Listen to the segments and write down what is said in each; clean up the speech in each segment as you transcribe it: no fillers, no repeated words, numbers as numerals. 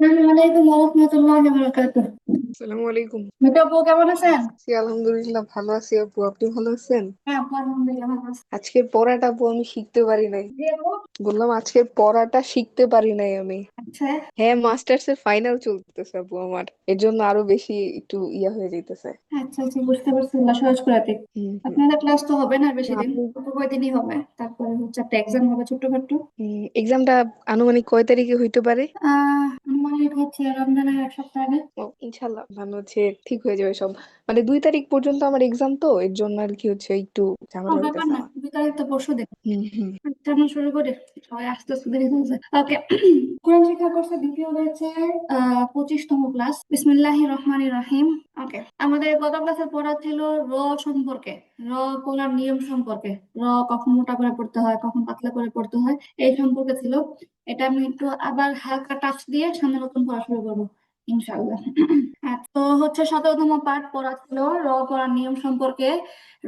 আসসালামু আলাইকুম ওয়া রাহমাতুল্লাহি ওয়া বারাকাতুহু। আসসালামু আলাইকুম। মিতু আপু কেমন আছেন? জি, আলহামদুলিল্লাহ ভালো আছি আপু, আপনি ভালো আছেন? হ্যাঁ আপু আলহামদুলিল্লাহ ভালো আছি। আজকের পড়াটা আপু আমি শিখতে পারি নাই। জি আপু। বললাম আজকের পড়াটা শিখতে পারি নাই আমি। আচ্ছা হ্যাঁ, মাস্টার্স এর ফাইনাল চলতেছে আপু আমার, এর জন্য আরো বেশি একটু হয়ে যাইতেছে। আচ্ছা আচ্ছা বুঝতে পারছি, আল্লাহ সহজ করে দিক। হুম হুম। আপনাদের ক্লাস তো হবে না বেশি দিন, আপনি অল্প কয়দিনই হবে, তারপরে হচ্ছে একটা এক্সাম হবে ছোটখাটো। এক্সামটা আনুমানিক কয় তারিখে হইতে পারে? আনুমানিক হচ্ছে রমজানের এক সপ্তাহ আগে। ও, ইনশাল্লাহ ভালো হচ্ছে, ঠিক হয়ে যাবে সব। মানে 2 তারিখ পর্যন্ত আমার এক্সাম, তো এর জন্য আর কি হচ্ছে একটু ও ঝামেলা ব্যাপার হইতেছে না, আমার। 2 তারিখ তো পরশু দিন। হুম হুম। আচ্ছা আমরা শুরু করি, সবাই আস্তে আস্তে দেরি হয়েছে। ওকে। কোরআন শিক্ষা কোর্সের দ্বিতীয় হচ্ছে 25তম ক্লাস। বিসমিল্লাহির রহমানির রহিম। ওকে, আমাদের গত ক্লাসে পড়া ছিল র সম্পর্কে, র পড়ার নিয়ম সম্পর্কে। র কখন মোটা করে পড়তে হয়, কখন পাতলা করে পড়তে হয়, এই সম্পর্কে ছিল। এটা আমি একটু আবার হালকা টাচ দিয়ে সামনে নতুন পড়া শুরু করবো ইনশাআল্লাহ। তো হচ্ছে 17তম পাঠ পড়া ছিল র পড়ার নিয়ম সম্পর্কে।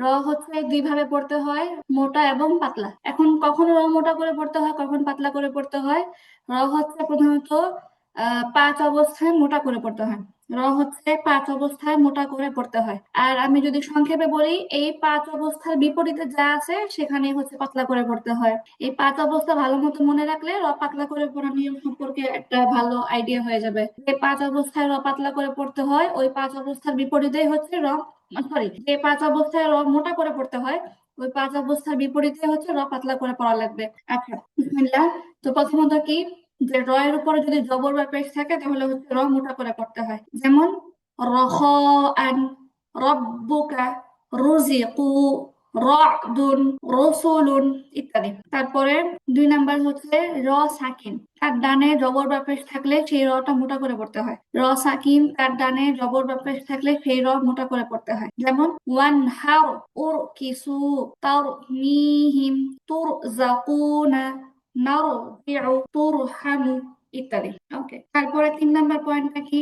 র হচ্ছে দুই ভাবে পড়তে হয়, মোটা এবং পাতলা। এখন কখনো র মোটা করে পড়তে হয়, কখন পাতলা করে পড়তে হয়। র হচ্ছে প্রধানত 5 অবস্থায় মোটা করে পড়তে হয়। র হচ্ছে 5 অবস্থায় মোটা করে পড়তে হয়। আর আমি যদি সংক্ষেপে বলি, এই 5 অবস্থার বিপরীতে যা আছে সেখানে হচ্ছে পাতলা করে পড়তে হয়। এই 5 অবস্থা ভালো মতো মনে রাখলে র পাতলা করে পড়ার নিয়ম সম্পর্কে একটা ভালো আইডিয়া হয়ে যাবে। যে 5 অবস্থায় র পাতলা করে পড়তে হয়, ওই 5 অবস্থার বিপরীতেই হচ্ছে র, সরি, যে 5 অবস্থায় র মোটা করে পড়তে হয়, ওই 5 অবস্থার বিপরীতে হচ্ছে র পাতলা করে পড়া লাগবে। আচ্ছা বিসমিল্লাহ। তো প্রথমত কি, যে র এর উপরে যদি জবর বা পেশ থাকে তাহলে হচ্ছে র মোটা করে পড়তে হয়। যেমন রখাআন, রব্বুকা, রুজিকু, রাদুন, রসুলুন ইত্যাদি। তারপরে 2 নাম্বার হচ্ছে র সাকিন, তার ডানে জবর বা পেশ থাকলে সেই রটা মোটা করে পড়তে হয়। র সাকিন তার ডানে জবর বা পেশ থাকলে সেই র মোটা করে পড়তে হয়। যেমন ওয়ান হার, উর কিসু, তার মিহিম, তুর জাকুনা, নার তুর হামু ইত্যাদি। ওকে, তারপরে 3 নাম্বার পয়েন্টটা কি?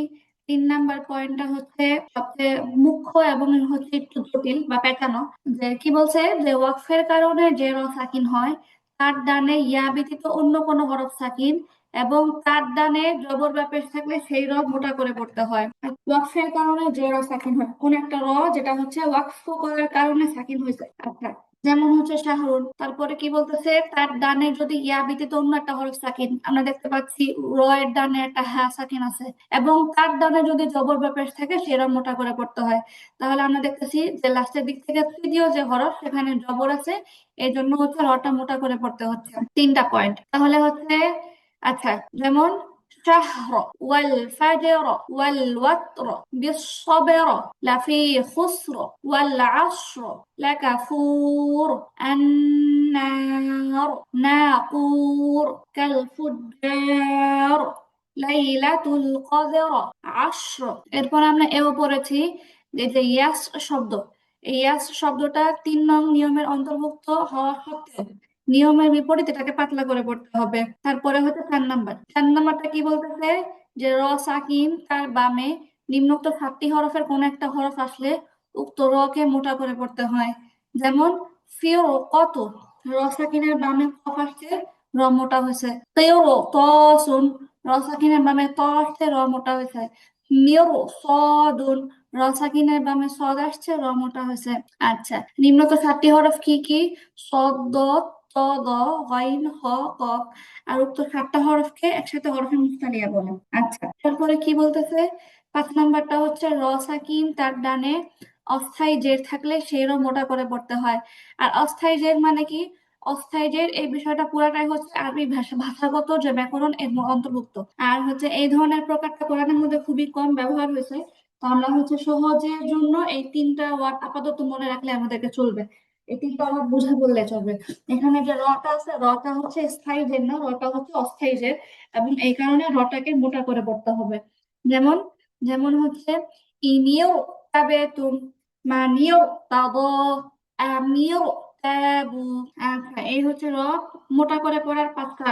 3 নাম্বার পয়েন্টটা হচ্ছে সবচেয়ে মুখ্য এবং হচ্ছে একটু জটিল বা পেঁচানো। যে কি বলছে, যে ওয়াকফের কারণে যে র সাকিন হয়, তার ডানে ইয়া ব্যতীত অন্য কোনো হরফ সাকিন এবং তার ডানে জবর বা পেশ থাকলে সেই র মোটা করে পড়তে হয়। আর ওয়াকফের কারণে যে র সাকিন হয়, কোন একটা র যেটা হচ্ছে ওয়াকফ করার কারণে সাকিন হয়েছে। আচ্ছা, যেমন হচ্ছে শাহরুন। তারপরে কি বলতেছে, তার ডানে যদি ইয়া ব্যতীত অন্য একটা হরফ সাকিন, আমরা দেখতে পাচ্ছি র এর ডানে একটা হা সাকিন আছে, এবং তার ডানে যদি জবর বা পেশ থাকে সেটা মোটা করে পড়তে হয়। তাহলে আমরা দেখতেছি যে লাস্টের দিক থেকে তৃতীয় যে হরফ সেখানে জবর আছে, এই জন্য হচ্ছে রটা মোটা করে পড়তে হচ্ছে। 3টা পয়েন্ট তাহলে হচ্ছে। আচ্ছা, যেমন শাহর, ওয়াল ফাজর, ওয়াল ওয়াত্র, বিসসবর, লাফি খুসর, ওয়াল আসর, লাকাফুর, النار، ناقور، كالفجار، লাইলাতুল কদর, আশর। এরপর আমরা এও পড়েছি যে যে ইয়াস শব্দ, এই ইয়াস শব্দটা 3 নং নিয়মের অন্তর্ভুক্ত হওয়া সত্ত্বেও নিয়মের বিপরীত এটাকে পাতলা করে পড়তে হবে। তারপরে হচ্ছে 4 নাম্বার, 4 নাম্বারটা কি বলতেছে, যে র সাকিন তার বামে নিম্নোক্ত 7টি হরফের কোন একটা হরফ আসলে উক্ত র কে মোটা করে পড়তে হয়। যেমন ফিও কত, র সাকিনের বামে কফ আসছে, র মোটা হয়েছে। তেও তসুন, র সাকিনের বামে ত আসছে, র মোটা হয়েছে। মিরু সদুন, র সাকিনের বামে সদ আসছে, র মোটা হয়েছে। আচ্ছা, নিম্নত 7টি হরফ কি কি? সদ, দ, ত, দ, গাইন, হ, কফ। আর উক্ত 7টা হরফকে একসাথে হরফে মুস্তালিয়া বলে। আচ্ছা, তারপরে কি বলতেছে, 5 নাম্বারটা হচ্ছে র সাকিন তার ডানে অস্থায়ী জের থাকলে সেরও মোটা করে পড়তে হয়। আর অস্থায়ী জের মানে কি? অস্থায়ী জের এই বিষয়টা পুরাটাই হচ্ছে আরবি ভাষাগত যে ব্যাকরণ এর অন্তর্ভুক্ত। আর হচ্ছে এই ধরনের প্রকারটা কোরআনের মধ্যে খুবই কম ব্যবহার হয়েছে। তো আমরা হচ্ছে সহজের জন্য এই 3টা ওয়ার্ড আপাতত মনে রাখলে আমাদেরকে চলবে। এই 3টা ওয়ার্ড বুঝে বললে চলবে। এখানে যে রটা আছে, রটা হচ্ছে স্থায়ী জের না, রটা হচ্ছে অস্থায়ী জের, এবং এই কারণে রটাকে মোটা করে পড়তে হবে। যেমন, যেমন হচ্ছে ইনিও তাবে তুম, মানিও তাব, আমিও তাবু। আচ্ছা, এই হচ্ছে র মোটা করে পড়ার 5টা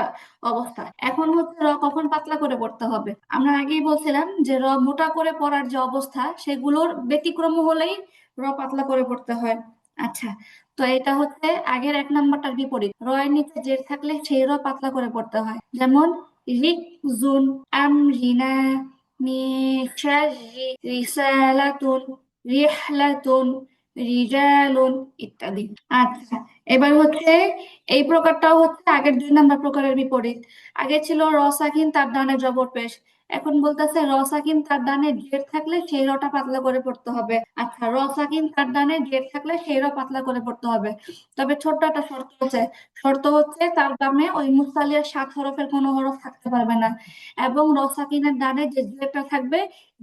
অবস্থা। এখন হচ্ছে র কখন পাতলা করে পড়তে হবে। আমরা আগেই বলছিলাম যে র মোটা করে পড়ার যে অবস্থা সেগুলোর ব্যতিক্রম হলেই র পাতলা করে পড়তে হয়। আচ্ছা, তো এটা হচ্ছে আগের 1 নাম্বারটার বিপরীত। র এর নিচে জের থাকলে সেই র পাতলা করে পড়তে হয়। যেমন রিকজুন আমরিনা মিশারি রিসালাতুন রিহলাতুন রিজালুন ইত্যাদি। আচ্ছা, এবার হচ্ছে এই প্রকারটাও হচ্ছে আগের 2 নাম্বার প্রকারের বিপরীত। আগে ছিল র সাকিন তার ডানে জবর পেশ, এখন বলতেছে র সাকিন তার ডানে জের থাকলে সেই রটা পাতলা করে পড়তে হবে। আচ্ছা, র সাকিন তার ডানে জের থাকলে সেই র পাতলা করে পড়তে হবে। তবে ছোট্ট একটা শর্ত হচ্ছে তার ডানে ওই মুসালিয়ার 7 হরফের কোনো হরফ থাকতে পারবে না, এবং র সাকিনের ডানে যে জেরটা থাকবে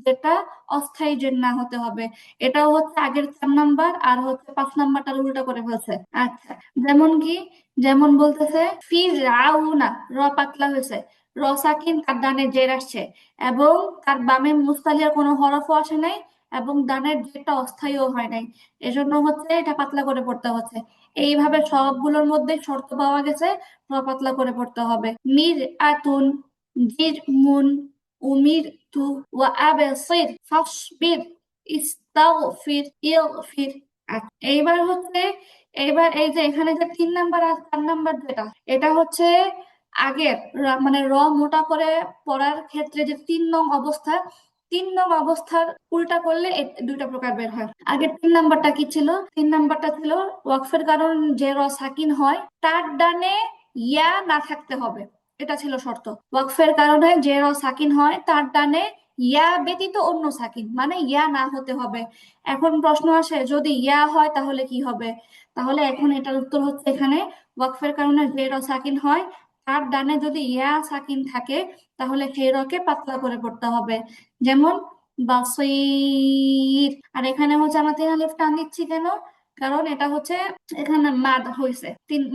যেটা অস্থায়ী জের না হতে হবে। এটাও হচ্ছে আগের 4 নাম্বার, আর হচ্ছে 5 নাম্বারটার উল্টা করে ফেলছে। আচ্ছা, যেমন কি, যেমন বলতেছে ফিরআউনা, র পাতলা হয়েছে, র সাকিন তার ডানে জের আসছে, এবং তার বামে মুস্তালিয়ার কোনো হরফও আসে নাই, এবং ডানের জেরটা অস্থায়ীও হয় নাই, এজন্য হচ্ছে এটা পাতলা করে পড়তে হচ্ছে। এইভাবে সবগুলোর মধ্যে শর্ত পাওয়া গেছে, র পাতলা করে পড়তে হবে। মির আতুন, জিরমুন, উমির তু, ওয়া আবসির, ফাসবির, ইস্তাগফির, ইগফির। আচ্ছা, এইবার এই যে এখানে যে 3 নাম্বার আর 4 নাম্বার যেটা, এটা হচ্ছে আগের মানে র মোটা করে পড়ার ক্ষেত্রে যে 3 নং অবস্থা, 3 নং অবস্থার উল্টা করলে এই 2টা প্রকার বের হয়। আগের 3 নাম্বারটা কি ছিল? 3 নাম্বারটা ছিল ওয়াকফের কারণ যে র সাকিন হয় তার ডানে ইয়া না থাকতে হবে, এটা ছিল শর্ত। ওয়াকফের কারণে যে র সাকিন হয় তার ডানে ইয়া ব্যতীত অন্য সাকিন, মানে ইয়া না হতে হবে। এখন প্রশ্ন আসে, যদি ইয়া হয় তাহলে কি হবে? তাহলে এখন এটার উত্তর হচ্ছে এখানে ওয়াকফের কারণে যে র সাকিন হয় তার ডানে যদি ইয়া সাকিন থাকে তাহলে সেই রকে পাতলা করে পড়তে হবে। যেমন বাসির। আর এখানে হচ্ছে আমরা 3 আলিফ টান দিচ্ছি কেন? কারণ এটা হচ্ছে এখানে মাদ হয়েছে,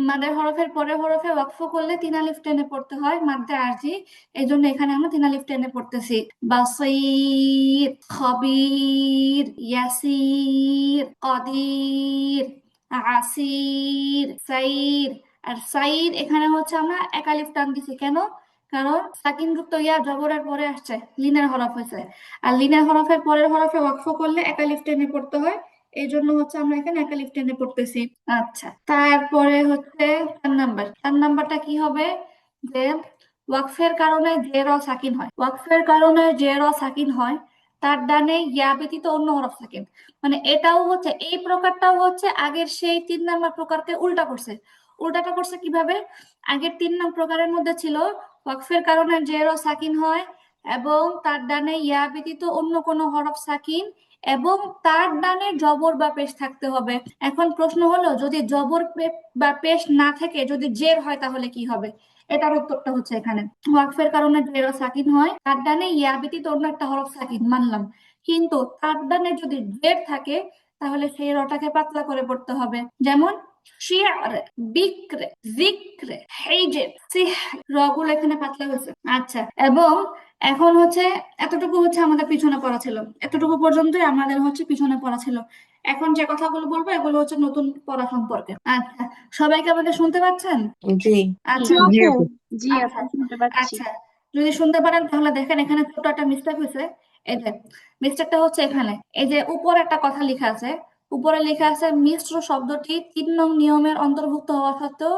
মাদের হরফের পরের হরফে ওয়াকফ করলে 3 আলিফ টেনে পড়তে হয়, মাদ্দে আরজি। এই জন্য এখানে আমরা 3 আলিফ টেনে পড়তেছি। বাসির, খবির, ইয়াসির, কদির, আসির, সাইর। আর সাইর এখানে হচ্ছে আমরা 1 আলিফ টান দিছি কেন? কারণ সাকিন যুক্ত ইয়া জবরের পরে আসছে, লিনের হরফ হয়েছে, আর লিনের হরফের পরের হরফে ওয়াকফ করলে 1 আলিফ টেনে পড়তে হয়। এই জন্য হচ্ছে আমরা এখানে 1 আলিফ টেনে পড়তেছি। আচ্ছা, তারপরে হচ্ছে 4 নাম্বারটা কি হবে? যে ওয়াকফের কারণে যে র সাকিন হয়, ওয়াকফের কারণে যে র সাকিন হয় তার ডানে ইয়া ব্যতীত অন্য হরফ সাকিন, মানে এটাও হচ্ছে এই প্রকারটাও হচ্ছে আগের সেই 3 নাম্বার প্রকারকে উল্টা করছে। উল্টাটা করছে কিভাবে? আগের 3 নং প্রকারের মধ্যে ছিল ওয়াকফের কারণে যে র সাকিন হয় এবং তার ডানে ইয়া ব্যতীত অন্য কোনো হরফ সাকিন, এবং তার ডানে জবর বা পেশ থাকতে হবে। এখন প্রশ্ন হলো, যদি জবর বা পেশ না থেকে যদি জের হয় তাহলে কি হবে? এটার উত্তরটা হচ্ছে এখানে ওয়াকফের কারণে জের ও সাকিন হয়, তার ডানে ইয়া ব্যতীত অন্য একটা হরফ সাকিন, মানলাম, কিন্তু তার ডানে যদি জের থাকে তাহলে সেই রটাকে পাতলা করে পড়তে হবে। যেমন শিয়ার, বিক্রে, জিক্রে, হেইজে, সিহ, রগুলো এখানে পাতলা হয়েছে। আচ্ছা, এবং এখন হচ্ছে এতটুকু হচ্ছে আমাদের পিছনে পড়া ছিল, এতটুকু পর্যন্তই আমাদের হচ্ছে পিছনে পড়া ছিল। এখন যে কথাগুলো বলবো এগুলো হচ্ছে নতুন পড়া সম্পর্কে। আচ্ছা, সবাইকে আমাকে শুনতে পাচ্ছেন? জি আচ্ছা, জি জি আপু। আপু। জি আচ্ছা, আপু, শুনতে পাচ্ছি। আচ্ছা, যদি শুনতে পারেন তাহলে দেখেন এখানে ছোট একটা মিস্টেক হয়েছে। এই যে মিস্টেকটা হচ্ছে এখানে, এই যে উপরে একটা কথা লেখা আছে, উপরে লেখা আছে মিশ্র শব্দটি 3 নং নিয়মের অন্তর্ভুক্ত হওয়া সত্ত্বেও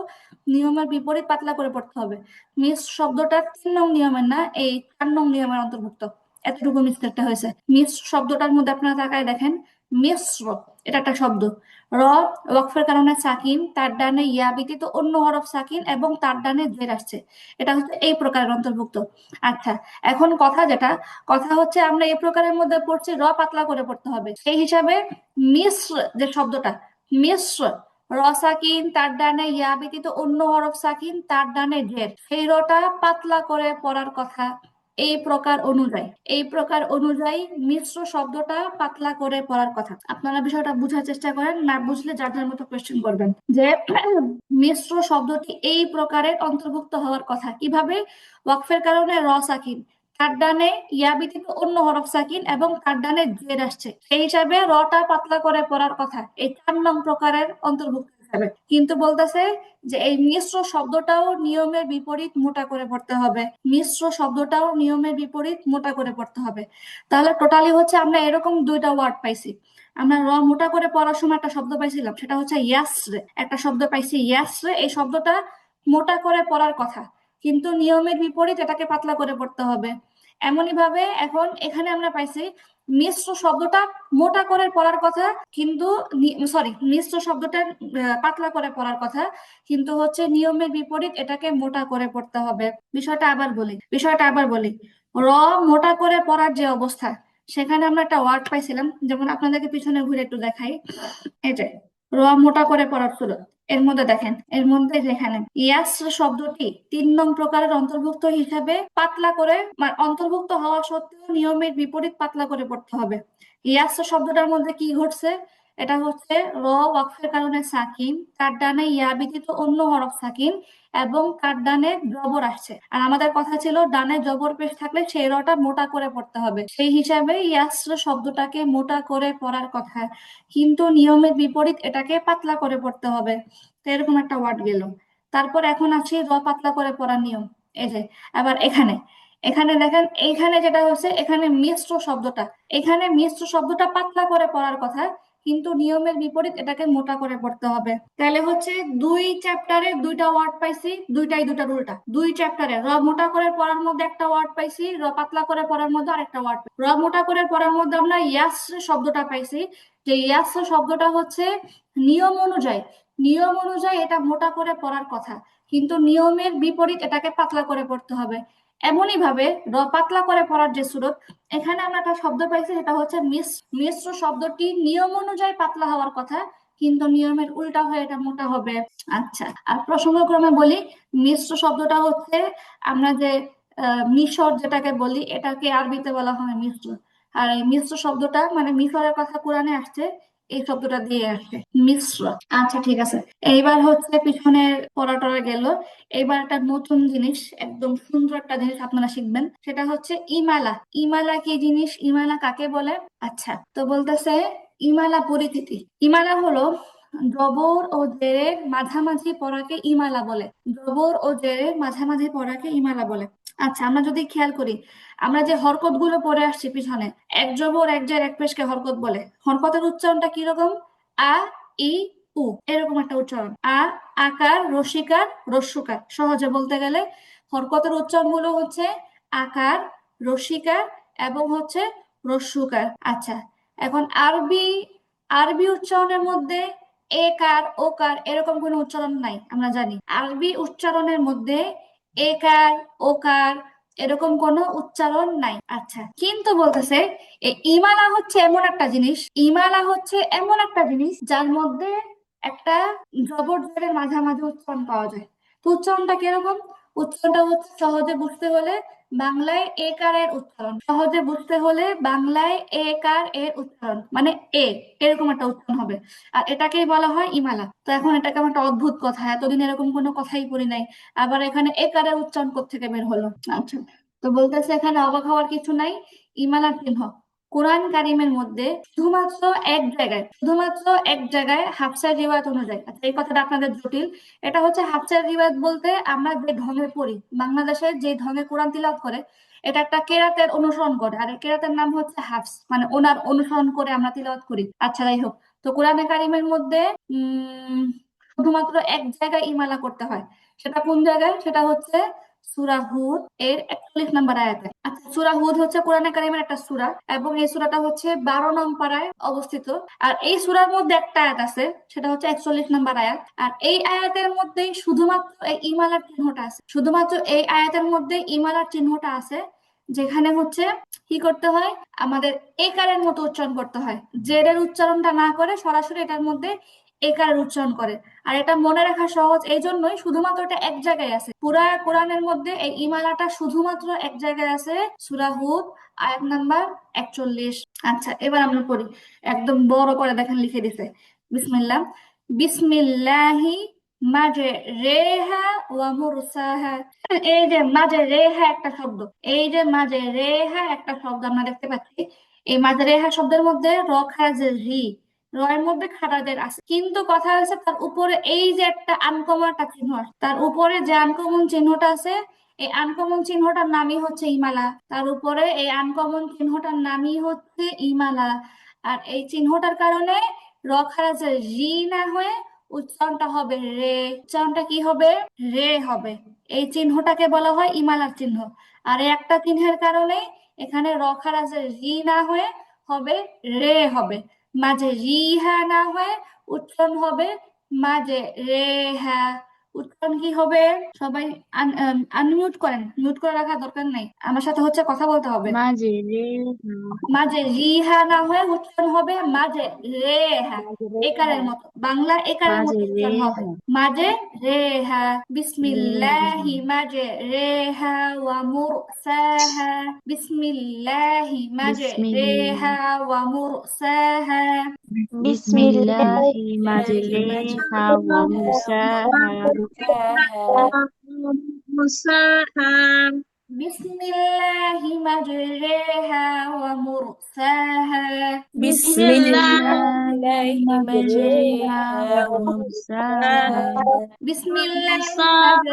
নিয়মের বিপরীত পাতলা করে পড়তে হবে। মিশ্র শব্দটা 3 নং নিয়মের না, এই 4 নং নিয়মের অন্তর্ভুক্ত। এতটুকু মিস্টেকটা হয়েছে। মিশ্র শব্দটার মধ্যে আপনারা তাকায় দেখেন, মিশ্র এটা একটা শব্দ। র ওয়াকফের কারণে সাকিন, তার ডানে ইয়া ব্যতীত অন্য হরফ সাকিন, এবং তার ডানে জের আসছে, এটা হচ্ছে এই প্রকারের অন্তর্ভুক্ত। আচ্ছা, এখন কথা হচ্ছে আমরা এই প্রকারের মধ্যে পড়ছি র পাতলা করে পড়তে হবে, সেই হিসাবে মিশ্র যে শব্দটা, মিশ্র, র সাকিন তার ডানে ইয়া ব্যতীত অন্য হরফ সাকিন, তার ডানে জের, সেই রটা পাতলা করে পড়ার কথা। এই প্রকার অনুযায়ী মিশ্র শব্দটা পাতলা করে পড়ার কথা। আপনারা বিষয়টা বোঝার চেষ্টা করেন, না বুঝলে যার যার মতো কোয়েশ্চেন করবেন। যে মিশ্র শব্দটি এই প্রকারের অন্তর্ভুক্ত হওয়ার কথা কিভাবে? ওয়াকফের কারণে র সাকিন, তার ডানে ইয়া ব্যতীত অন্য হরফ সাকিন, এবং তার ডানে জের আসছে, সেই হিসাবে রটা পাতলা করে পড়ার কথা এই 4 নং প্রকারের অন্তর্ভুক্ত হিসাবে। কিন্তু বলতেছে যে এই মিশ্র শব্দটাও নিয়মের বিপরীত মোটা করে পড়তে হবে, মিশ্র শব্দটাও নিয়মের বিপরীত মোটা করে পড়তে হবে। তাহলে টোটালি হচ্ছে আমরা এরকম 2টা ওয়ার্ড পাইছি। আমরা র মোটা করে পড়ার সময় একটা শব্দ পাইছিলাম, সেটা হচ্ছে ইয়াসরে, একটা শব্দ পাইছি ইয়াসরে, এই শব্দটা মোটা করে পড়ার কথা। কিন্তু নিয়মের বিপরীত এটাকে পাতলা করে পড়তে হবে। এমনই ভাবে এখন এখানে আমরা পাইছি মিশ্র শব্দটা মোটা করে পড়ার কথা, কিন্তু সরি, মিশ্র শব্দটা পাতলা করে পড়ার কথা, কিন্তু হচ্ছে নিয়মের বিপরীত এটাকে মোটা করে পড়তে হবে। বিষয়টা আবার বলি, র মোটা করে পড়ার যে অবস্থা, সেখানে আমরা একটা ওয়ার্ড পাইছিলাম, যেমন আপনাদেরকে পিছনে ঘুরে একটু দেখাই। এই যে র মোটা করে পড়ার সুরত, এর মধ্যে দেখেন, এর মধ্যে যেখানে ইয়াস শব্দটি 3 নং প্রকারের অন্তর্ভুক্ত হিসাবে পাতলা করে, মানে অন্তর্ভুক্ত হওয়া সত্ত্বেও নিয়মের বিপরীত পাতলা করে পড়তে হবে। ইয়াস শব্দটার মধ্যে কি ঘটছে? এটা হচ্ছে র ওয়াকফের কারণে সাকিন, তার ডানে ইয়া ব্যতীত অন্য হরফ সাকিন, এবং তার ডানে জবর আসছে। আর আমাদের কথা ছিল ডানে জবর পেশ থাকলে সেই রটা মোটা করে পড়তে হবে, সেই হিসাবে ইয়াস শব্দটাকে মোটা করে পড়ার কথা, কিন্তু নিয়মের বিপরীত এটাকে পাতলা করে পড়তে হবে। তো এরকম একটা ওয়ার্ড গেল। তারপর এখন আছে র পাতলা করে পড়ার নিয়ম। এই যে আবার এখানে, এখানে দেখেন, এইখানে যেটা হচ্ছে, এখানে মিশ্র শব্দটা পাতলা করে পড়ার কথা, কিন্তু নিয়মের বিপরীত এটাকে মোটা করে পড়তে হবে। তাহলে হচ্ছে দুই চ্যাপ্টারে দুইটা ওয়ার্ড পাইছি, দুইটাই দুটার উল্টা। দুই চ্যাপ্টারে র মোটা করে পড়ার মধ্যে একটা ওয়ার্ড পাইছি, র পাতলা করে পড়ার মধ্যে আরেকটা ওয়ার্ড পাইছি। র মোটা করে পড়ার মধ্যে আমরা ইয়াস শব্দটা পাইছি, যে ইয়াস শব্দটা হচ্ছে নিয়ম অনুযায়ী, এটা মোটা করে পড়ার কথা, কিন্তু নিয়মের বিপরীত এটাকে পাতলা করে পড়তে হবে। এমনই ভাবে র পাতলা করে পড়ার যে সুরত, এখানে আমরা একটা শব্দ পাইছি, সেটা হচ্ছে মিশ্র শব্দটি নিয়ম অনুযায়ী পাতলা হওয়ার কথা, কিন্তু নিয়মের উল্টা হয়ে এটা মোটা হবে। আচ্ছা, আর প্রসঙ্গক্রমে বলি, মিশ্র শব্দটা হচ্ছে আমরা যে মিশর যেটাকে বলি, এটাকে আরবিতে বলা হয় মিশ্র। আর এই মিশ্র শব্দটা মানে মিশরের কথা কোরআনে আসছে, এই শব্দটা দিয়ে আসছে, মিশ্র। আচ্ছা ঠিক আছে, এইবার হচ্ছে পিছনের পড়াটা গেল। এবার একটা নতুন জিনিস, একদম সুন্দর একটা জিনিস আপনারা শিখবেন, সেটা হচ্ছে ইমালা। ইমালা কি জিনিস? ইমালা কাকে বলে? আচ্ছা, তো বলতেছে ইমালা পরিচিতি। ইমালা হলো জবর ও জেরের মাঝামাঝি পড়াকে ইমালা বলে। জবর ও জেরের মাঝামাঝি পড়াকে ইমালা বলে। আচ্ছা, আমরা যদি খেয়াল করি, আমরা যে হরকত গুলো পড়ে আসছি পিছনে, এক জবর এক জের এক পেশকে হরকত বলে। হরকতের উচ্চারণটা কিরকম? আ, ই, উ, এরকম একটা উচ্চারণ। আ, আকার, রসিকার, রস্যকার। সহজে বলতে গেলে হরকতের উচ্চারণ গুলো হচ্ছে আকার, রসিকার এবং হচ্ছে রস্যকার। আচ্ছা, এখন আরবি আরবি উচ্চারণের মধ্যে একার, ওকার এরকম কোনো উচ্চারণ নাই, আমরা জানি। আরবি উচ্চারণের মধ্যে একার, ওকার এরকম কোনো উচ্চারণ নাই। আচ্ছা, কিন্তু বলতেছে ইমালা হচ্ছে এমন একটা জিনিস যার মধ্যে একটা জবর জেরের মাঝামাঝি উচ্চারণ পাওয়া যায়। তো উচ্চারণটা কিরকম? উচ্চারণটা হচ্ছে সহজে বুঝতে হলে বাংলায় এ কার এর উচ্চারণ, মানে এ, এরকম একটা উচ্চারণ হবে। আর এটাকেই বলা হয় ইমালা। তো এখন এটা কেমন একটা অদ্ভুত কথা, এতদিন এরকম কোনো কথাই পড়ি নাই, আবার এখানে এ কারের উচ্চারণ কোত্থেকে বের হলো। আচ্ছা, তো বলতেছে এখানে অবাক হওয়ার কিছু নাই। ইমালার চিহ্ন কোরআন কারিমের মধ্যে শুধুমাত্র এক জায়গায় হাফসার রিওয়ায়াত অনুযায়ী। আচ্ছা, এই কথাটা আপনাদের জটিল। এটা হচ্ছে হাফসার রিওয়ায়াত বলতে আমরা যে ঢঙে পড়ি, বাংলাদেশে যে ঢঙে কোরআন তিলাওয়াত করে, এটা একটা কেরাতের অনুসরণ করে, আর এই কেরাতের নাম হচ্ছে হাফস, মানে ওনার অনুসরণ করে আমরা তিলাওয়াত করি। আচ্ছা, যাই হোক, তো কোরআনে কারিমের মধ্যে উম শুধুমাত্র এক জায়গায় ইমালা করতে হয়। সেটা কোন জায়গায়? সেটা হচ্ছে সূরা হুদ এর 41 নম্বর আয়াতে। আচ্ছা, সূরা হুদ হচ্ছে কোরআনে কারিমের একটা সূরা, এবং এই সূরাটা হচ্ছে 12 নং পারায় অবস্থিত। আর এই সূরার মধ্যে একটা আয়াত আছে, সেটা হচ্ছে 41 নম্বর আয়াত। আর এই আয়াতের মধ্যেই শুধুমাত্র এই আয়াতের মধ্যে ইমালার চিহ্নটা আছে, যেখানে হচ্ছে কি করতে হয়, আমাদের একারের মতো উচ্চারণ করতে হয়। জেরের উচ্চারণটা না করে সরাসরি এটার মধ্যে একারের উচ্চারণ করে। আর এটা মনে রাখা সহজ এই জন্যই, শুধুমাত্র এটা এক জায়গায় আছে। পুরা কোরআনের মধ্যে এই ইমালাটা শুধুমাত্র এক জায়গায় আছে, সূরা হুদ আয়াত নাম্বার 41। আচ্ছা, এবার আমরা পড়ি, একদম বড় করে দেখেন লিখে দিছে, বিসমিল্লাহ। বিসমিল্লাহি মাঝে রেহা ওয়া মুরসাহা। এই যে মাঝে রেহা একটা শব্দ আমরা দেখতে পাচ্ছি। এই মাঝে রেহা শব্দের মধ্যে র খারাজের রি, র এর মধ্যে খারাজের আছে, কিন্তু কথা হচ্ছে তার উপরে এই যে একটা আনকমন একটা চিহ্ন আছে, তার উপরে যে আনকমন চিহ্নটা আছে, এই আনকমন চিহ্নটার নামই হচ্ছে ইমালা। তার উপরে এই আনকমন চিহ্নটার নামই হচ্ছে ইমালা। আর এই চিহ্নটার কারণে র খারাজের রি না হয়ে উচ্চারণটা হবে রে। উচ্চারণটা কি হবে? রে হবে। এই চিহ্নটাকে বলা হয় ইমালার চিহ্ন। আর এই একটা চিহ্নের কারণে এখানে রখার আছে রি না হয়ে হবে রে হবে। মাঝে রি হ্যাঁ না হয়ে উচ্চারণ হবে মাঝে রে হ্যাঁ। উচ্চারণ কি হবে? সবাই আনমিউট করেন, মিউট করে রাখার দরকার নাই, আমার সাথে হচ্ছে কথা বলতে হবে। মাঝে রে মাঝে রি হ্যাঁ না হয়ে উচ্চারণ হবে মাঝে রে হ্যাঁ। একারের মতো, বাংলা একারের মতো মাঝে রে উচ্চারণ হবে মাঝে রে হ্যাঁ। বিসমিল্লাহি মাঝে রে হ্যাঁ ওয়া মুরসাহা। বিসমিল্লাহি মাঝে রে হ্যাঁ ওয়া মুরসাহা। বিসমিল্লাহি মাঝে রে হাওয়া মুসাহা বিসমিল্লাহি মাজরেহা ওয়া মুরসাহা। বিসমিল্লাহি মাঝে রে হাওয়া মুসাহা বিসমিল্লাহি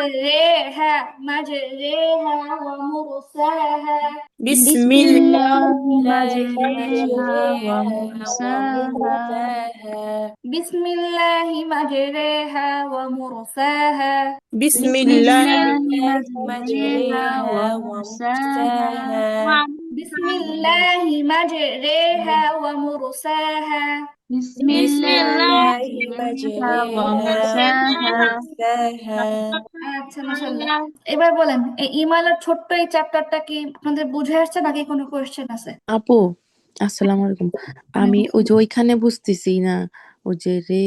মাজরেহা ওয়া মুরসাহা। বিসমিল্লাহি মাঝে রে হাওয়া মুসাহা বিসমিল্লাহি মাজরেহা ওয়া মুরসাহা। বিসমিল্লাহি মাঝে রে হাওয়া মুসাহা বিসমিল্লাহি মাজরেহা ওয়া মুরসাহা। বিসমিল্লাহি মাঝে রে হাওয়া মুসাহা আচ্ছা, মাশাআল্লাহ। এবার বলেন, এই ইমালার ছোট্ট এই চ্যাপ্টারটা কি আপনাদের বুঝে আসছে নাকি কোনো কোয়েশ্চেন আছে? আপু, আসসালামু আলাইকুম। আমি ওই যে ওইখানে বুঝতেছি না, ওই যে রে,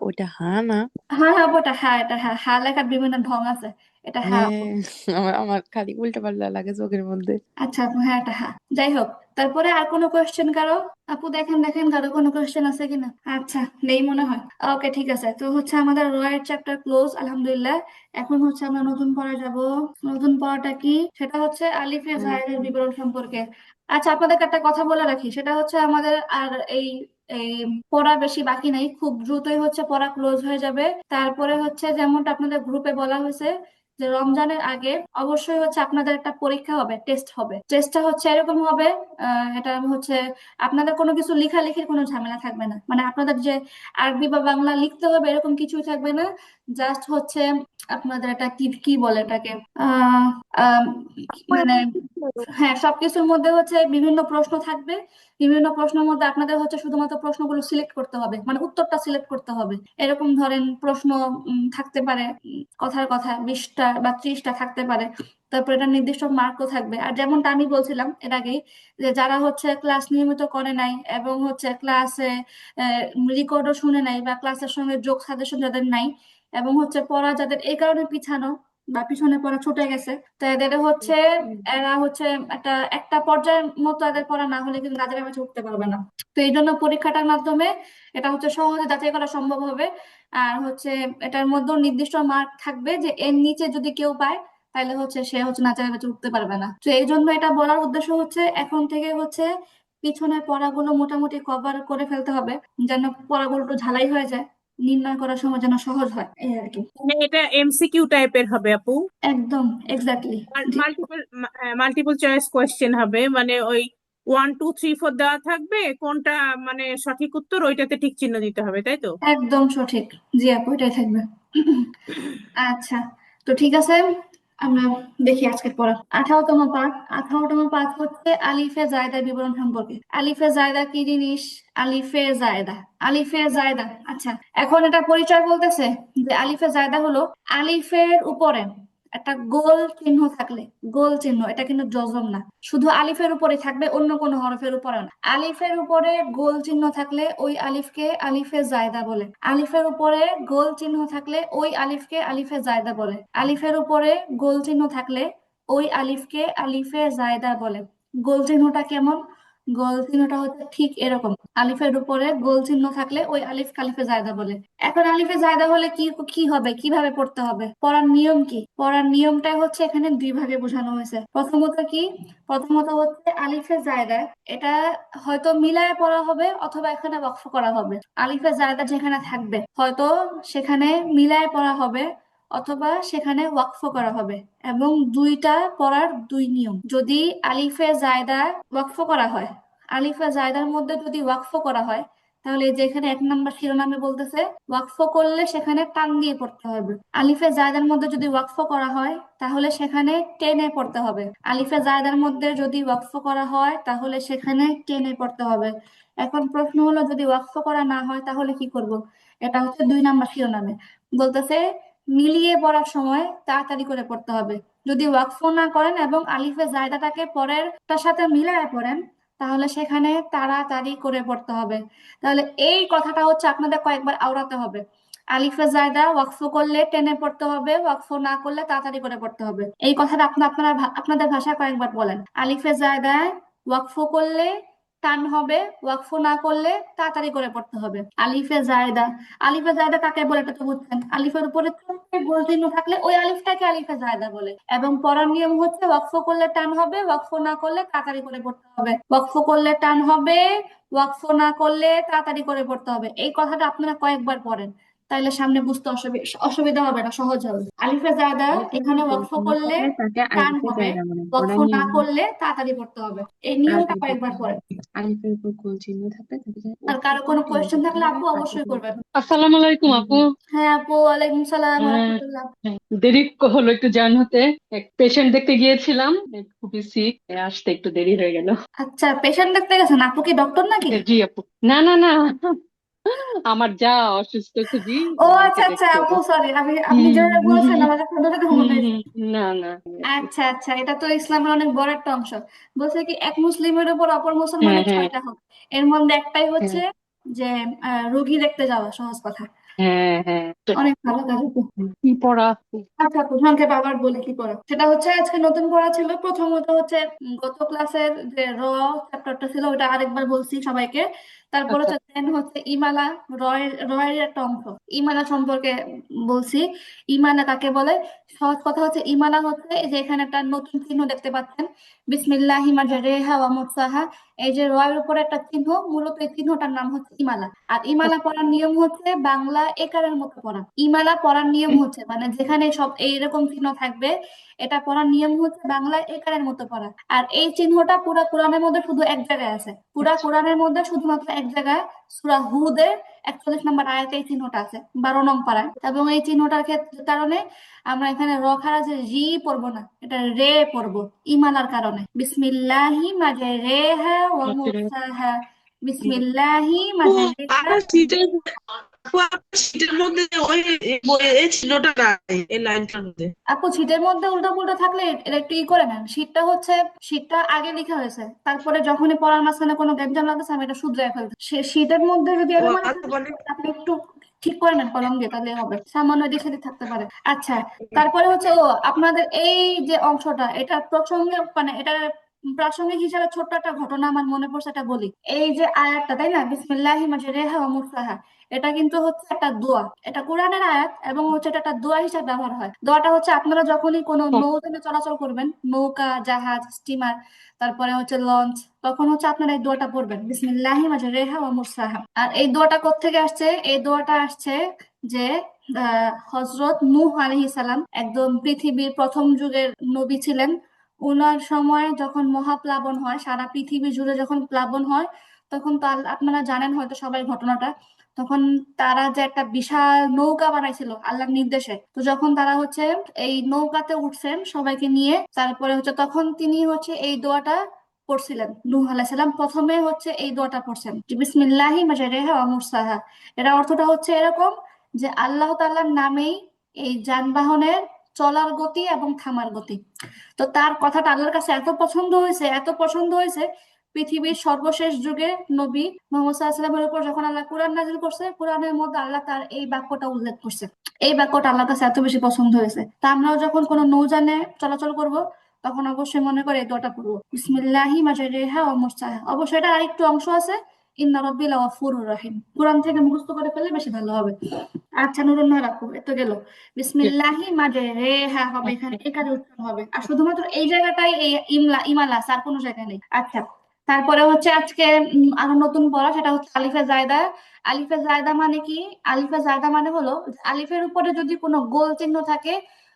ওইটা হা না? হ্যাঁ হ্যাঁ, ওটা হ্যাঁ, এটা হ্যাঁ। হ্যাঁ লেখার বিভিন্ন ঢং আছে, এটা হ্যাঁ আপু। হ্যাঁ, আমার আমার খালি উল্টা পাল্টা লাগে চোখের মধ্যে। আচ্ছা আপু, হ্যাঁ এটা হ্যাঁ। যাই হোক, তারপরে আর কোনো কোয়েশ্চেন কারো? আপু দেখেন দেখেন কারো কোনো কোয়েশ্চেন আছে কিনা। আচ্ছা, নেই মনে হয়। ওকে, ঠিক আছে। তো হচ্ছে আমাদের রয়ের চ্যাপ্টার ক্লোজ আলহামদুলিল্লাহ। এখন হচ্ছে আমরা নতুন পড়া যাব। নতুন পড়াটা কি? সেটা হচ্ছে আলিফে জায়েদের বিবরণ সম্পর্কে। আচ্ছা, আপনাদেরকে একটা কথা বলে রাখি, সেটা হচ্ছে আমাদের আর এই এই পড়া বেশি বাকি নাই, খুব দ্রুতই হচ্ছে পড়া ক্লোজ হয়ে যাবে। তারপরে হচ্ছে যেমনটা আপনাদের গ্রুপে বলা হয়েছে যে রমজানের আগে অবশ্যই হচ্ছে আপনাদের একটা পরীক্ষা হবে, টেস্ট হবে। টেস্টটা হচ্ছে এরকম হবে, এটা হচ্ছে আপনাদের কোনো কিছু লেখালেখির কোনো ঝামেলা থাকবে না, মানে আপনাদের যে আরবি বা বাংলা লিখতে হবে এরকম কিছুই থাকবে না। জাস্ট হচ্ছে আপনাদের একটা কি কি বলে এটাকে, আহ আম, মানে হ্যাঁ, সবকিছুর মধ্যে হচ্ছে বিভিন্ন প্রশ্ন থাকবে। বিভিন্ন প্রশ্নের মধ্যে আপনাদের হচ্ছে শুধুমাত্র প্রশ্নগুলো সিলেক্ট করতে হবে, মানে উত্তরটা সিলেক্ট করতে হবে। এরকম ধরেন প্রশ্ন থাকতে পারে, কথার কথা 20টা বা 30টা থাকতে পারে। তারপর এটা নির্দিষ্ট মার্কও থাকবে। আর যেমনটা আমি বলছিলাম এর আগেই, যে যারা হচ্ছে ক্লাস নিয়মিত করে নাই এবং হচ্ছে ক্লাসে রেকর্ডও শুনে নাই বা ক্লাসের সঙ্গে যোগ সাজেশন যাদের নাই এবং হচ্ছে পড়া যাদের এই কারণে পিছানো বা পিছনে পড়া ছুটে গেছে, তো এদের হচ্ছে এরা হচ্ছে একটা একটা পর্যায়ের মতো এদের পড়া না হলে কিন্তু কাজের কাছে উঠতে পারবে না। তো এই জন্য পরীক্ষাটার মাধ্যমে এটা হচ্ছে সহজে যাচাই করা সম্ভব হবে। আর হচ্ছে এটার মধ্যেও নির্দিষ্ট মার্ক থাকবে, যে এর নিচে যদি কেউ পায় তাহলে হচ্ছে সে হচ্ছে নাচার কাছে উঠতে পারবে না। তো এই জন্য এটা বলার উদ্দেশ্য হচ্ছে এখন থেকে হচ্ছে পিছনের পড়াগুলো মোটামুটি কভার করে ফেলতে হবে, যেন পড়াগুলো একটু ঝালাই হয়ে যায়, নির্ণয় করার সময় যেন সহজ হয়, এই আর কি। মানে এটা এমসিকিউ টাইপের হবে আপু? একদম exactly. Multiple multiple choice question হবে, মানে ওই 1 2 3 4 দেওয়া থাকবে, কোনটা মানে সঠিক উত্তর ওইটাতে ঠিক চিহ্ন দিতে হবে, তাই তো? একদম সঠিক। জি আপু, এটাই থাকবে। আচ্ছা, তো ঠিক আছে, আমরা দেখি আজকের পড়া। 18তম পাঠ। 18তম পাঠ হচ্ছে আলিফে জায়দা বিবরণ সম্পর্কে। আলিফে জায়দা কি জিনিস? আলিফে জায়দা, আলিফে জায়দা। আচ্ছা, এখন এটা পরিচয় বলতেছে যে আলিফে জায়দা হলো আলিফের উপরে একটা গোল চিহ্ন থাকলে, গোল চিহ্ন, এটা কিন্তু জজম না, শুধু আলিফের উপরে থাকবে, অন্য কোনো হরফের উপরে না। আলিফের উপরে গোল চিহ্ন থাকলে ওই আলিফকে আলিফে জায়দা বলে। আলিফের উপরে গোল চিহ্ন থাকলে ওই আলিফকে আলিফে জায়দা বলে। আলিফের উপরে গোল চিহ্ন থাকলে ওই আলিফকে আলিফে জায়দা বলে। গোল চিহ্নটা কেমন? গোল চিহ্নটা হচ্ছে ঠিক এরকম, আলিফের উপরে গোল চিহ্ন থাকলে ওই আলিফ আলিফে জায়দা বলে। এখন আলিফে জায়দা হলে কি কি হবে, কিভাবে পড়তে হবে, পড়ার নিয়ম কি? পড়ার নিয়মটাই হচ্ছে এখানে দুই ভাগে বোঝানো হয়েছে। প্রথমত কি? প্রথমত হচ্ছে আলিফে জায়দা, এটা হয়তো মিলায় পড়া হবে অথবা এখানে ওয়াকফ করা হবে। আলিফে জায়দা যেখানে থাকবে হয়তো সেখানে মিলায় পড়া হবে অথবা সেখানে ওয়াকফ করা হবে। এবং দুইটা পড়ার দুই নিয়ম। যদি আলিফে জায়দা ওয়াকফ করা হয়, আলিফে জায়দার মধ্যে যদি ওয়াকফ করা হয়, তাহলে এই যে এখানে 1 নম্বর শিরোনামে বলতেছে ওয়াকফ করলে সেখানে টান দিয়ে পড়তে হবে। আলিফে জায়দার মধ্যে যদি ওয়াকফ করা হয় তাহলে সেখানে টেনে পড়তে হবে। আলিফে জায়দার মধ্যে যদি ওয়াকফ করা হয় তাহলে সেখানে টেনে পড়তে হবে। এখন প্রশ্ন হলো যদি ওয়াকফ করা না হয় তাহলে কি করব? এটা হচ্ছে 2 নম্বর শিরোনামে বলতেছে মিলিয়ে পড়ার সময় তাড়াতাড়ি করে পড়তে হবে। যদি ওয়াকফ না করেন এবং আলিফে জায়দাটাকে পরেরটার সাথে মিলায় পড়েন তাহলে সেখানে তাড়াতাড়ি করে পড়তে হবে। তাহলে এই কথাটা হচ্ছে আপনাদের কয়েকবার আওড়াতে হবে। আলিফে জায়দা ওয়াকফ করলে টেনে পড়তে হবে, ওয়াকফ না করলে তাড়াতাড়ি করে পড়তে হবে। এই কথাটা আপনাদের ভাষায় কয়েকবার বলেন। আলিফে জায়দায় ওয়াকফ করলে টান হবে, ওয়াকফ না করলে তাড়াতাড়ি করে পড়তে হবে। আলিফে জায়দা, আলিফে জায়দা কাকে বলে এটা তো বুঝছেন। আলিফের উপরে ছোট্ট গোল চিহ্ন থাকলে ওই আলিফটাকে আলিফে জায়দা বলে। এবং পড়ার নিয়ম হচ্ছে ওয়াকফ করলে টান হবে, ওয়াকফ না করলে তাড়াতাড়ি করে পড়তে হবে। ওয়াকফ করলে টান হবে, ওয়াকফ না করলে তাড়াতাড়ি করে পড়তে হবে। এই কথাটা আপনারা কয়েকবার পড়েন, তাইলে সামনে বুঝতে অসুবিধা হবে না, সহজ হবে। আলিফে জায়দা আলিফের এখানে উপর ওয়াকফ চিহ্ন করলে থাকলে তাকে টান আলিফে হবে, জায়দা বলে। ওয়াকফ পড়ার না নিয়ম করলে তাড়াতাড়ি পড়তে হবে। এই নিয়মটা তাড়াতাড়ি পড়তে কয়েকবার হবে। পড়েন। আলিফের উপর গোল চিহ্ন থাকলে তাকে আর ওয়াকফ কারো করে কোনো টেনে কোয়েশ্চেন পড়তে থাকলে হবে, আপু তাড়াতাড়ি অবশ্যই করে করবেন। পড়তে আসসালামু আলাইকুম হবে। আপু। হ্যাঁ আপু, ওয়ালাইকুম সালাম হ্যাঁ, রাহমাতুল্লাহ। দেরি হলো একটু জয়েন হতে। এক পেশেন্ট দেখতে গিয়েছিলাম, খুবই সিক, আসতে একটু দেরি হয়ে গেল। আচ্ছা, পেশেন্ট দেখতে গেছেন? আপু কি ডক্টর নাকি? জি আপু। না না না, আমার যা অসুস্থ খুবই, ও ওনাকে আচ্ছা আচ্ছা দেখতে আপু, এলাম। সরি, আপনি হুম যেভাবে হুম বলছেন হুম আমার কাছে ধরে দেখে হুম মনে হয়েছে। হুম, না না। আচ্ছা আচ্ছা, এটা তো ইসলামের অনেক বড় একটা অংশ। বলছে কি এক মুসলিমের উপর অপর হ্যাঁ মুসলমানের হ্যাঁ 6টা হক, এর মধ্যে একটাই হচ্ছে হ্যাঁ যে রোগী দেখতে যাওয়া। সহজ কথা, হ্যাঁ হ্যাঁ। অনেক ভালো কাজ আপু। কি পড়া? আচ্ছা আপু, সংক্ষেপে আবার বলি কি পড়া। সেটা হচ্ছে আজকে নতুন পড়া ছিল। প্রথমত হচ্ছে গত ক্লাসের যে চ্যাপ্টারটা ছিল ওটা আরেকবার বলছি সবাইকে। তারপর আচ্ছা হচ্ছে দেন হচ্ছে ইমালা, রয়ের একটা অংশ ইমালা সম্পর্কে বলছি। ইমালা কাকে বলে? সহজ কথা হচ্ছে ইমালা হচ্ছে এই যে এখানে একটা নতুন চিহ্ন দেখতে পাচ্ছেন, বিসমিল্লাহি মাজরেহা ওয়া মুরসাহা। এই যে রয়ের উপরে একটা চিহ্ন, মূলত এই চিহ্নটার নাম হচ্ছে ইমালা। আর ইমালা পড়ার নিয়ম হচ্ছে বাংলা একারের মতো পড়া। ইমালা পড়ার নিয়ম হচ্ছে মানে যেখানে সব এইরকম চিহ্ন থাকবে, এটা পড়ার নিয়ম হচ্ছে বাংলা একারের মতো পড়া। আর এই চিহ্নটা পুরা কোরআনের মধ্যে শুধু এক জায়গায় আছে। পুরা আচ্ছা কোরআনের মধ্যে শুধুমাত্র এক জায়গায় সূরা হুদের 41 নম্বর আয়াতে এই চিহ্নটা আছে, 12 নং পারায়। এবং এই চিহ্নটার কারণে আমরা এখানে র খারা যে রি পড়বো না, এটা রে পড়বো ইমালার কারণে। বিসমিল্লাহি মাজরেহা ওয়া মুরসাহা, বিসমিল্লাহি মাজরেহা। আপনার সিটের সিটের মধ্যে ওই এই চিহ্নটা নাই এই লাইনটার মধ্যে। আপু শীটের মধ্যে উল্টো পুল্টো থাকলে এটা একটু করে নেন। শীটটা হচ্ছে, শীটটা আগে লেখা হয়েছে, তারপরে যখনই পড়ার মাঝখানে কোনো গ্যাপজাম লাগতেছে আমি এটা শুধরে ফেলতে। সে শীটের মধ্যে যদি ও এলোমেলো আচ্ছা, থাকে মানে আপনি একটু ঠিক করে নেন কলম দিয়ে, তাহলে হবে। সামান্য এদিক সেদিক থাকতে পারে। আচ্ছা, তারপরে হচ্ছে আপনাদের এই যে অংশটা, এটা প্রসঙ্গে মানে এটা প্রাসঙ্গিক হিসাবে ছোট্ট একটা ঘটনা আমার মনে পড়ছে, এটা বলি। এই যে আয়াতটা, তাই না, বিসমিল্লাহি মাজরেহা ওয়া মুরসাহা, এটা কিন্তু হচ্ছে একটা দোয়া। এটা কোরআনের আয়াত এবং হচ্ছে এটা একটা দোয়া হিসাবে ব্যবহার হয়। দোয়াটা হচ্ছে আপনারা যখনই কোনো নৌযানে চলাচল করবেন, নৌকা, জাহাজ, স্টিমার, তারপরে হচ্ছে লঞ্চ, তখন হচ্ছে আপনারা এই দোয়াটা পড়বেন, বিসমিল্লাহি মাজরেহা ওয়া মুরসাহা। আর এই দোয়াটা কোত্থেকে আসছে? এই দোয়াটা আসছে যে হযরত নূহ আলাইহিস সালাম একদম পৃথিবীর প্রথম যুগের নবী ছিলেন। ওনার সময় যখন মহাপ্লাবন হয়, সারা পৃথিবী জুড়ে যখন প্লাবন হয়, তখন তো আপনারা জানেন হয়তো সবাই ঘটনাটা। তখন তারা যে একটা বিশাল নৌকা বানাইছিল আল্লাহর নির্দেশে, তো যখন তারা হচ্ছে এই নৌকাতে উঠছেন সবাইকে নিয়ে, তারপরে হচ্ছে তখন তিনি হচ্ছে এই দোয়াটা পড়ছিলেন। নূহ আলাইহিস সালাম প্রথমে হচ্ছে এই দোয়াটা পড়ছেন যে বিসমিল্লাহি মাজরেহা ওয়া মুরসাহা। এর অর্থটা হচ্ছে এরকম যে আল্লাহ তাআলার নামেই এই যানবাহনের চলার গতি এবং থামার গতি। তো তার কথাটা আল্লাহর কাছে এত পছন্দ হয়েছে, এত পছন্দ হয়েছে, পৃথিবীর সর্বশেষ যুগে নবী মুহাম্মদ সাল্লাল্লাহু আলাইহি ওয়াসাল্লামের উপর যখন আল্লাহ কোরআন নাযিল করছে, কোরআনের মধ্যে আল্লাহ তার এই বাক্যটা উল্লেখ করছে। এই বাক্যটা আল্লাহর কাছে এত বেশি পছন্দ হয়েছে, তা আমরাও যখন কোনো নৌযানে চলাচল করব তখন অবশ্যই মনে করে এই দোয়াটা পড়বো, বিসমিল্লাহি মাজরেহা ওয়া মুরসাহা। অবশ্যই এটা আরেকটু অংশ আছে, ইন্না রাব্বি লাগাফুরুর রহিম, কোরআন থেকে মুখস্থ করে ফেললে বেশি ভালো হবে। আচ্ছা নুরুন না রাখো, এত গেল। বিসমিল্লাহি মাজরেহা হবে, এখানে একারে উচ্চারণ হবে। আর শুধুমাত্র এই জায়গাটাই এই ইমালা আছে, আর কোনো জায়গায় নেই। আচ্ছা, তারপরে হচ্ছে আজকে আরো নতুন পড়া, সেটা হচ্ছে আলিফে জায়দা। আলিফে জায়দা মানে কি? আলিফে জায়দা মানে হলো আলিফের উপরে যদি কোনো গোল চিহ্ন থাকে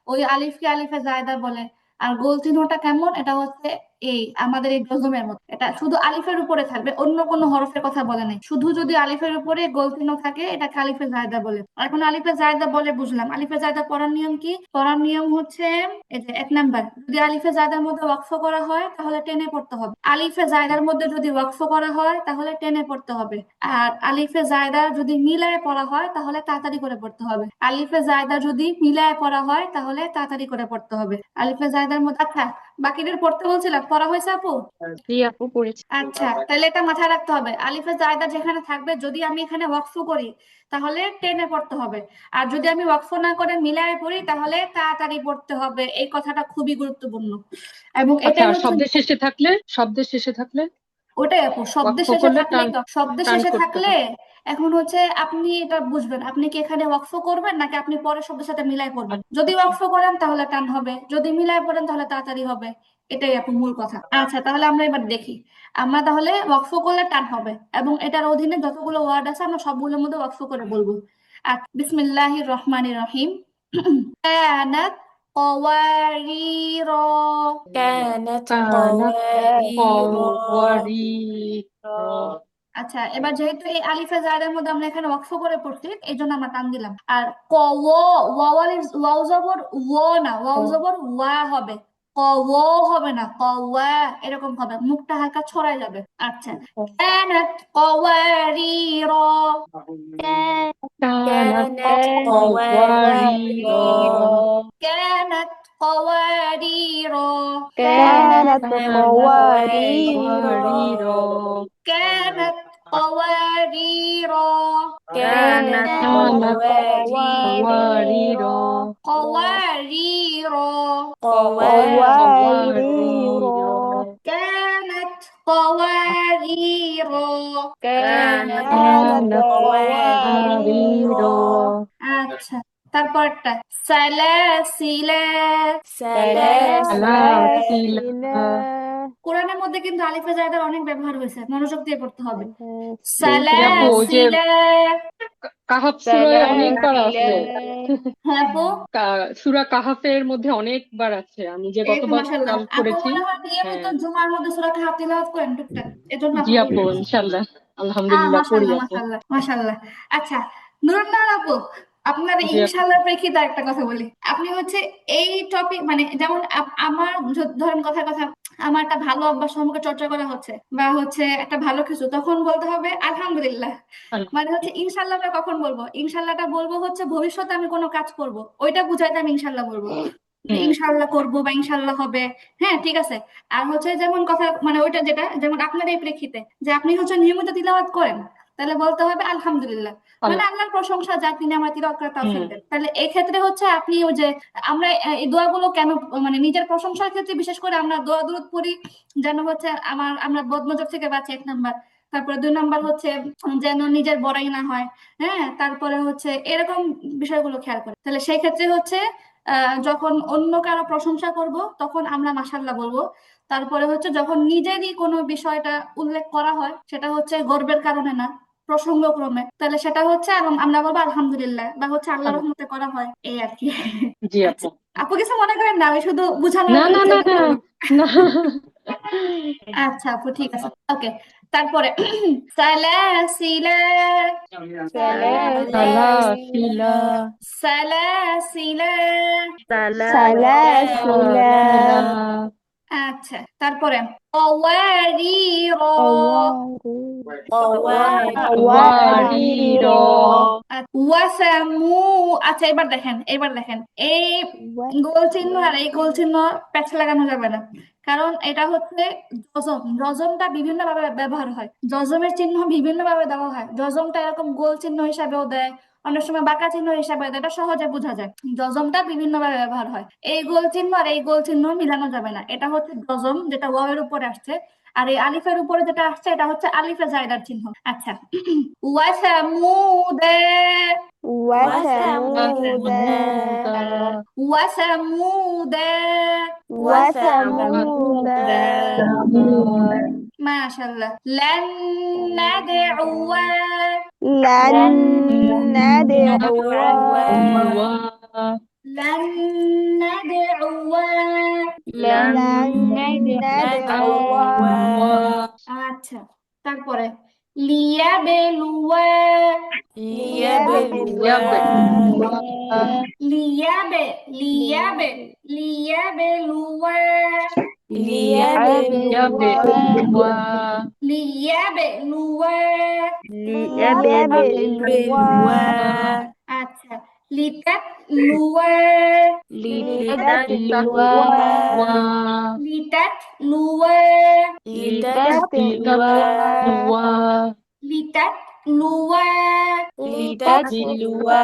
ওই আলিফকে আলিফে জায়দা বলে। আর গোল চিহ্নটা কেমন? এটা হচ্ছে এই আমাদের এই জজমের মতো এটা শুধু আলিফের উপরে থাকবে, অন্য কোনো হরফের কথা বলে নাই। শুধু যদি আলিফের উপরে গোল চিহ্ন থাকে এটাকে আলিফে জায়দা বলে। এখন আলিফে জায়দা বলে বুঝলাম, আলিফে জায়দা পড়ার নিয়ম কি? পড়ার নিয়ম হচ্ছে এই যে 1 নাম্বার, যদি আলিফে জায়দার মধ্যে ওয়াকফ করা হয় তাহলে টেনে পড়তে হবে। আলিফে জায়দার মধ্যে যদি ওয়াকফ করা হয় তাহলে টেনে পড়তে হবে। আর আলিফে জায়দা যদি মিলায় পড়া হয় তাহলে তাড়াতাড়ি করে পড়তে হবে। আলিফে জায়দা যদি মিলায় পড়া হয় তাহলে তাড়াতাড়ি করে পড়তে হবে। আলিফে জায়দার মধ্যে আচ্ছা, বাকিদের পড়তে বলছিলাম, পড়া হয়েছে আপু? জি আপু পড়েছি। আচ্ছা, তাহলে এটা মাথায় রাখতে হবে, আলিফে জায়দা যেখানে থাকবে যদি আমি এখানে ওয়াকফ করি তাহলে টেনে পড়তে হবে, আর যদি আমি ওয়াকফ না করে মিলায় পড়ি তাহলে তাড়াতাড়ি পড়তে হবে। এই কথাটা খুবই গুরুত্বপূর্ণ এবং আচ্ছা, এটাই আর হচ্ছে শব্দের শেষে থাকলে ওটাই আপু, শব্দের ওয়াকফ শেষে করলে থাকলে শব্দের টান শেষে করতে থাকলে হয়। এখন হচ্ছে আপনি এটা বুঝবেন, আপনি কি এখানে ওয়াকফ করবেন নাকি আপনি পরের শব্দের সাথে মিলাই পড়বেন। যদি ওয়াকফ করেন তাহলে টান হবে, যদি মিলাই পড়েন তাহলে তাড়াতাড়ি হবে। এটাই আপু মূল কথা। আচ্ছা, তাহলে আমরা এবার দেখি, আমরা তাহলে ওয়াকফ করলে টান হবে এবং এটার অধীনে যতগুলো ওয়ার্ড আছে আমরা সবগুলোর মধ্যে ওয়াকফ করে বলবো। আর বিসমিল্লাহির রহমানির রহিম। কানাত কওয়ারিরা। كانت কানাত قوارير কওয়ারিরা। আচ্ছা, এবার যেহেতু এই আলিফে জায়দের মধ্যে আমরা এখানে ওয়াকফ করে পড়ছি এই জন্য আমরা টান দিলাম। আর ক ওয়াও জবর না, ওয়াও জবর ওয়া হবে, ক হবে না, ক এরকম হবে, মুখটা হালকা ছড়ায় যাবে। আচ্ছা, কানাত কওয়ারিরা। কানাত كانت কওয়ারিরা। كانت قواريرا. كانت কওয়ারিরা। كانت قواريرا. كانت কানাত قوارير قواريرا. কওয়ারিরা। كانت قواريرا. كانت কানাত قوارير কওয়ারিরা। আচ্ছা, তারপরটা সালাসিলা। سلاسل সালাসিলা। কোরআনের মধ্যে কিন্তু আলিফে জায়দার অনেক ব্যবহার হয়েছে, মনোযোগ দিয়ে পড়তে হবে। জি আপু, ওই যে সালাসিলা। কাহাফ সূরায় অনেকবার আছে। হ্যাঁ আপু, সূরা কাহাফের মধ্যে অনেকবার আছে, আমি যে এই তো গতবার মাশাআল্লাহ, কাল আপু করেছি। মনে হয় নিয়মিত হ্যাঁ, জুমার মধ্যে সূরা কাহফ তিলাওয়াত করেন টুকটাক, এজন্য জি আপু আপু, বলছি। ইনশাল্লাহ, আলহামদুলিল্লাহ করি মাশাআল্লাহ আপু। মাশাআল্লাহ মাশাআল্লাহ। আচ্ছা, নুরুন্নাহার আপু, আপনার জি আপু। ইনশাআল্লাহ প্রেক্ষিতে একটা কথা বলি। আপনি হচ্ছে এই টপিক মানে যেমন আমার ধরেন কথার কথা, আমার একটা ভালো অভ্যাস সম্পর্কে চর্চা করা হচ্ছে বা হচ্ছে একটা ভালো কিছু, তখন বলতে হবে আলহামদুলিল্লাহ। মানে হচ্ছে ইনশাআল্লাহটা কখন বলবো? ইনশাআল্লাহটা বলবো হচ্ছে ভবিষ্যতে আমি কোনো কাজ করব, ওইটা বুঝাইতে আমি ইনশাআল্লাহ বলবো, যে হুম, ইনশাআল্লাহ করবো বা ইনশাআল্লাহ হবে। হ্যাঁ, ঠিক আছে। আর হচ্ছে যেমন কথা মানে ওইটা যেটা যেমন আপনার এই প্রেক্ষিতে যে আপনি হচ্ছে নিয়মিত তিলাওয়াত করেন, তাহলে বলতে হবে আলহামদুলিল্লাহ, মানে আল্লাহর প্রশংসা যার তিনি আমার তিলাওয়াত করার তৌফিক দেন। তাহলে এই ক্ষেত্রে হচ্ছে আপনি ওই যে আমরা এই দোয়াগুলো কেন মানে নিজের প্রশংসার ক্ষেত্রে বিশেষ করে আমরা দোয়া দুরূদ পড়ি যেন হচ্ছে আমরা বদনজর থেকে বাঁচি, 1 নাম্বার। তারপরে 2 নাম্বার হচ্ছে যেন নিজের বড়াই না হয়। হ্যাঁ, তারপরে হচ্ছে এরকম বিষয়গুলো খেয়াল করে। তাহলে সেই ক্ষেত্রে হচ্ছে যখন অন্য কারো প্রশংসা করব তখন আমরা মাশাআল্লাহ বলবো। তারপরে হচ্ছে যখন নিজেরই কোনো বিষয়টা উল্লেখ করা হয় সেটা হচ্ছে গর্বের কারণে না, প্রসঙ্গক্রমে, তাহলে সেটা হচ্ছে আমরা বলবো আলহামদুলিল্লাহ বা হচ্ছে আল্লাহ রহমতে করা হয়, এই আর কি। জি আচ্ছা, আপু। আপু কিছু মনে করেন না, আমি শুধু বোঝানোর না না না চেষ্টা না করলাম। না। আচ্ছা আপু, ঠিক আছে, ওকে। তারপরে সালাসিলা। সালাসিলা। সালাসিলা। سلاسل আচ্ছা, তারপরে قوارير। قوارير আচ্ছা, এবার দেখেন এই গোল চিহ্ন আর এই গোল চিহ্ন প্যাচ লাগানো যাবে না, কারণ এটা হচ্ছে জজমটা বিভিন্ন ভাবে ব্যবহার হয়, জজমের চিহ্ন বিভিন্ন ভাবে দেওয়া হয়। জজমটা এরকম গোল চিহ্ন হিসাবেও দেয়, অনেক সময় বাঁকা চিহ্ন হিসাবে দেয়, এটা সহজে বোঝা যায়। জজমটা বিভিন্ন ভাবে ব্যবহার হয়, এই গোল চিহ্ন আর এই গোল চিহ্ন মিলানো যাবে না। এটা হচ্ছে জজম যেটা ওয়াও এর উপরে আসছে, আর এই আলিফের উপরে যেটা আসছে এটা হচ্ছে আলিফে জায়দার চিহ্ন। আচ্ছা, ওয়াসামুদ। وثمود وثمود. وثمود মাশাআল্লাহ। لن ندعو. لن ندعو لن ندعو لن ندعو ندعو আচ্ছা তারপরে লিয়াবেলুয়া ليبلوا লিয়াবেলুয়া ليبلوا লিয়াবেলুয়া আচ্ছা লিতাতলুয়া لتتلوا লিতাতলুয়া لتتلوا লিতাতলুয়া لتتلوا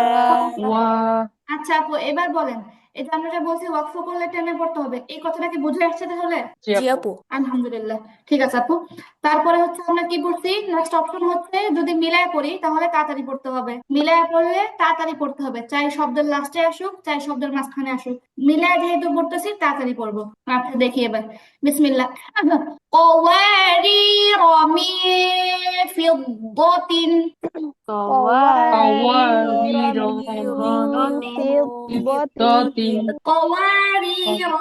আচ্ছা আপু এবার বলেন এই যে আমরা যে বলছি ওয়াকফ করলে টেনে পড়তে হবে এই কথাটা কি বুঝে আসছে তাহলে জি আপু আলহামদুলিল্লাহ ঠিক আছে আপু তারপরে হচ্ছে আমরা কি পড়ছি নেক্সট অপশন হচ্ছে যদি মিলায় পড়ি তাহলে তাড়াতাড়ি পড়তে হবে মিলায় পড়লে তাড়াতাড়ি পড়তে হবে চাই শব্দের লাস্টে আসুক চাই শব্দের মাঝখানে আসুক মিলায় যেহেতু পড়তেছি তাড়াতাড়ি পড়বো আচ্ছা দেখি এবার বিসমিল্লাহ قوارير من فضة قوارير قوارير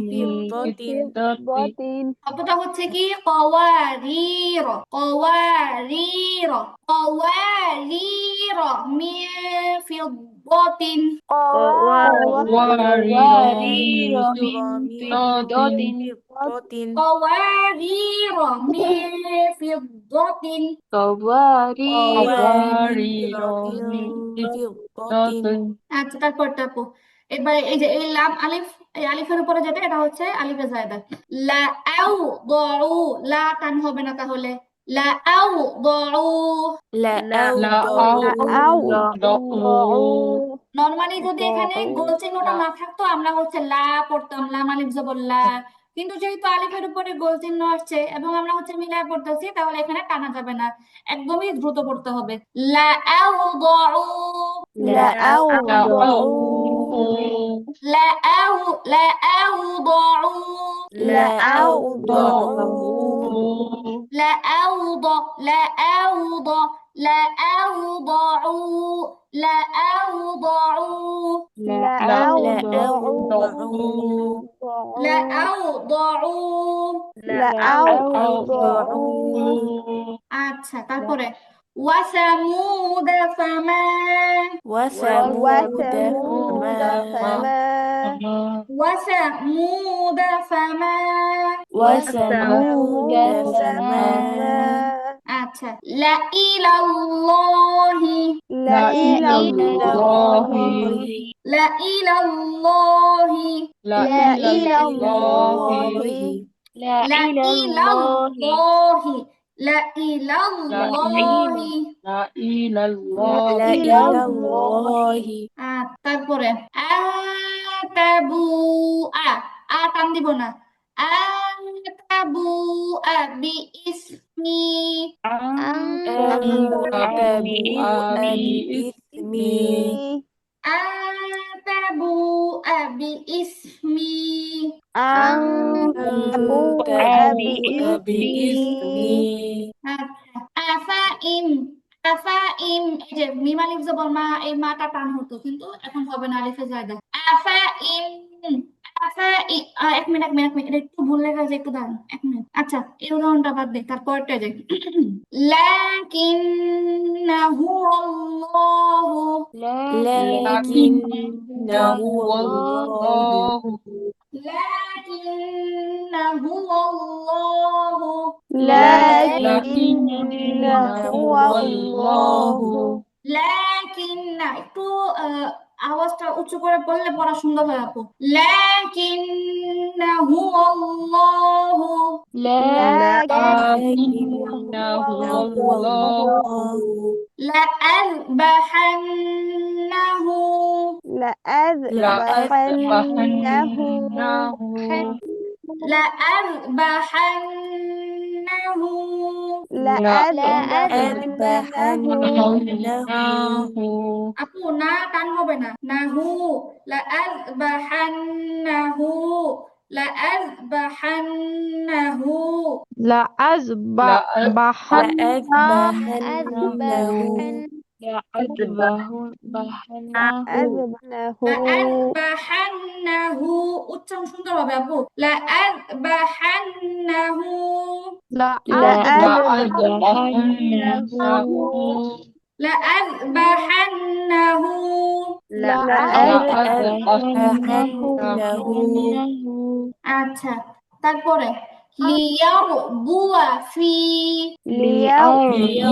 من فضة শব্দটা হচ্ছে কি قوارير قوارير قوارير من فضة قوارير من فضة আচ্ছা তারপরটা আপু এবার এই যে এই লাম আলিফ এই আলিফের উপরে যেটা এটা হচ্ছে আলিফে জায়দা লা আউ দউ লা টান হবে না তাহলে লা আউ দউ নরমালি যদি এখানে গোল চিহ্নটা না থাকতো আমরা হচ্ছে লা পড়তাম লাম আলিফ জবর লা কিন্তু যেহেতু আলিফের উপরে গোল চিহ্ন আসছে এবং আমরা হচ্ছে মিলায় পড়তেছি তাহলে এখানে টানা যাবে না একদমই দ্রুত পড়তে হবে লা আউ দউ لا আচ্ছা তারপরে وثمود فما وثمود وثمود فما আচ্ছা لا إلى الله لا إلى الله لا إلى الله لا إلى الله لا إلى الله তারপরে আতাবু আ টান দিব না আতাবু বিইসমি আতাবু বিইসমি আফাইম আফাইম এই যে মিম আলিফ জবর মা এই মাটা টান হতো কিন্তু এখন হবে না আলিফে জায়দা আফাইম এক মিনিট এটা একটু ভুল লেখা আছে একটু দাঁড়ান এক মিনিট আচ্ছা এই উদাহরণটা বাদ দে তারপরটা যে লাকিন্নাহু আল্লাহু লাকিন না একটু আওয়াজটা উঁচু করে বললে পড়া সুন্দর হয় আপু লাকিন্নাহু আল্লাহু লাআযবাহান্নাহু আপু না টান হবে না নাহু লাআযবাহান্নাহু لأذبحنه لأذبحنه উচ্চারণ সুন্দর হবে আপু لأذبحنه لأذبحنه আচ্ছা তারপরে লিয়ারবুয়া ফি লিয়ারবুয়া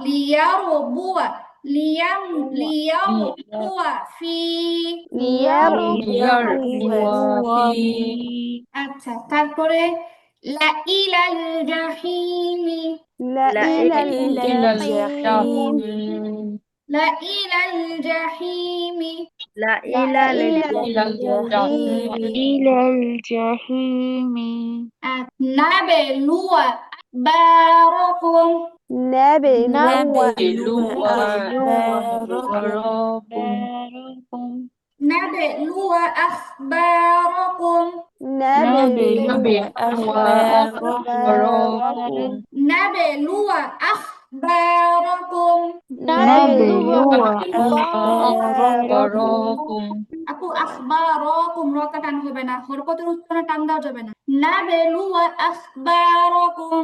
লিয়ারবুয়া লিয়ারবুয়া ফি আচ্ছা তারপরে লাইলাল জাহিমি লাইলাল জাহিমি নাবলুয়া বারাকুম نبلو أخباركم نبلو أخباركم আপু আখবারকুম রটা টান হবে না হরকতের উচ্চারণে টান দেওয়া যাবে না নাবেলু আখবারকুম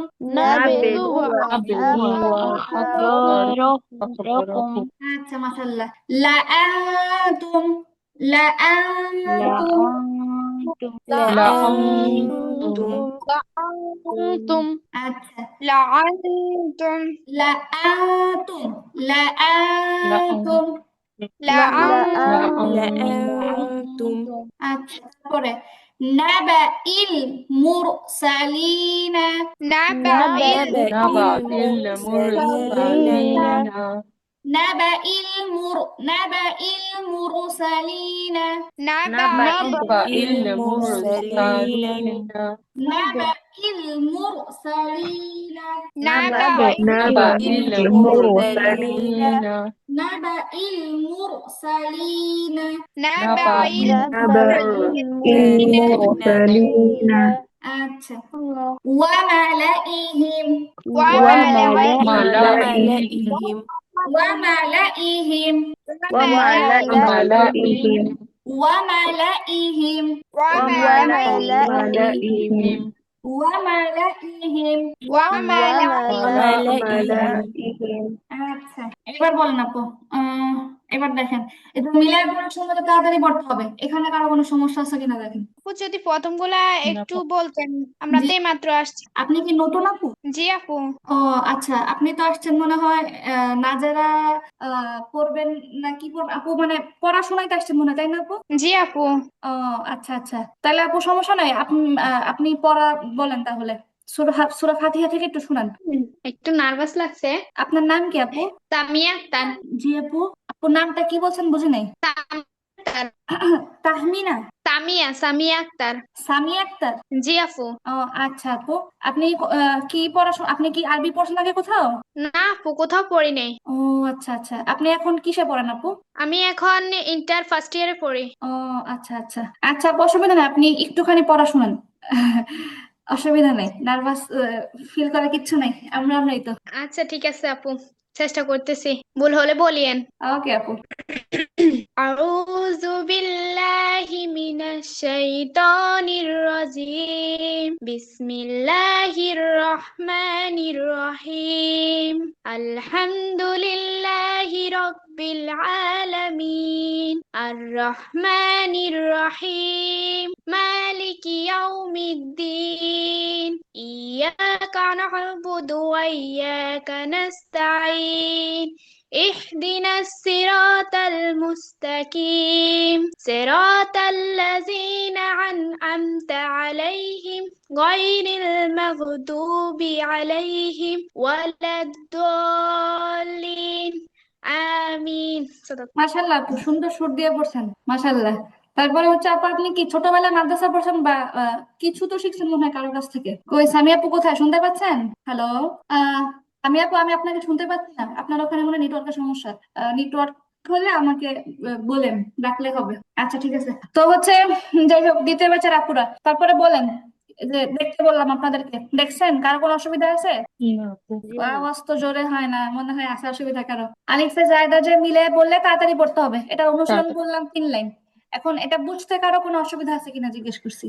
আচ্ছা মাশাআল্লাহ লাআনতুম আচ্ছা লাআনতুম আচ্ছা তারপরে নাবাইল মুরসালিনা আচ্ছা ওয়ামালাইহিম আচ্ছা এবার বলেন আপু এবার দেখেন এটা মিলাই পড়ার সময় তো তাড়াতাড়ি পড়তে হবে এখানে কারো কোনো সমস্যা আছে কিনা দেখেন আপু যদি প্রথমগুলা একটু বলতেন আমরা তো মাত্র আসছি আপনি কি নতুন আপু জি আপু ও আচ্ছা আপনি তো আসছেন মনে হয় নাজেরা পড়বেন নাকি আপু মানে পড়াশোনায় আসছেন মনে হয় তাই না আপু জি আপু ও আচ্ছা আচ্ছা তাহলে আপু সমস্যা নাই আপনি পড়া বলেন তাহলে সূরা ফাতিহা থেকে একটু শুনান একটু নার্ভাস লাগছে আপনার নাম কি আপু সামিয়া আক্তার জি আপু আপুর নামটা কি বলছেন বুঝি নাই তাহমিনা সামিয়া আক্তার সামিয়া আক্তার জি আপু ও আচ্ছা আপু আপনি কি পড়াশোনা আপনি কি আরবি পড়াশোনা আগে কোথাও না আপু কোথাও পড়ি নাই ও আচ্ছা আচ্ছা আপনি এখন কিসে পড়েন আপু আমি এখন ইন্টার ফার্স্ট ইয়ারে পড়ি ও আচ্ছা আচ্ছা আচ্ছা আপু, অসুবিধা নেই আপনি একটুখানি পড়া শুনান অসুবিধা নেই নার্ভাস ফিল করার কিচ্ছু নাই আমরাই তো আচ্ছা ঠিক আছে আপু চেষ্টা করতেছি ভুল হলে বলিয়েন ওকে আপু أعوذ بالله من الشيطان الرجيم بسم الله الرحمن الرحيم الحمد لله رب العالمين الرحمن الرحيم مالك يوم الدين إياك نعبد وإياك نستعين اهدنا الصراط المستقيم صراط الذين أنعمت عليهم غير المغضوب عليهم ولا الضالين আমিন মাশাআল্লাহ আপু সুন্দর সুর দিয়ে পড়ছেন মাশাআল্লাহ তারপরে হচ্ছে আপু আপনি কি ছোটবেলায় মাদ্রাসা পড়ছেন বা কিছু তো শিখছেন মনে হয় কারোর কাছ থেকে কই সামিয়া আপু কোথায় শুনতে পাচ্ছেন হ্যালো সামিয়া আপু আমি আপনাকে শুনতে পাচ্ছি না আপনার ওখানে মনে নেটওয়ার্কের সমস্যা নেটওয়ার্ক হলে আমাকে বলেন, ডাকলে হবে। আচ্ছা ঠিক আছে, তো হচ্ছে যাই হোক, দ্বিতীয় ব্যাচের আপুরা তারপরে বলেন। এই যে দেখতে বললাম আপনাদেরকে, দেখছেন কারো কোনো অসুবিধা আছে? আওয়াজ তো জোরে হয় না, মনে হয় আছে অসুবিধা কারো। আলিফে জায়দা যে মিলে বললে তাড়াতাড়ি পড়তে হবে, এটা অনুশীলন করলাম 3 লাইন। এখন এটা বুঝতে কারো কোনো অসুবিধা আছে কিনা জিজ্ঞেস করছি।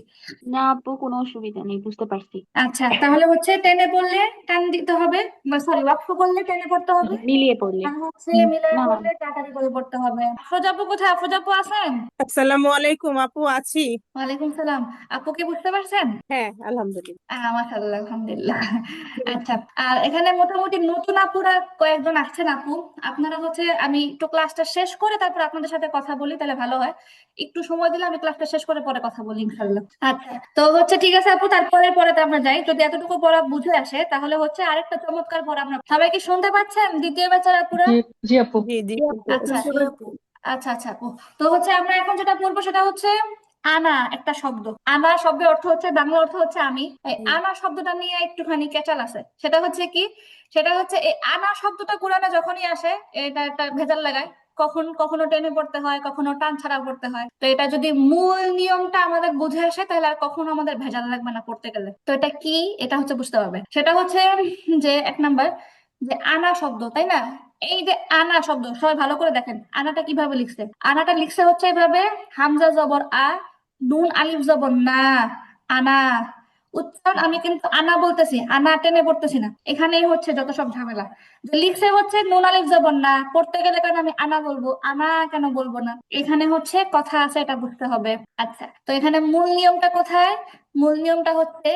না আপু, কোনো অসুবিধা নেই, বুঝতে পারছি। আচ্ছা, তাহলে হচ্ছে টেনে পড়লে টান দিতে হবে, সরি ওয়াকফ করলে টেনে পড়তে হবে, মিলিয়ে পড়লে। আর হচ্ছে মিলায় না পড়লে তাড়াতাড়ি করে পড়তে হবে। আফরোজাপু কোথায়? আফরোজাপু আছেন? আসসালামু আলাইকুম আপু, আছি। ওয়ালাইকুম সালাম। আপু কি বুঝতে পারছেন? হ্যাঁ, আলহামদুলিল্লাহ। মাশাআল্লাহ, আলহামদুলিল্লাহ। আচ্ছা, আর এখানে মোটামুটি নতুন আপুরা কয়েকজন আসছেন আপু। আপনারা হচ্ছে, আমি একটু ক্লাসটা শেষ করে তারপর আপনাদের সাথে কথা বলি, তাহলে ভালো হয়। একটু সময় দিলে আমি ক্লাসটা শেষ করে পরে কথা বলি ইনশাআল্লাহ। আচ্ছা, তো হচ্ছে ঠিক আছে আপু, তারপরে পরেতে আমরা যাই। যদি এতটুকু পড়া বুঝে আসে তাহলে হচ্ছে আরেকটা চমৎকার পড়া আমরা, সবাই কি শুনতে পাচ্ছেন দ্বিতীয় ব্যাচের আপুরা? জি জি আপু। জি জি। আচ্ছা আচ্ছা আচ্ছা আপু, তো হচ্ছে আমরা এখন যেটা পড়বো সেটা হচ্ছে আনা, একটা শব্দ। আনা শব্দের অর্থ হচ্ছে, বাংলা অর্থ হচ্ছে আমি। এই আনা শব্দটা নিয়ে একটুখানি কেচাল আছে। সেটা হচ্ছে কি, সেটা হচ্ছে এই আনা শব্দটা কোরআনে যখনই আসে এটা একটা ভেজাল লাগায়। কখনো টেনে পড়তে হয়, কখনো টান ছাড়া পড়তে হয়। তো এটা যদি মূল নিয়মটা আমাদের বুঝে আসে তাহলে আর কখনো আমাদের ভেজাল লাগবে না পড়তে গেলে। তো এটা কি, এটা হচ্ছে বুঝতে হবে। সেটা হচ্ছে যে 1 নাম্বার, যে আনা শব্দ, তাই না? এই যে আনা শব্দ, সবাই ভালো করে দেখেন আনাটা কিভাবে লিখছে। আনাটা লিখছে হচ্ছে এভাবে, হামজা জবর আ, নুন আলিফ জবর না, আনা। উচ্চারণ আমি কিন্তু আনা বলতেছি, আনা টেনে পড়তেছি না। এখানেই হচ্ছে যত সব ঝামেলা, যে লিখছে হচ্ছে নুন আলিফ জবর না, পড়তে গেলে কেন আমি আনা বলবো, আনা কেন বলবো না? এখানে হচ্ছে কথা আছে, এটা বুঝতে হবে। আচ্ছা, তো এখানে মূল নিয়মটা কোথায়? মূল নিয়মটা হচ্ছে,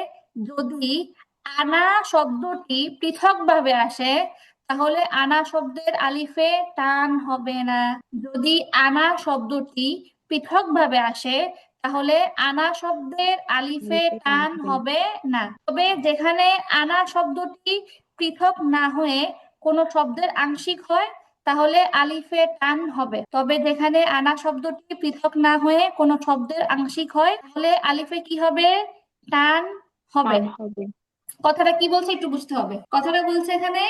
যদি আনা শব্দটি পৃথক ভাবে আসে তাহলে আনা শব্দের আলিফে টান হবে না। যদি আনা শব্দটি পৃথক ভাবে আসে তাহলে আনা শব্দের আলিফে টান হবে না। তবে যেখানে আনা শব্দটি পৃথক না হয়ে কোনো শব্দের আংশিক হয় তাহলে আলিফে টান হবে। তবে যেখানে আনা শব্দটি পৃথক না হয়ে কোনো শব্দের আংশিক হয় তাহলে আলিফে কি হবে? টান হবে। টান হবে। কথাটা কি বলছে একটু বুঝতে হবে। কথাটা বলছে এখানে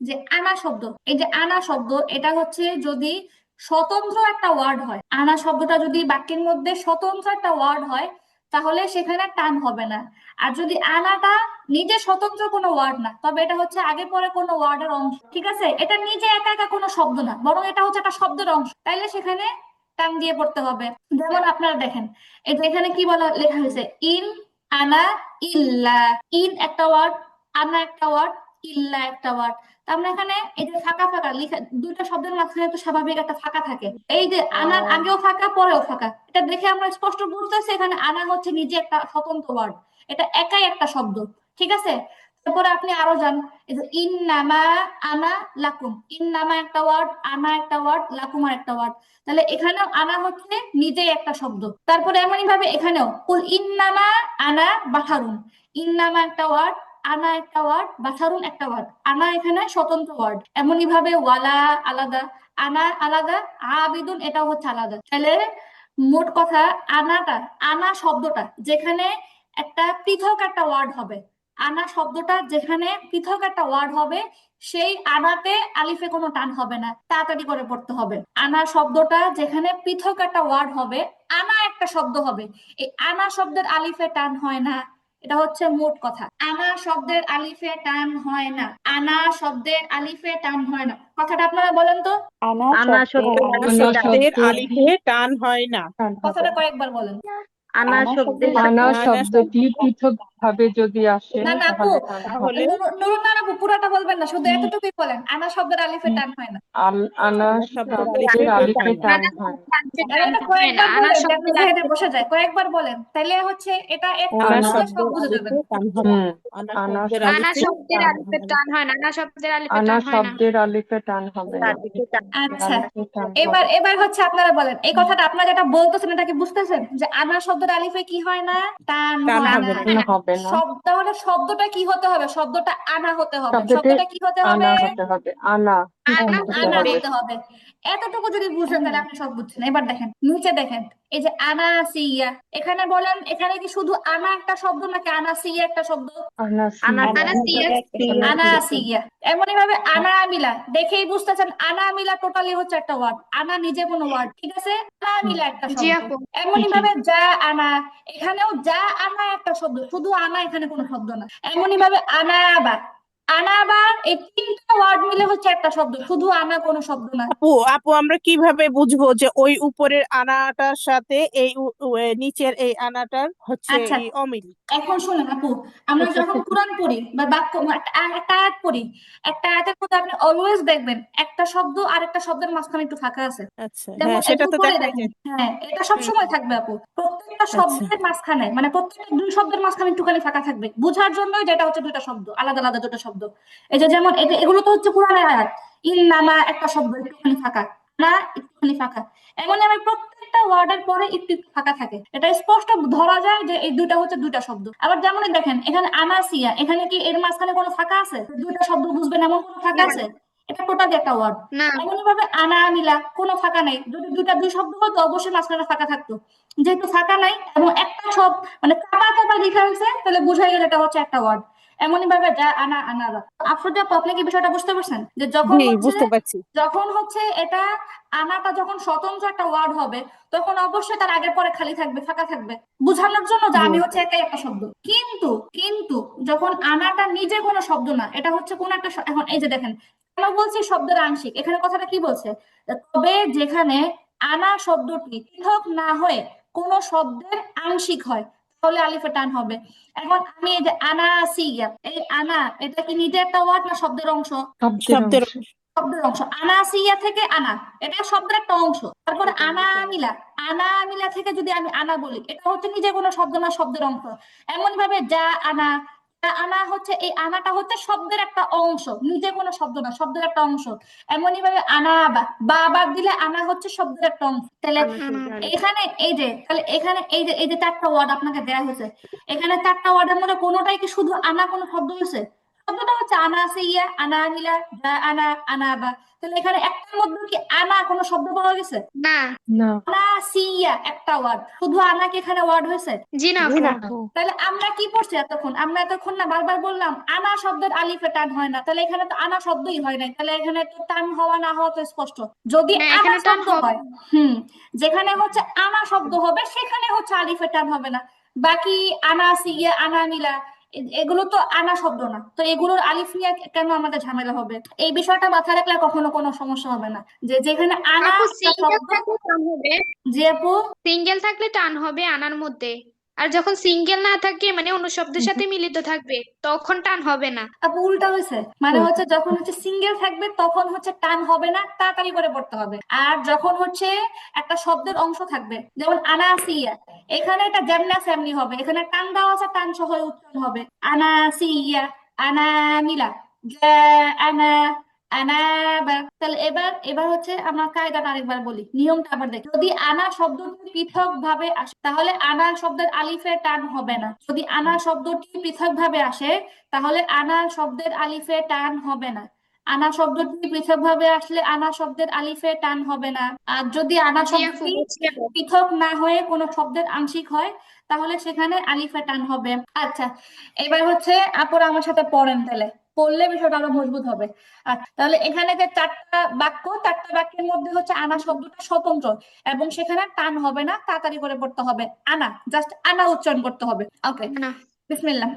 যে আনা শব্দ, এই যে আনা শব্দ, এটা হচ্ছে যদি স্বতন্ত্র একটা ওয়ার্ড হয়, আনা শব্দটা যদি বাক্যের মধ্যে স্বতন্ত্র একটা ওয়ার্ড হয় তাহলে সেখানে টান হবে না। আর যদি আনাটা নিজে স্বতন্ত্র কোনো ওয়ার্ড না, তবে এটা হচ্ছে আগে পরে কোনো ওয়ার্ডের অংশ, ঠিক আছে? এটা নিজে একা একা কোনো শব্দ না, বরং এটা হচ্ছে একটা শব্দের অংশ, তাইলে সেখানে টান দিয়ে পড়তে হবে। যেমন আপনারা দেখেন, এটা এখানে কি বলা লেখা হয়েছে, ইন আনা ইল্লা। ইন একটা ওয়ার্ড, আনা একটা ওয়ার্ড, ইল্লা একটা ওয়ার্ড। তার মানে এখানে এই যে ফাঁকা ফাঁকা লিখা, দুইটা শব্দের মাঝখানে তো স্বাভাবিক একটা ফাঁকা থাকে। এই যে আনার আগেও ফাঁকা পরেও ফাঁকা, এটা দেখে আমরা স্পষ্ট বুঝতেছি এখানে আনা হচ্ছে নিজে একটা স্বতন্ত্র ওয়ার্ড, এটা একাই একটা শব্দ, ঠিক আছে? তারপরে আপনি আরো যান, এই যে ইন নামা আনা লাকুম, ইন নামা একটা ওয়ার্ড, আনা একটা ওয়ার্ড, লাকুম আর একটা ওয়ার্ড। তাহলে এখানেও আনা হচ্ছে নিজেই একটা শব্দ। তারপরে এমনই ভাবে এখানেও কুল ইন্নামা আনা বাসারুন, ইন্নামা একটা ওয়ার্ড, আনা একটা ওয়ার্ড, বাসারুন একটা ওয়ার্ড। আনা এখানে স্বতন্ত্র ওয়ার্ড। এমনই ভাবে ওয়ালা আলাদা, আনা আলাদা, আবিদুন এটাও হচ্ছে আলাদা। তাহলে মোট কথা, আনাটা, আনা শব্দটা যেখানে একটা পৃথক একটা ওয়ার্ড হবে, আনা শব্দটা যেখানে পৃথক একটা ওয়ার্ড হবে সেই আনাতে আলিফে কোনো টান হবে না। তাড়াতাড়ি করে পড়তে হবে। আনা শব্দটা যেখানে পৃথক একটা ওয়ার্ড হবে, আনা একটা শব্দ হবে, এই আনা শব্দের আলিফে টান হয় না। এটা হচ্ছে মোট কথা, আনা শব্দের আলিফে টান হয় না, আনা শব্দের আলিফে টান হয় না। কথাটা আপনারা বলেন তো। আনা শব্দের আনা আলিফে টান শব্দের আলিফে টান হয় না। টান হবে কথাটা না। কয়েকবার বলেন। আনা শব্দের আনা আনা শব্দটি পৃথক ভাবে যদি আসে না না আপু, তাহলে টান হবে। তাহলে নুরুন্নার আপু পুরাটা বলবেন না, শুধু এতটুকুই বলেন, আনা শব্দের আলিফে টান হয় না। আনা আনা শব্দের শব্দের আলিফে আলিফে টান টান হয় না। মানে এটা কয়েকবার বলেন যাতে জায়গায় বসে যায়, কয়েকবার বলেন, তাইলে হচ্ছে এটা একটা আনা বললে সব শব্দের বুঝে যাবেন। আলিফে টান হবে না। আনা আনা শব্দের আনা আলিফে শব্দের টান আলিফে হবে না। টান হয় না, আনা শব্দের আলিফে আনা টান হয় না। শব্দের আলিফে টান হবে না। আচ্ছা, আলিফে টান এবার হবে। এবার হচ্ছে আপনারা বলেন, এই কথাটা আপনারা যেটা বলতেছেন এটা কি বুঝতেছেন, যে আনা শব্দের আলিফে কি হয় না? টান টান হয় হবে না। না। না, হবে না। তাহলে শব্দটা কি হতে হবে? শব্দটা আনা হতে হবে। শব্দটি শব্দটা কি হতে হবে? আনা হতে হবে। আনা আনা আনা হবে। হতে হবে। এতটুকু যদি বুঝেন তাহলে আপনি সব বুঝছেন। এবার দেখেন নিচে দেখেন, এই যে আনাসিয়া, এখানে বলেন এখানে কি শুধু আনা একটা শব্দ নাকি আনাসিয়া একটা শব্দ? আনাসিয়া আনাসিয়া। এমনই ভাবে আনামিলা, দেখেই বুঝতেছেন আনামিলা টোটালি হচ্ছে একটা ওয়ার্ড, আনা নিজে কোনো ওয়ার্ড, ঠিক আছে, আনামিলা একটা জি শব্দ। আপু। এমনই ভাবে যা আনা, এখানেও যা আনা একটা শব্দ, শুধু আনা এখানে কোনো শব্দ না। এমনই ভাবে আনাবা, আনাবা, এই তিনটা ওয়ার্ড মিলে হচ্ছে একটা শব্দ, শুধু আনা কোনো শব্দ না। আপু আপু আমরা কিভাবে বুঝবো যে ওই উপরের আনাটার সাথে এই নিচের এই আনাটার হচ্ছে আচ্ছা, এই অমিল? এখন শুনুন আপু, আমরা যখন কোরআন পড়ি বা বাক্য একটা আয়াত পড়ি, একটা আয়াতের মধ্যে আপনি অলওয়েজ দেখবেন একটা শব্দ আর একটা শব্দের মাঝখানে একটু ফাঁকা আছে। আচ্ছা, যেমন হ্যাঁ সেটা একটু তো পরে দেখা দেখেন, যায়। হ্যাঁ এটা সব সময় থাকবে আপু, প্রত্যেকটা আচ্ছা শব্দের মাঝখানে, মানে প্রত্যেকটা দুই শব্দের মাঝখানে একটুখানি ফাঁকা থাকবে, বোঝার জন্য যেটা হচ্ছে দুইটা শব্দ, আলাদা আলাদা দুটো শব্দ। এই যে যেমন এগুলো তো হচ্ছে কোরআনের আয়াত, ইন্নামা একটা শব্দ একটুখানি ফাঁকা, না একটুখানি ফাঁকা, এমন আমি প্রত্যেকটা ওয়ার্ডের পরে একটু একটু ফাঁকা থাকে, এটা স্পষ্ট ধরা যায় যে এই দুইটা হচ্ছে দুইটা শব্দ। আবার যেমন দেখেন এখানে আনাসিয়া, এখানে কি এর মাঝখানে কোনো ফাঁকা আছে? দুইটা শব্দ বুঝবেন এমন কোনো ফাঁকা আছে? এটা টোটালি একটা ওয়ার্ড। না এমনই ভাবে আনামিলা, কোনো ফাঁকা নেই, যদি দুই শব্দ হতো অবশ্যই মাঝখানে ফাঁকা থাকতো, যেহেতু ফাঁকা নাই এবং একটা সব মানে চাপা চাপা লেখা হয়েছে, তাহলে বুঝাই গেল এটা হচ্ছে একটা ওয়ার্ড। এমনই ভাবে যা আনা আনারা। আফরোজা, আপনি কি বিষয়টা বুঝতে পারছেন যে জি বুঝতে পারছি। যখন হচ্ছে এটা আনাটা যখন স্বতন্ত্র একটা ওয়ার্ড হবে, তখন অবশ্যই তার আগের পরে খালি থাকবে, ফাঁকা থাকবে, বোঝানোর জন্য যে জি আমি হচ্ছে একাই একটা শব্দ। কিন্তু কিন্তু যখন আনাটা নিজে কোনো শব্দ না, এটা হচ্ছে কোন একটা এখন এই যে দেখেন, কেন বলছি শব্দের আংশিক, এখানে কথাটা কি বলছে, তবে যেখানে আনা শব্দটি পৃথক না হয়ে কোন শব্দের আংশিক হয়, তাহলে আলিফে টান হবে। এখন আমি এই যে আনাসিয়া, এই আনা এটা কি নিজে একটা ওয়ার্ড না শব্দের অংশ? শব্দের শব্দের অংশ। আনাসিয়া থেকে আনা, এটা শব্দের একটা অংশ। তারপরে আনামিলা, আনামিলা থেকে যদি আমি আনা বলি, এটা হচ্ছে নিজে কোনো শব্দ না, শব্দের অংশ। এমন ভাবে যা আনা, যা আনা হচ্ছে এই আনাটা হচ্ছে শব্দের একটা অংশ, নিজে কোনো শব্দ না, শব্দের একটা অংশ। এমনই ভাবে আনাবা, বা বাদ দিলে আনা হচ্ছে শব্দের একটা অংশ। তাহলে এখানে এই যে, তাহলে এখানে এই যে চারটা ওয়ার্ড আপনাকে দেয়া হয়েছে, এখানে চারটা ওয়ার্ডের মধ্যে কোনোটাই কি শুধু আনা কোনো শব্দ হয়েছে? শব্দটা হচ্ছে আনাসিয়া, আনামিলা, যা আনা, আনাবা। তাহলে এখানে একটার মধ্যে কি আনা কোনো শব্দ পাওয়া গেছে? না আনাসিয়া একটা ওয়ার্ড, শুধু আনা কি এখানে ওয়ার্ড হয়েছে? জি না আপু। তাহলে আমরা কি পড়ছি এতক্ষণ? আমরা এতক্ষণ না বারবার বললাম আনা শব্দের আলিফে টান হয় না, তাহলে এখানে তো আনা শব্দই হয় নাই, তাহলে এখানে তো টান হওয়া না হওয়া তো স্পষ্ট। যদি হ্যাঁ আনা এখানে টান শব্দ হবে। হয়, যেখানে হচ্ছে আনা শব্দ হবে সেখানে হচ্ছে আলিফে টান হবে না। বাকি আনাসিয়া, আনামিলা, এগুলো তো আনা শব্দ না, তো এগুলোর আলিফ নিয়ে কেন আমাদের ঝামেলা হবে? এই বিষয়টা মাথায় রাখলে কখনো কোনো সমস্যা হবে না, যে যেখানে আনা আপু একটা সিঙ্গেল শব্দ। থাকলে টান হবে, জি আপু। সিঙ্গেল থাকলে টান হবে আনার মধ্যে, আর যখন সিঙ্গেল না থাকে মানে অন্য শব্দের সাথে মিলিত থাকবে তখন টান হবে না। আপু উল্টা হয়েছে, মানে হচ্ছে যখন হচ্ছে সিঙ্গেল থাকবে তখন হচ্ছে টান হবে না, তাড়াতাড়ি করে পড়তে হবে। আর যখন হচ্ছে একটা শব্দের অংশ থাকবে, যেমন আনাসিয়া, এখানে এটা যেমনি আছে এমনি হবে, এখানে টান দেওয়া আছে, টান সহ উচ্চারণ হবে আনাসিয়া, আনামিলা, যা আনা, আনাবা। তাহলে এবার হচ্ছে আমরা কায়দাটা আরেকবার বলি, নিয়মটা আবার দেখি। যদি আনা শব্দটি পৃথক ভাবে আসে, তাহলে আনা শব্দের আলিফে টান হবে না। যদি আনা শব্দটি পৃথক ভাবে আসে, তাহলে আনা শব্দের আলিফে টান হবে না। আনা শব্দটি পৃথক ভাবে আসলে আনা শব্দের আলিফে টান হবে না। আর যদি আনা জি আপু শব্দটি বুঝছি এবার। পৃথক না হয়ে কোনো শব্দের আংশিক হয়, তাহলে সেখানে আলিফে টান হবে। আচ্ছা, এবার হচ্ছে আপুরা আমার সাথে পড়েন, তাহলে পড়লে বিষয়টা আরো মজবুত হবে। আচ্ছা, তাহলে এখানে যে চারটা বাক্যের মধ্যে হচ্ছে আনা শব্দটা স্বতন্ত্র এবং সেখানে টান হবে না, তাড়াতাড়ি করে পড়তে হবে। আনা, জাস্ট আনা উচ্চারণ করতে হবে। ওকে, না বিসমিল্লাহ।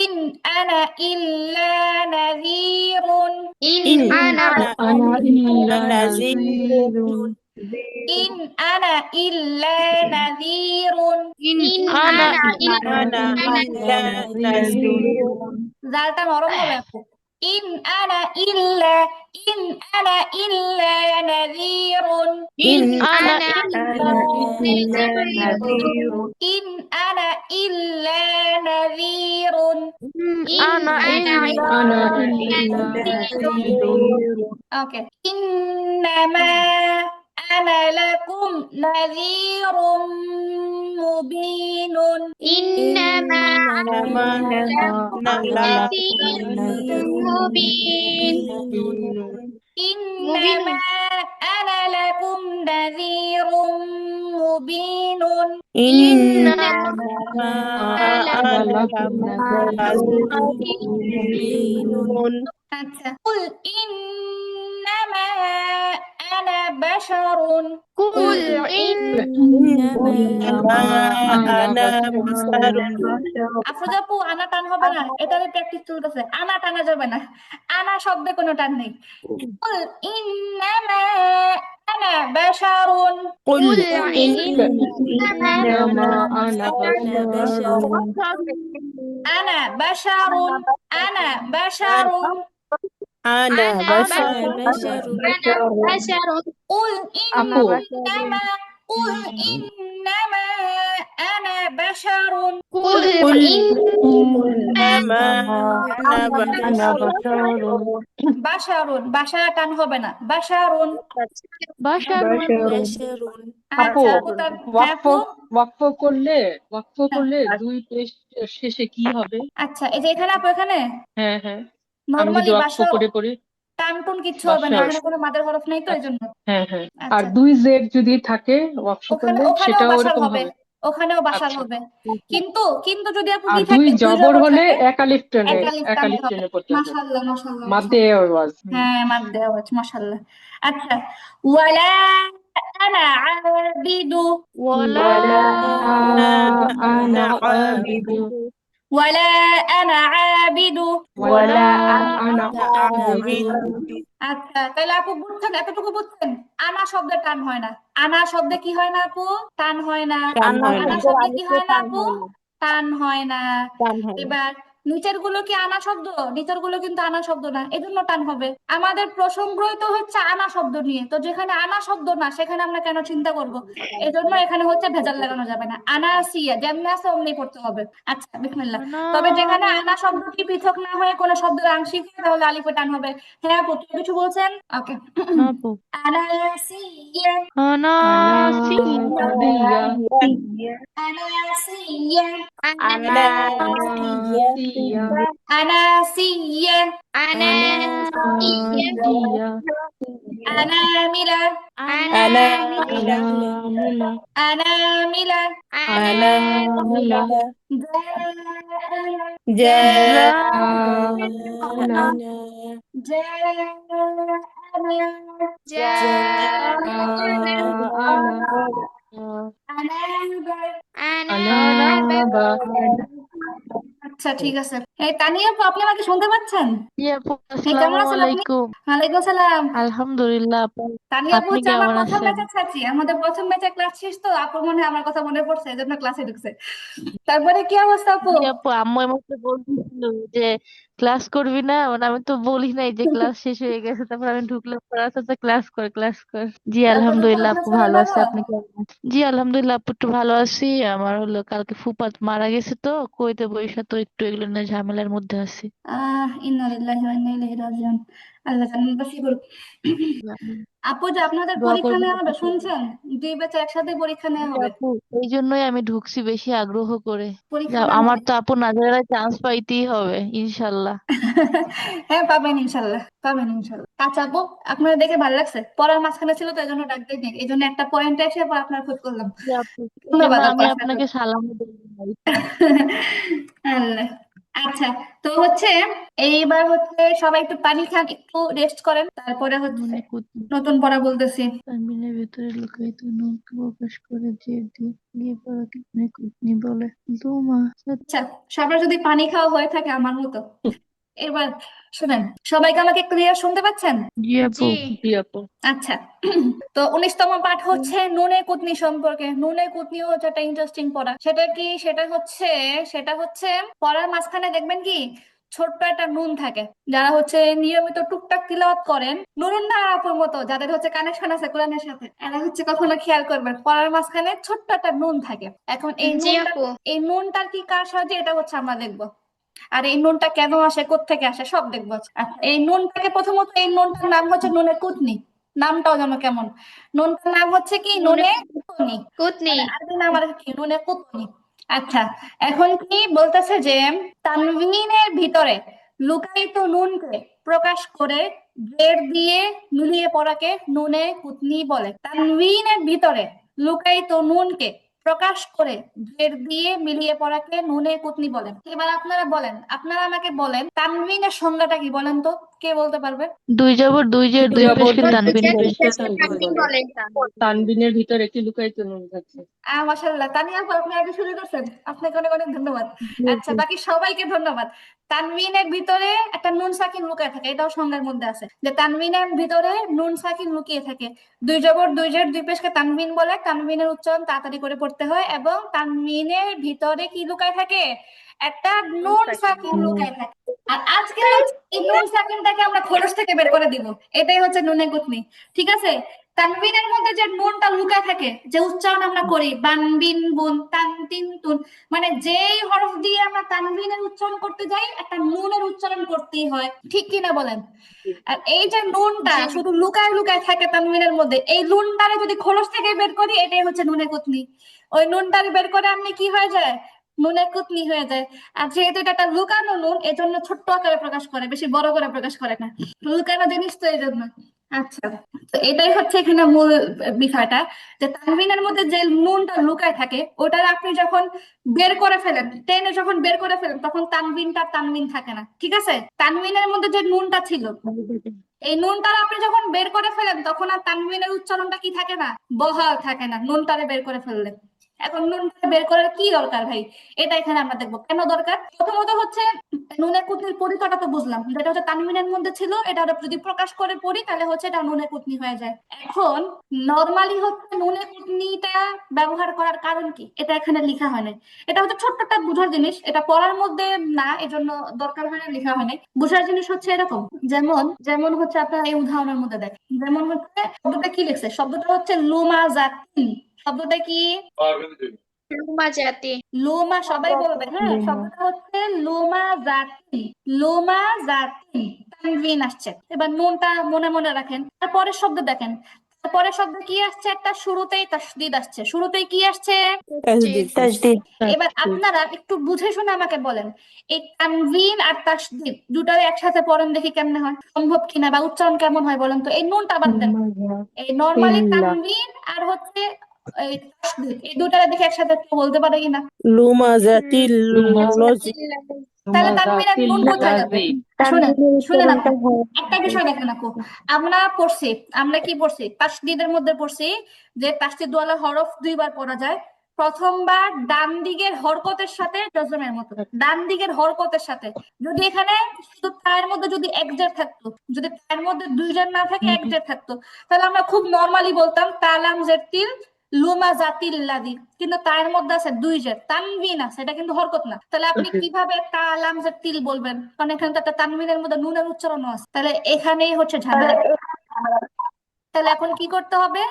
ইন আনা ইল্লা নাযীরুন। ইন আনা নাযীরুন। ইন আনা ইল্লা নাযীরুন। ইন আনা আনা ইল্লা নাযীরুন। জালটা নরম হবে আপু। ইন আনা ইল্লা নাযীরুন। ইন আনা ইন আনা ইল্লা নাযীরুন। ওকে, ইন্নামা আনা লাকুম নাযীরুম مبين إنما إنما أنا نذير مبين إنما أنا لكم نذير مبين إنما أنا أنا لكم نذير مبين আচ্ছা قل إنما أنا بشر قل إنما أنا بشر আফরোজা আপু আনা টান হবে না, এটারই প্র্যাকটিস চলতেছে। আনা টানা যাবে না, আনা শব্দে কোনো টান নেই। قل إنما أنا بشر قل إنما أنا بشر أنا بشر أنا بشر أنا بشر أنا بشر قل আপু إنما قل إنما أنا بشر قل قل إنما إنما أنا بشر বাশারুন, বাশারা টান হবে না, বাশারুন। بشر আপু আচ্ছা আপু হ্যাঁ ওয়াকফ আপু ওয়াকফ করলে হ্যাঁ। দুই পেশ শেষে কি হবে? আচ্ছা এই যে এখানে আপু এখানে হ্যাঁ হ্যাঁ, আমি নর্মালি যদি ওয়াকফ বাসা করে পড়ি টান টুন কিচ্ছু হবে না, বাসার, এখানে কোনো মাদের হরফ নেই তো এই জন্য। হ্যাঁ হ্যাঁ, আর আচ্ছা দুই জেড যদি থাকে ওয়াকফ ওখানে করলে ওখানেও সেটাও বাসার এরকম হবে, হবে। ওখানেও বাসার আচ্ছা, হবে, কিন্তু কিন্তু যদি আপু আর কি দুই থাকে, দুই জবর জবর হলে থাকে, একালিফ টেনে একালিফ টানতে হবে। পড়তে হবে। মাশাআল্লাহ মাশাআল্লাহ মাদ্দে মাশাআল্লাহ। আওয়াজ। হ্যাঁ মাদ দেওয়া হচ্ছে মাশাআল্লাহ। আচ্ছা ওয়ালা আনা আবিদু ولا أنا عابد ওয়ালা আনা আবিদু। ولا أنا عابد আচ্ছা তাহলে আপু বুঝছেন, এতটুকু বুঝছেন? আনা শব্দে টান হয় না, আনা শব্দে কি হয় না আপু? টান হয় না। টান হয় না। আনা শব্দে কি হয় না আপু? টান হয় না। এবার নিচের গুলো কি আনা শব্দ? নিচের গুলো কিন্তু আনা শব্দ না, এজন্য টান হবে। আমাদের প্রসঙ্গই তো হচ্ছে আনা শব্দ নিয়ে, তো যেখানে আনা শব্দ না সেখানে আমরা কেন চিন্তা করব? এজন্য এখানে হচ্ছে ভেজাল লাগানো যাবে না, আনা সিয়া যেমনি আছে অমনি পড়তে হবে। আচ্ছা বিসমিল্লাহ। তবে যেখানে আনা শব্দটি পৃথক না হয়ে কোনো শব্দের আংশিক হয় তাহলে আলিফে টান হবে। হ্যাঁ আপু তুমি কিছু বলছেন? ওকে আনা সিয়া أنا দিয়া আনা সিয়া أنا দিয়া আনা সিয়া أنا দিয়া আনামিলা أنامل আনামিলা أنامل আনাবা আচ্ছা ঠিক আছে। এই তানিয়া আপু আপনি আমাকে শুনতে পাচ্ছেন? জি আপু, হ্যাঁ কেমন আসসালামু আছেন আপনি? আলাইকুম। ওয়ালাইকুম সালাম। আলহামদুলিল্লাহ আপু, তানিয়া আপু আপনি হচ্ছে আমার কেমন প্রথম আছেন? ব্যাচের ছাত্রী, আমাদের প্রথম ব্যাচের ক্লাস শেষ তো আপুর মনে হয় আমার কথা মনে পড়ছে এজন্য ক্লাসে ঢুকছে। তারপরে কি অবস্থা আপু? জি আপু, আম্মু আমাকে বলছিল যে ক্লাস করবি না, মানে আমি তো বলি নাই যে ক্লাস শেষ হয়ে গেছে, তারপর আমি ঢুকলাম, আচ্ছা ক্লাস কর ক্লাস কর। জি তারপরে আলহামদুলিল্লাহ পড়াশোনা আপু, শরীর ভালো ভালো? আছে, আপনি কেমন আছেন? জি আলহামদুলিল্লাহ আপু, একটু ভালো আছি। আমার কালকে ফুফা মারা গেছে তো কুয়েতে, বৈশা তো একটু এগুলো নিয়ে ঝামেলার মধ্যে আছি। ইন্না লিল্লাহি ওয়া ইন্না ইলাইহি রাজিউন। আল্লাহ জান্নাত নসিব করুক। আপু যে আপনাদের দোয়া পরীক্ষা করবেন নেওয়া হবে আপু। শুনছেন? দুই ব্যাচের একসাথে পরীক্ষা নেওয়া জি হবে। আপু, এই জন্যই আমি ঢুকছি বেশি আগ্রহ করে। পরীক্ষা নাম আমার হবে। তো আপু নাজারা চান্স পাইতেই হবে ইনশাল্লাহ। হ্যাঁ পাবেন ইনশাল্লাহ, পাবেন ইনশাল্লাহ। আচ্ছা আপু আপনার দেখে ভালো লাগছে, পড়ার মাঝখানে ছিল তো এই জন্য ডাক দিই, এই জন্য একটা পয়েন্টে এসে আবার আপনার খোঁজ করলাম। জি আপু, এই জন্য ধন্যবাদ আপু আমি আপনাকে। আপনাকে সালাম দিই। আল্লাহ। আচ্ছা তো হচ্ছে এইবার হচ্ছে সবাই একটু পানি খান, একটু রেস্ট করেন, তারপরে হচ্ছে মনে করতে নতুন পড়া বলতেছি। তামিলের ভেতরে লুকায়িত নৌকা প্রকাশ করে যে দিয়ে পড়াকে কুটনি বলে। দুমা আচ্ছা সবার যদি পানি খাওয়া হয়ে থাকে আমার মতো, এবার শুনেন সবাইকে আমাকে একটু দিয়ে শুনতে পাচ্ছেন? জি আপু। জি জি আপু। আচ্ছা তো 19তম পাঠ হচ্ছে নুনে কুতনি সম্পর্কে। নুনে কুতনি হচ্ছে একটা ইন্টারেস্টিং পড়া। সেটা কি? সেটা হচ্ছে পড়ার মাঝখানে দেখবেন কি ছোট্ট একটা নুন থাকে। যারা হচ্ছে নিয়মিত টুকটাক তিলাওয়াত করেন, নুরুন না আপুর মতো যাদের হচ্ছে কানেকশন আছে কোরআনের সাথে, এরা হচ্ছে কখনো খেয়াল করবেন পড়ার মাঝখানে ছোট্ট একটা নুন থাকে। এখন জি আপু এই নুনটার কি কার সাহায্যে, এটা হচ্ছে আমরা দেখবো। আর এই নুনটা কেন আসে, কোত্থেকে আসে সব দেখবো। আচ্ছা, এই নুনটাকে প্রথমত এই নুনটার নাম হচ্ছে নুনে কুতনি। নামটাও যেন কেমন, নুনটার নাম হচ্ছে কি নুনে কুতনি, কুতনি। মানে আরবি নাম আর কি, নুনে কুতনি। আচ্ছা, এখন কি বলতেছে যে তানবিনের ভিতরে লুকায়িত নুনকে প্রকাশ করে জের দিয়ে মিলিয়ে পড়াকে নুনে কুতনি বলে। তানবিনের ভিতরে লুকায়িত নুনকে প্রকাশ করে জের দিয়ে মিলিয়ে পড়াকে নুনে কুতনি বলে। এবার আপনারা বলেন, আপনারা আমাকে বলেন তানবিনের সংজ্ঞাটা কি বলেন তো, কে বলতে পারবে? দুই জবর দুই জের দুই জবর পেশকে দুই তানবিন পেশকে বলে। তানবিন বলে। তানবিনের ভিতরে একটি লুকায়িত নুন থাকছে। মাশাআল্লাহ, তানিয়া আপু আপনি আগে শুরু করছেন, আপনাকে অনেক অনেক ধন্যবাদ। আচ্ছা, বাকি সবাইকে ধন্যবাদ। তানবিনের ভিতরে একটা নুন সাকিন লুকিয়ে থাকে, এটাও সংজ্ঞার মধ্যে আছে যে তানবিনের ভিতরে নুন সাকিন লুকিয়ে থাকে। দুই জবর দুই জের দুই পেশকে তানবিন বলে। তানবিনের উচ্চারণ তাড়াতাড়ি করে পড়তে হয় এবং তানবিনের ভিতরে কি লুকায় থাকে? একটা নুন সাকিন লুকায় থাকে। আর আজকে হচ্ছে এই নুন সাকিনটাকে আমরা খরচ থেকে বের করে দিব, এটাই হচ্ছে নুনে কুতনি। ঠিক আছে, তানবিনের মধ্যে যে নুনটা লুকায় থাকে, যে উচ্চারণ আমরা করি বান বিন বুন তান তিন তুন, মানে যেই হরফ দিয়ে আমরা তানবিনের উচ্চারণ করতে যাই একটা নুনের উচ্চারণ করতেই হয়, ঠিক কিনা বলেন? আর এই যে নুনটা জি। শুধু লুকায় লুকায় থাকে তানবিনের মধ্যে, এই নুনটারে যদি খোলস থেকে বের করি এটাই হচ্ছে নুনে কুতনি। ওই নুনটারে বের করে আপনি কি হয়ে যায়? নুনে কুতনি হয়ে যায়। আর যেহেতু এটা একটা লুকানো নুন, এজন্য ছোট্ট আকারে প্রকাশ করে, বেশি বড় করে প্রকাশ করে না, লুকানো জিনিস তো এই জন্য। আচ্ছা, তো এটাই হচ্ছে এখানে মূল বিষয়টা, যে তানবিনের মধ্যে যে নুনটা লুকায় থাকে ওটা আপনি যখন বের করে ফেলেন, টেনে যখন বের করে ফেলেন, তখন তানবিনটা তানবিন থাকে না। ঠিক আছে, তানবিনের মধ্যে যে নুনটা ছিল, এই নুনটা আপনি যখন বের করে ফেলেন তখন আর তানবিনের উচ্চারণটা কি থাকে না? বহাল থাকে না, নুনটারে বের করে ফেললেন। এখন নুনটা বের করার কি দরকার ভাই, এটা এখানে আমরা দেখবো কেন দরকার। প্রথমত হচ্ছে নুনে কুতনির পরিচয়টা তো বুঝলাম, যেটা হচ্ছে তানবিনের মধ্যে ছিল, এটা যদি প্রকাশ করে পড়ি তাহলে হচ্ছে এটা নুনে কুতনি হয়ে যায়। এখন নরমালি হচ্ছে নুনে কুতনিটা ব্যবহার করার কারণ কি, এটা এখানে লেখা হয় নাই। এটা হচ্ছে ছোট্ট একটা বুঝার জিনিস, এটা পড়ার মধ্যে না, এজন্য দরকার হয় না, লেখা হয় নাই। বুঝার জিনিস হচ্ছে এরকম, যেমন যেমন হচ্ছে আপনারা এই উদাহরণের মধ্যে দেখেন, যেমন হচ্ছে শব্দটা কি লিখছে, শব্দটা হচ্ছে লুমা জাতিন। শব্দটা কি? লুমা জাতি। লোমা, সবাই বলবে, হ্যাঁ, শব্দটা হচ্ছে লোমা জাতি। লোমা জাতি, তানভিন আসছে। এবার নুনটা মনে মনে রাখেন। তারপরের শব্দ দেখেন, তারপরের শব্দ কি আসছে? একটা শুরুতেই তাসদিদ আসছে। শুরুতেই কি আসছে? তাজদিদ। এবার আপনারা একটু বুঝে শুনে আমাকে বলেন, এই তানভিন আর তাসদিদ দুটারে একসাথে পড়েন দেখি কেমনে হয়, সম্ভব কিনা, বা উচ্চারণ কেমন হয় বলেন তো। এই নুনটা বাদ দেন, এই নরমালি তানভিন আর হচ্ছে এই তাসদিদ, এই দুটারে দেখে একসাথে কেউ বলতে পারে কিনা? লুমাজাতিল লজি তাহলে তানবিনের নুন কোথায় যাবে? শুনেন শুনেন আপু, একটা বিষয় দেখেন আপু, আমরা পড়ছি, আমরা কি পড়ছি, তাসদিদের মধ্যে পড়ছি যে তাসদিদ ওয়ালা হরফ দুইবার পড়া যায়। প্রথমবার ডান দিকের হরকতের সাথে জজমের মতো, ডান দিকের হরকতের সাথে। যদি এখানে শুধু তায়ের মধ্যে যদি এক জের থাকতো, যদি তায়ের মধ্যে দুই জের না থাকে এক জের থাকতো, তাহলে আমরা খুব নরমালি বলতাম তালাম জের তিল লুমা জাতিল্লাদি, কিন্তু তার মধ্যে আছে দুই জের, তানবিন আছে, এটা কিন্তু হরকত না। তাহলে আপনি কিভাবে তালাম জের তিল বলবেন? কারণ এখানে তো একটা তানবিনের মধ্যে নুনের উচ্চারণও আছে। তাহলে এখানেই হচ্ছে ঝামেলা। তাহলে এখন কি করতে হবে?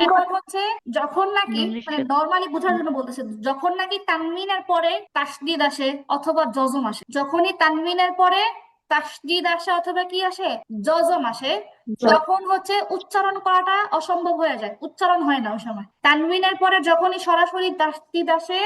এখন হচ্ছে যখন নাকি, মানে নরমালি বোঝার জন্য বলতেছে, যখন নাকি তানবিনের পরে তাসদিদ আসে অথবা জজম আসে, যখনই তানবিনের পরে তাসদিদ আসে অথবা কি আসে, জজম আসে, তখন হচ্ছে উচ্চারণ করাটা অসম্ভব হয়ে যায়, উচ্চারণ হয় না ওই সময়। তানবিনের পরে যখনই সরাসরি তাসদিদ আসে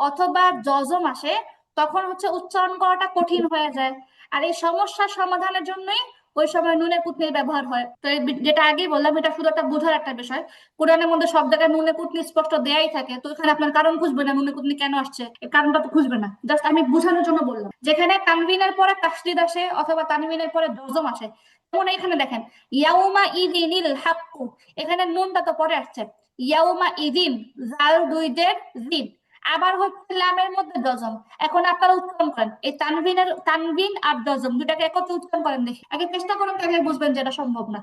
অথবা জজম আসে, তখন হচ্ছে উচ্চারণ করাটা কঠিন হয়ে যায়। আর এই সমস্যার সমাধানের জন্যই ওই সময় নুনে কুতনির ব্যবহার হয়। তো যেটা আগেই বললাম, এটা শুধু একটা বোঝার একটা বিষয়। কোরআনের মধ্যে সব জায়গায় নুনে কুতনি স্পষ্ট দেয়াই থাকে, তো এখানে আপনার কারণ খুঁজবে না নুনে কুতনি কেন আসছে, এই কারণটা তো খুঁজবে না, জাস্ট আমি বোঝানোর জন্য বললাম। যেখানে তানবিনের পরে তাসদিদ আসে অথবা তানবিনের পরে জজম আসে, যেমন এখানে দেখেন ইয়াউমা ইদিনিল হাক্কু, এখানে নুনটা তো পরে আসছে, ইয়াউমা ইদিন, জাল দুই জের জিদ, আবার হচ্ছে লামের মধ্যে জজম। এখন আপনারা উচ্চারণ করেন এই তানবিন আর জজম দুটাকে একত্রে উচ্চারণ করেন দেখি, আগে চেষ্টা করেন, তাহলে বুঝবেন যে এটা সম্ভব না।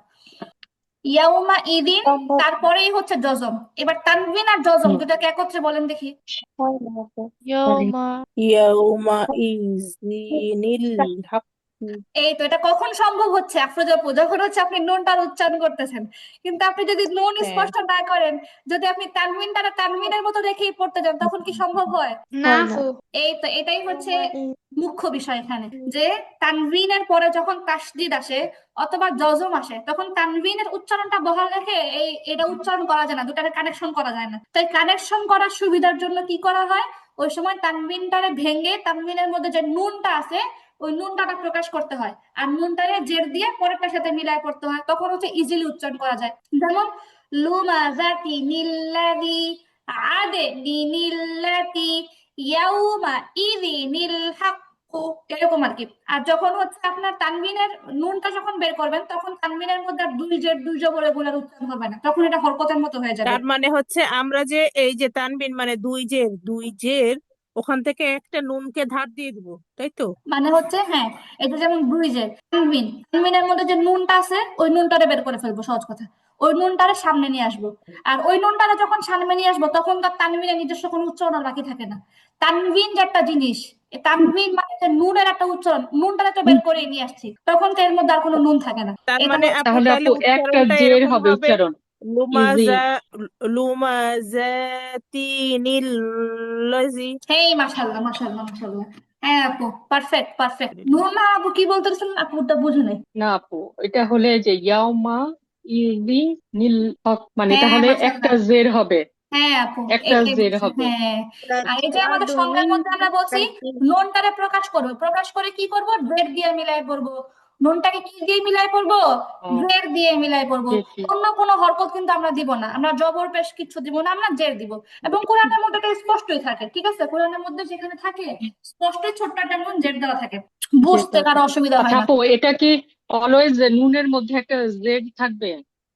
ইয়াউমা ইদিন, তারপরেই হচ্ছে জজম। এবার তানবিন আর জজম দুটাকে একত্রে বলেন দেখি। ইয়াউমা ইয়াউমা ইজিনিল হক হুম। এই তো এটা কখন সম্ভব হচ্ছে আফরোজা আপু, যখন হচ্ছে আপনি নুনটার উচ্চারণ করতেছেন। কিন্তু আপনি যদি নুন হ্যাঁ স্পষ্ট না করেন, যদি আপনি তানবিনটা তানবিনের মতো রেখেই পড়তে যান, তখন কি সম্ভব হয়? না হয় না। আপু। এই তো এটাই হচ্ছে মুখ্য বিষয় এখানে, যে তানবিনের পরে যখন তাসদিদ আসে অথবা জজম আসে, তখন তানবিনের উচ্চারণটা বহাল রেখে এটা উচ্চারণ করা যায় না, দুটাকে কানেকশন করা যায় না। তাই কানেকশন করার সুবিধার জন্য কি করা হয়, ওই সময় তানবিনটারে ভেঙে তানবিনের মধ্যে যে নুনটা আছে ওই নুনটাকে প্রকাশ করতে হয়, আর নুনটারে জের দিয়ে পরেরটার সাথে মিলায় পড়তে হয়, তখন হচ্ছে ইজিলি উচ্চারণ করা যায়। যেমন লুমাজাতি নিল্লাযী আদে নিল্লাতি ইয়াউমা ইযিনিল হাক্কু, এরকম আর কি। আর যখন হচ্ছে আপনার তানবিনের নুনটা যখন বের করবেন, তখন তানবিনের মধ্যে আর দুই জের দুই জবরের গুলার উচ্চারণ হবে না, তখন এটা হরকতের মতো হয়ে যাবে। তার মানে হচ্ছে আমরা যে এই যে তানবিন মানে দুই জের ওখান থেকে একটা নুনকে ধার দিয়ে দিব, তাই তো? মানে হচ্ছে হ্যাঁ, এটা যেমন ব্রুইজের তানবিন, তানবিনের মধ্যে যে নুনটা আছে ওই নুনটারে বের করে ফেলবো, সহজ কথা। ওই নুনটারে সামনে নিয়ে আসবো, আর ওই নুনটারে যখন সামনে নিয়ে আসবো, তখন তার তানবিনের নিজস্ব কোনো উচ্চারণ আর বাকি থাকে না। তানবিন যে একটা জিনিস, এই তানবিন মানে যে নুনের একটা উচ্চারণ, নুনটারে তো বের করে নিয়ে আসছি, তখন তো এর মধ্যে আর কোনো নুন থাকে না। তার এটা মানে হচ্ছে আপু তাহলে তাহলে আপু একটা উচ্চারণটা জের এরকম হবে হবে, উচ্চারণ ইজি। লুমাজা লুমাজাতিনিল্লাযী। হেই মাশাআল্লাহ মাশাআল্লাহ মাশাআল্লাহ। হ্যাঁ আপু, পারফেক্ট পারফেক্ট। নুরমা আপু কি বলতেছেন, আপুটা বুঝে নাই। না আপু, এটা হলে যে ইয়াউমা ইজি নীল হক, মানে এটা হ্যাঁ হলে একটা মাশাআল্লাহ। জের হবে, হ্যাঁ আপু, একটা এটাই জের বলছি। হবে। হ্যাঁ, আর এই যে আমাদের সংজ্ঞার মধ্যে আমরা বলছি নুনটারে প্রকাশ করবো, প্রকাশ করে কি করব, জেড দিয়ে মিলাই পড়বো। নুনটাকে কি দিয়ে মিলাই পড়বো, ও, জেড দিয়ে মিলাই পড়বো। জি জি। অন্য কোনো হরকত কিন্তু আমরা দিব না, আমরা জবর পেশ কিছু দিব না, আমরা জেড দিব। এবং কোরআনের মধ্যে এটা স্পষ্টই থাকে, ঠিক আছে, কোরআনের মধ্যে যেখানে থাকে স্পষ্টই ছোট্ট একটা নুন জেড দেওয়া থাকে, বুঝতে যেটা কারো থাকে। অসুবিধা আচ্ছা হয় না। আপু, এটা কি অলওয়েজ নুনের মধ্যে একটা জেড থাকবে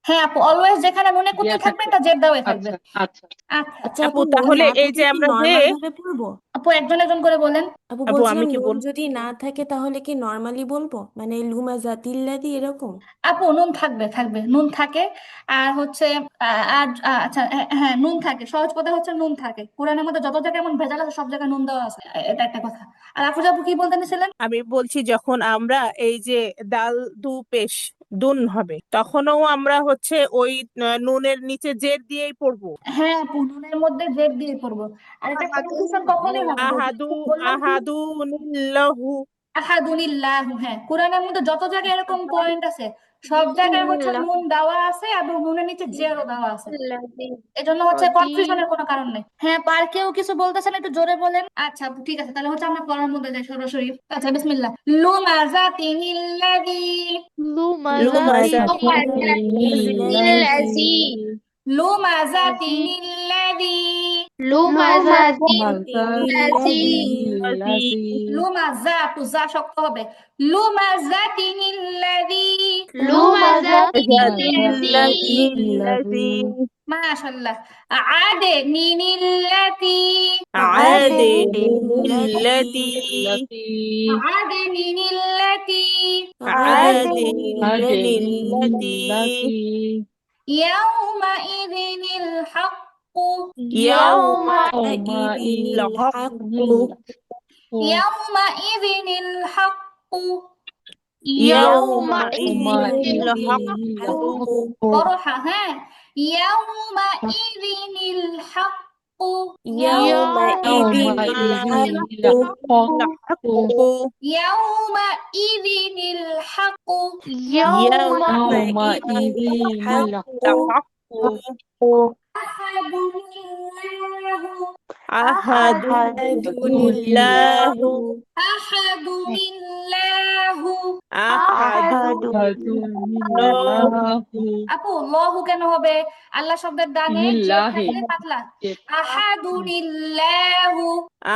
হ্যাঁ আপু, অলওয়েজ যেখানে নুনে কুতি দেয়া থাকবে থাকবে? এটা জেড দেওয়াই থাকবে। আচ্ছা আচ্ছা। আচ্ছা আচ্ছা আপু আপু, নুন তাহলে না এই যে থাকলে কি আমরা যে নর্মাল ভাবে পড়বো? আপু একজন একজন করে বলেন। আপু আপু আমি বলছিলাম, কি নুন বল যদি না থাকে তাহলে কি নর্মালি বলবো, মানে লুমাজা তিল্লাদি এরকম? আপু নুন থাকবে, থাকবে, নুন থাকে। আর হচ্ছে আচ্ছা, হ্যাঁ হ্যাঁ, নুন থাকে, সহজ কথা হচ্ছে নুন থাকে। কোরআনের মধ্যে যত জায়গায় এমন ভেজাল আছে সব জায়গায় নুন দেওয়া আছে, এটা একটা কথা। আর আপু আপু কি বলতে নিছিলেন? আমি বলছি যখন আমরা এই যে দাল দু পেশ দুন হবে, তখনও আমরা হচ্ছে ওই নুনের নিচে জের দিয়েই পড়বো। হ্যাঁ আপু, নুনের মধ্যে জেড দিয়ে পড়বো। আর এটা কনফিউশন কখনোই হবে না, আহাদু বললাম কি, আহাদু নিল্লাহু। আহাদুলিল্লাহ। হ্যাঁ, কোরআনের মধ্যে যত জায়গায় এরকম পয়েন্ট আছে সব জায়গায় হচ্ছে নুন দেওয়া আছে এবং নুনের নিচে জেরও দেওয়া আছে। এজন্য হচ্ছে কনফিউশনের কোনো কারণ নেই। হ্যাঁ, আর কেউ কিছু বলতেছেন একটু জোরে বলেন। আচ্ছা আপু, ঠিক আছে, তাহলে হচ্ছে আমরা পড়ার মধ্যে যাই সরাসরি। আচ্ছা বিসমিল্লাহ। লুমাজাতিনিল্লাযী লুমাজাতিনিল্লাযী লুমাজাতিনিল্লাযী লুমাজাতিনিল্লাযী লুমাজাতিনিল্লাযী লুমাজাতু, যা শক্ত হবে। লুমাজাতিনিল্লাযী লুমাজাতিনিল্লাযী মাশাআল্লাহ। আদেনিনিল্লাতী আদেনিল্লাতী আদেনিনিল্লাতী আদেনিল্লাতী ইয়াউমাইযিনিল হাক্কু ইয়াউমাইযিনিল হাক্কু ইয়াউমাইযিনিল হাক্কু ইয়াউমাইযিনিল হাক্কু। বড় হা, হ্যাঁ, ইয়াউমাইযিনিল হাক্কু ইয়াউমাইযিনিল হাক্কু ইয়াউমাইযিনিল হাক্কু ইয়াউমাইযিনিল হাক্কু। আহাদুল্লাহু আহাদুল্লাহু আহাদুল্লাহু। আহাদুল্লাহু। আপু লহু কেন হবে? আল্লাহ শব্দের ডানে জের লিল্লাহি। থাকলে পাতলা। আহাদুলিল্লাহু।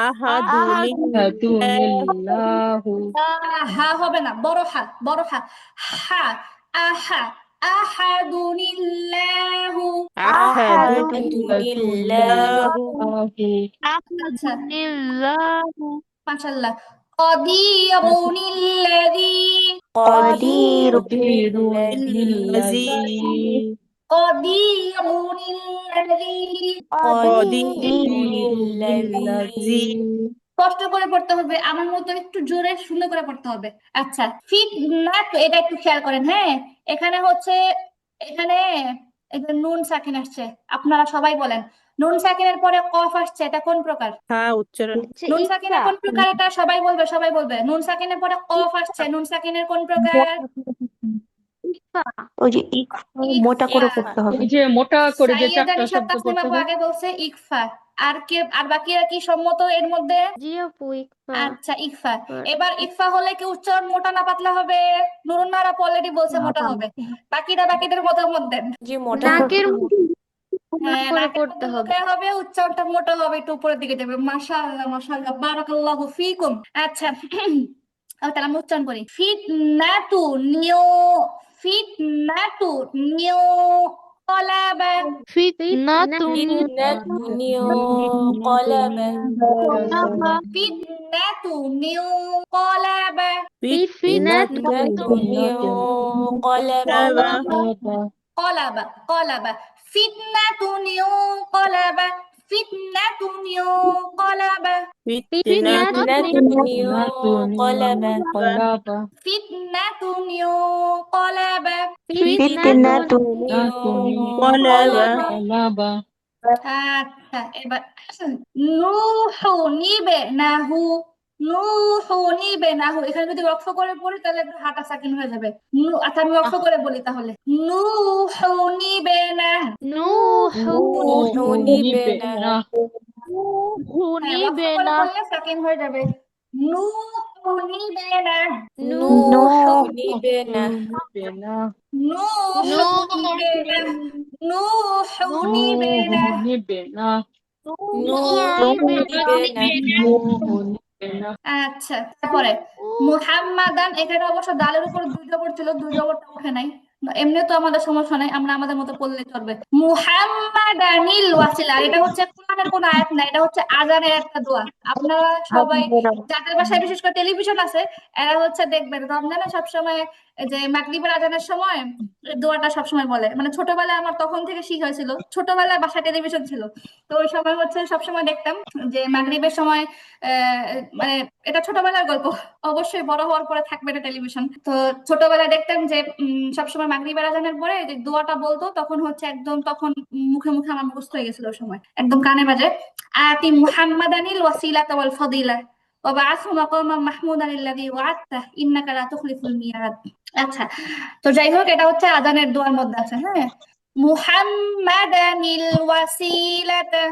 আহাদুলিল্লাহু। হা হবে না, বড় হা, বড় হা। হা, আহা, আহাদুলিল্লাহু। আহাদুলিল্লাহু। আচ্ছা, আলহামদুলিল্লাহ। মাশাআল্লাহ। কদিরুনিল্লাযী ইল্লাযী কদিরুনিল্লাযী কদিরুনিল্লাযী কষ্ট করে পড়তে হবে, আমার মতো একটু জোরে সুন্দর করে পড়তে হবে। আচ্ছা, ফিট না তো এটা একটু খেয়াল করেন, হ্যাঁ। এখানে হচ্ছে, এখানে এই যে নুন সাকিন আসছে, আপনারা সবাই বলেন নুন সাকিনের পরে কফ আসছে, এটা কোন প্রকার? হ্যাঁ, উচ্চারণ। নুন সাকিনের কোন প্রকার? এটা সবাই বলবে, সবাই বলবে। নুন সাকিনের পরে কফ আসছে, নুন সাকিনের কোন প্রকার? ওই যে মোটা করে ইকফা। পড়তে হবে। ওই যে মোটা করে যে সাইয়েদা চারটা নিশাত শব্দ তাসনিম পড়তে আপু হয়। আগে বলছে ইকফা। আর বাকিরা কি সম্মত এর মধ্যে? জি আপু, ইকফা। আচ্ছা, ইকফা। এবার ইকফা হলে কি উচ্চারণ মোটা না পাতলা হবে? নুরুন্নাহার আপু অলরেডি বলছে মোটা হবে। বাকিদের মতামত দেন। জি, মোটা হবে। নাকের মুখে হ্যাঁ, করে নাকের পড়তে মধ্যে হবে। লুকায় হবে, উচ্চারণটা মোটা হবে, একটু উপরের দিকে যাবে। মাশাআল্লাহ, মাশাআল্লাহ, বারাকাল্লাহু ফিকুম। আচ্ছা, তাহলে আমি উচ্চারণ করি। ফিতনাতু নিউ, ফিতনাতু নিউ কলাবা, ফিতনাতুন ফিতনাতুনিও কলাবা। ফিতনাতু নিউ কলাবা, ফিতনাতুনিও কলাবা। কলাবা, কলাবা, ফিতনাতু নিউ কলাবা, ফিতনাতু নিউ কলাবা, ফিতনাতুনিও কলাবা। ফিতনাতু নিউ কলাবা। ফিতনাতুনিও কলাবা। আচ্ছা, এবার নুহু নিবে নাহু, নুহু নিবে নাহু, এখানে যদি ওয়াকফ করে পড়ি তাহলে একটু হাঁটা সাকিন হয়ে যাবে। আচ্ছা, আমি ওয়াকফ করে বলি তাহলে। নুহু নিবে না, নুহু নিবে না। হ্যাঁ, ওয়াকফ নিবে করে না। বললে সাকিন হয়ে যাবে। নুহু নিবে না, নুহু নিবে না। নুহু নিবে না, নুহু নিবে না। নুহু নিবে না। আচ্ছা, তারপরে মুহাম্মাদান, এখানে অবশ্য দালের উপর দুই জবর ছিল, দুই জবরটা উঠে নাই। এমনি তো আমাদের সমস্যা নাই, আমরা আমাদের মতো পড়লে চলবে। মুহাম্মাদানিল ওয়াসিলা, এটা হচ্ছে কোরআনের কোনো আয়াত না, এটা হচ্ছে আজানের একটা দোয়া। আপনারা সবাই যাদের বাসায় বিশেষ করে টেলিভিশন আছে, এরা হচ্ছে দেখবেন রমজানে সবসময় এই যে মাগরিবের আজানের সময় এই দোয়াটা সবসময় বলে। মানে ছোটবেলায় আমার তখন থেকে শিখা হয়েছিল, ছোটবেলায় বাসায় টেলিভিশন ছিল, তো ওই সময় হচ্ছে সবসময় দেখতাম যে মাগরিবের সময় মানে এটা ছোটবেলার গল্প, অবশ্যই বড় হওয়ার পরে থাকবে না টেলিভিশন। তো ছোটবেলায় দেখতাম যে সবসময় মাগরিবের আজানের পরে যে দোয়াটা বলতো, তখন হচ্ছে একদম তখন মুখে মুখে আমার মুখস্থ হয়ে গেছিল ওই সময়, একদম কানে বাজে। আতি মুহাম্মাদানিল ওয়াসিলাতা ওয়াল ফাদিলা ওয়াবআসহু মাকামান মাহমুদান আল্লাযী ওয়া'আদতাহ ইন্নাকা লা তুখলিফুল মিয়াদ। আচ্ছা, তো যাই হোক, এটা হচ্ছে আজানের দোয়ার মধ্যে আছে, হ্যাঁ। মুহাম্মাদানিল ওয়াসিলাতা,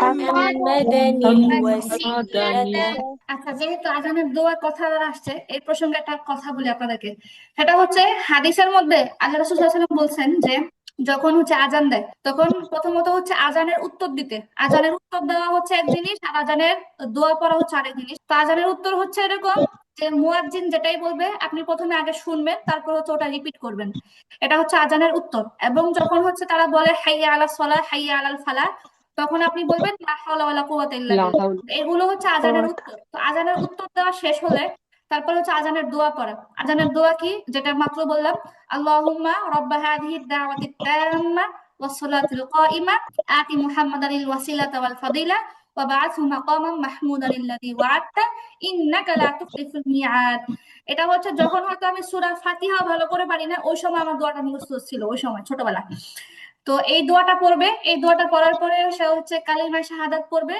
মুহাম্মাদানিল ওয়াসিলাতা। আচ্ছা, যেহেতু আজানের দোয়ার কথা আসছে, এই প্রসঙ্গে একটা কথা বলি আপনাদেরকে। সেটা হচ্ছে হাদিসের মধ্যে আল্লাহ রাসূল সাল্লাল্লাহু আলাইহি ওয়াসাল্লাম বলছেন যে যখন হচ্ছে আজান দেয়, তখন প্রথমত হচ্ছে আজানের উত্তর দিতে। আজানের উত্তর দেওয়া হচ্ছে এক জিনিস, আর আজানের দোয়া পড়া হচ্ছে আরেক জিনিস। তো আজানের উত্তর হচ্ছে এরকম যে মুয়াজ্জিন যেটাই বলবে আপনি প্রথমে আগে শুনবেন, তারপর হচ্ছে ওটা রিপিট করবেন। এটা হচ্ছে আজানের উত্তর। এবং যখন হচ্ছে তারা বলে হাইয়া আলাস সালাহ, হাইয়া আলাল ফালাহ, তখন আপনি বলবেন লা হাওলা ওয়ালা কুওয়াতা ইল্লা বিল্লাহ। এগুলো হচ্ছে আজানের উত্তর। তো আজানের উত্তর দেওয়া শেষ হলে তারপর হচ্ছে আজানের দোয়া পড়া। আজানের দোয়া কি, যেটা মাত্র বললাম, আল্লাহুম্মা রাব্বা হাযিহিদ দাওয়াতিত তাম্মা ওয়াস সালাতিল কাইমা আতি মুহাম্মাদানিল ওয়াসিলাতা ওয়াল ফাদিলা ওয়াবআসহু মাকামান মাহমুদান আল্লাযী ওয়া'আদতা ইন্নাকা লা তুখলিফুল মিয়াদ। এটা হচ্ছে যখন হয়তো আমি সূরা ফাতিহা ভালো করে পারি না, ওই সময় আমার দোয়াটা মুখস্থ ছিল, ওই সময় ছোটবেলা। তো এই দোয়াটা পড়বে, এই দোয়াটা পড়ার পরে সে হচ্ছে কালিমা শাহাদাত পড়বে।